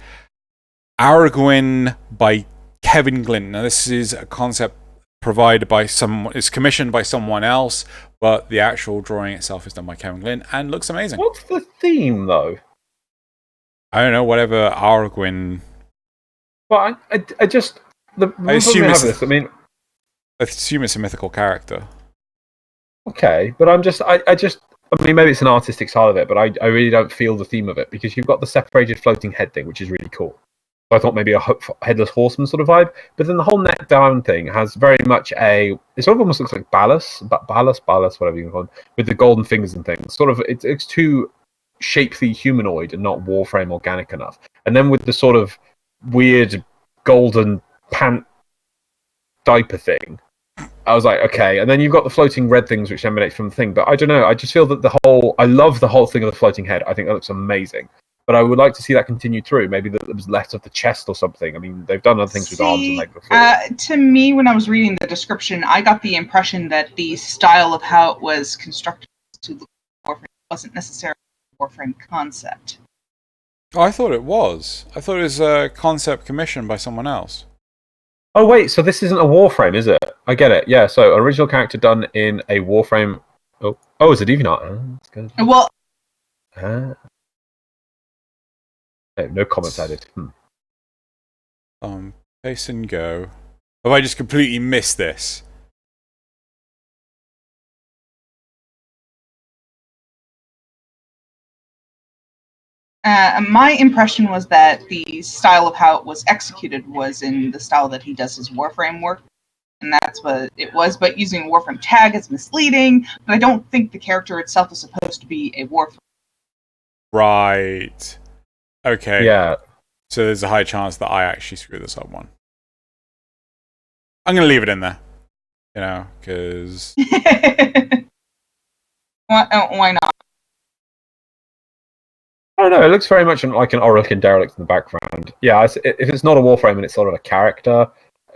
Aragwin by Kevin Glynn. Now, this is a concept provided by someone, it's commissioned by someone else, but the actual drawing itself is done by Kevin Glynn and looks amazing. What's the theme, though? I don't know, whatever Aragwin. Well, I just... I assume it's... I mean, assume it's a mythical character. Okay, but I mean, maybe it's an artistic side of it, but I really don't feel the theme of it because you've got the separated floating head thing, which is really cool. So I thought maybe a headless horseman sort of vibe, but then the whole neck down thing has very much it sort of almost looks like Ballast, whatever you call it, with the golden fingers and things. Sort of, it's too shapely humanoid and not Warframe organic enough. And then with the sort of weird golden pant diaper thing, I was like, okay. And then you've got the floating red things which emanate from the thing. But I don't know. I just feel that I love the whole thing of the floating head. I think that looks amazing. But I would like to see that continue through. Maybe that it was left of the chest or something. I mean, they've done other things with arms and legs before. To me, when I was reading the description, I got the impression that the style of how it was constructed to look like Warframe wasn't necessarily a Warframe concept. Oh, I thought it was. I thought it was a concept commissioned by someone else. Oh, wait, so this isn't a Warframe, is it? I get it. Yeah, so original character done in a Warframe. Oh, it's a DeviantArt. That's good. Well, no comments added. Pace and go. Have I just completely missed this? my impression was that the style of how it was executed was in the style that he does his Warframe work. And that's what it was, but using a Warframe tag is misleading, but I don't think the character itself is supposed to be a Warframe. Right. Okay. Yeah. So there's a high chance that I actually screw this up one. I'm going to leave it in there. You know, because... Why not? I don't know, it looks very much like an Auric and Derelict in the background. Yeah, if it's not a Warframe and it's sort of a character,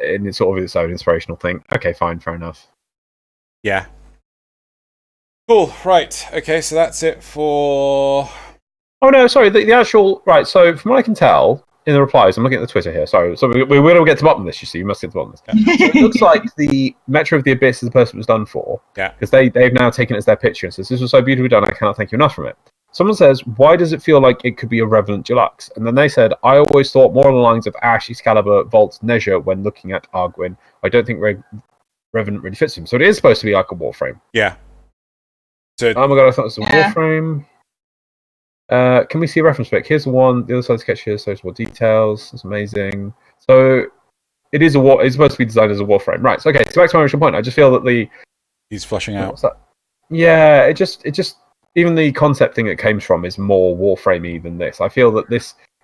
and it's sort of its own inspirational thing, okay, fine, fair enough. Yeah. Cool, right. Okay, so that's it for... Oh no, sorry, the actual... Right, so from what I can tell, in the replies, I'm looking at the Twitter here, so we will get to the bottom of this, you see, you must get to the bottom of this. Yeah. So it looks like the Metro of the Abyss is the person it was done for, because they've now taken it as their picture and says, this was so beautifully done, I cannot thank you enough from it. Someone says, why does it feel like it could be a Revenant Deluxe? And then they said, I always thought more along the lines of Ash, Excalibur, Vault, Nezha when looking at Arguin. I don't think Revenant really fits him. So it is supposed to be like a Warframe. Yeah. So, oh my god, I thought it was a Warframe. Can we see a reference pic? Here's the one. The other side of the sketch here shows more details. It's amazing. So it is it's supposed to be designed as a Warframe. Right. So, okay, so back to my original point. I just feel that he's flushing out. What's that? Yeah, it just... Even the concept thing it came from is more Warframey than this. I feel that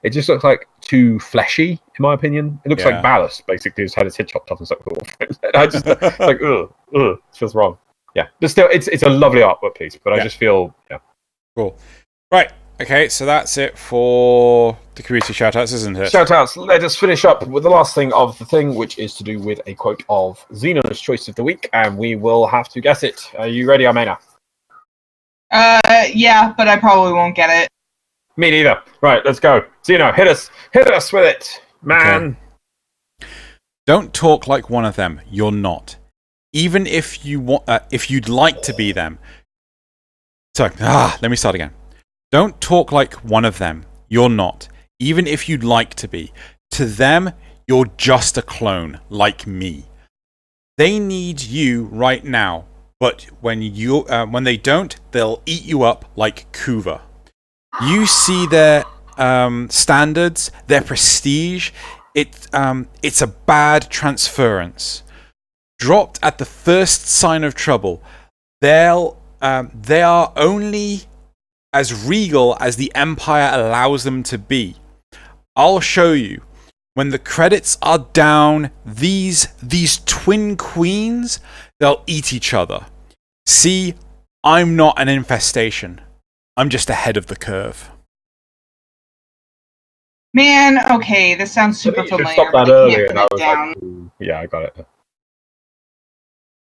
it just looks like too fleshy, in my opinion. It looks like Ballast, basically, just had his head chopped off and stuff with Warframe. I just, like, ugh, it feels wrong. Yeah, but still, it's a lovely artwork piece, but I just feel, Cool. Right, okay, so that's it for the community shoutouts, isn't it? Shoutouts, let us finish up with the last thing of the thing, which is to do with a quote of Xeno's Choice of the Week, and we will have to guess it. Are you ready, Armaina? Yeah, but I probably won't get it. Me neither. Right, let's go. Xeno, hit us with it, man. Okay. Don't talk like one of them. You're not. Even if you want, if you'd like to be them. So, let me start again. Don't talk like one of them. You're not. Even if you'd like to be. To them, you're just a clone, like me. They need you right now. But when they don't, they'll eat you up like Kuva. You see their standards, their prestige. It's a bad transference. Dropped at the first sign of trouble. They are only as regal as the Empire allows them to be. I'll show you. When the credits are down, these twin queens, they'll eat each other. See, I'm not an infestation. I'm just ahead of the curve. Man, okay, this sounds super familiar. Stop that earlier, and I was like, yeah, I got it.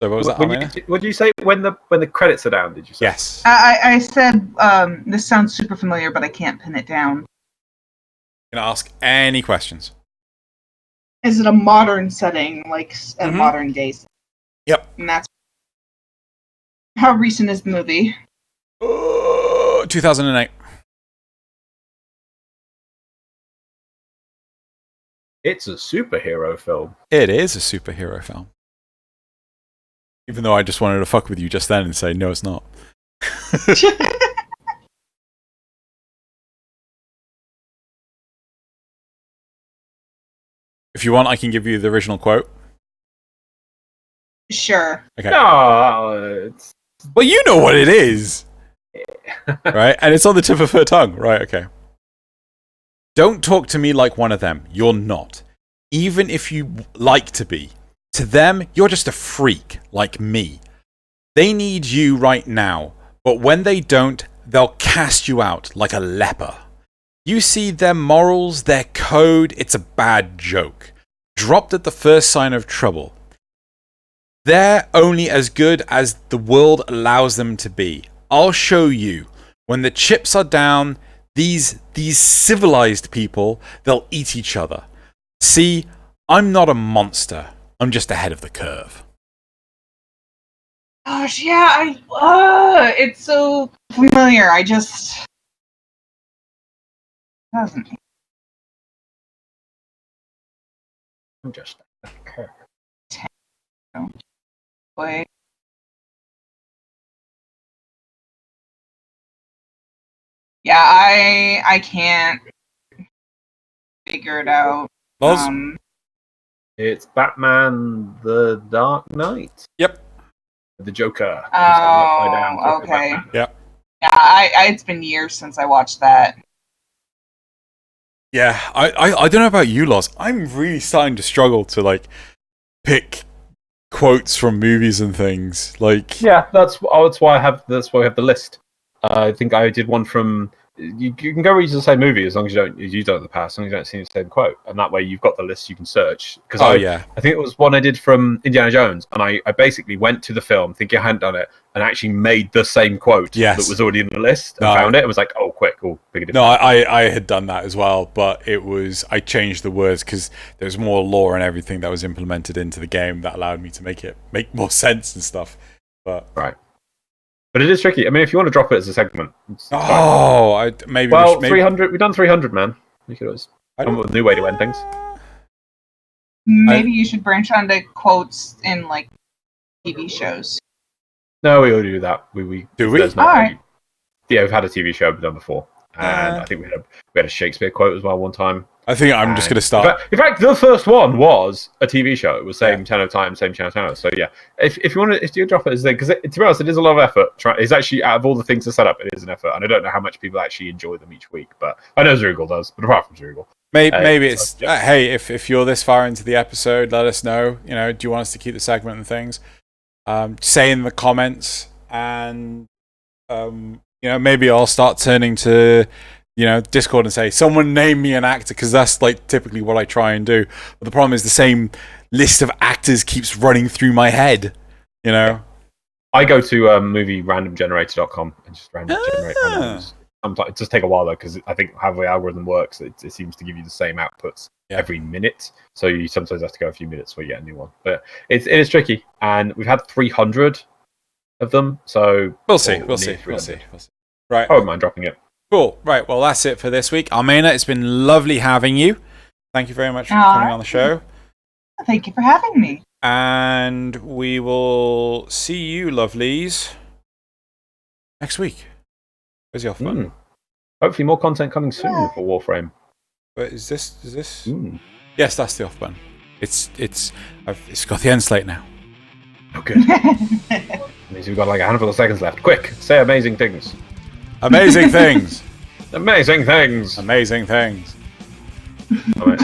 So what was that? What did you say when the credits are down? Did you say? Yes. I said this sounds super familiar, but I can't pin it down. You can ask any questions. Is it a modern setting, like a modern day setting? Yep. And that's how recent is the movie? 2008. It's a superhero film. It is a superhero film. Even though I just wanted to fuck with you just then and say, no, it's not. If you want, I can give you the original quote. Sure. Okay. No, Well, you know what it is. Right? And it's on the tip of her tongue. Right, okay. Don't talk to me like one of them. You're not. Even if you like to be. To them, you're just a freak like me. They need you right now. But when they don't, they'll cast you out like a leper. You see their morals, their code, it's a bad joke. Dropped at the first sign of trouble. They're only as good as the world allows them to be. I'll show you. When the chips are down, these civilized people, they'll eat each other. See, I'm not a monster. I'm just ahead of the curve. Gosh, yeah, it's so familiar. I just doesn't. I'm just okay. Wait. Yeah, I can't figure it out. Loz? It's Batman: The Dark Knight. Yep. The Joker. Oh, okay. Yep. Yeah, it's been years since I watched that. Yeah, I don't know about you, Loz. I'm really starting to struggle to like pick quotes from movies and things. Like, Yeah, that's why I have the list. I think I did one from. You can go read the same movie as long as you don't in the past, as long as you don't see the same quote, and that way you've got the list you can search. Because yeah. I think it was one I did from Indiana Jones, and I basically went to the film thinking I hadn't done it, and actually made the same quote that was already in the list, and found it. It was like, oh, quick, big difference. No, I had done that as well, but I changed the words because there's more lore and everything that was implemented into the game that allowed me to make more sense and stuff. But right. But it is tricky. I mean, if you want to drop it as a segment, maybe. Well, 300. We've done 300, man. We could always come up with a new way to end things. Maybe you should branch onto quotes in like TV shows. No, we already do that. We do we? All right. Yeah, we've had a TV show we've done before, and I think we had a Shakespeare quote as well one time. I think I'm just going to start. In fact, the first one was a TV show. It was same Tenno time, same channel. So yeah, if you drop it as a thing, because to be honest, it is a lot of effort. It's actually, out of all the things to set up, it is an effort, and I don't know how much people actually enjoy them each week. But I know Zerugel does. But apart from Zerugel, maybe it's hey, if you're this far into the episode, let us know. You know, do you want us to keep the segment and things? Say in the comments, and maybe I'll start turning to Discord and say, someone name me an actor, because that's like typically what I try and do. But the problem is the same list of actors keeps running through my head, I go to movierandomgenerator.com and just generate randoms. It does take a while though, because I think how the algorithm works, it seems to give you the same outputs every minute. So you sometimes have to go a few minutes before you get a new one. But it is tricky, and we've had 300 of them. So we'll see. Right. I wouldn't mind dropping it. Cool. Right. Well, that's it for this week. Armaina, it's been lovely having you. Thank you very much for coming on the show. Thank you for having me. And we will see you, lovelies, next week. Where's your fun? Hopefully more content coming soon for Warframe. But is this? Yes, that's the off button. It's got the end slate now. Okay. Means we've got like a handful of seconds left. Quick, say amazing things. Amazing things. Amazing things. Amazing things. All right,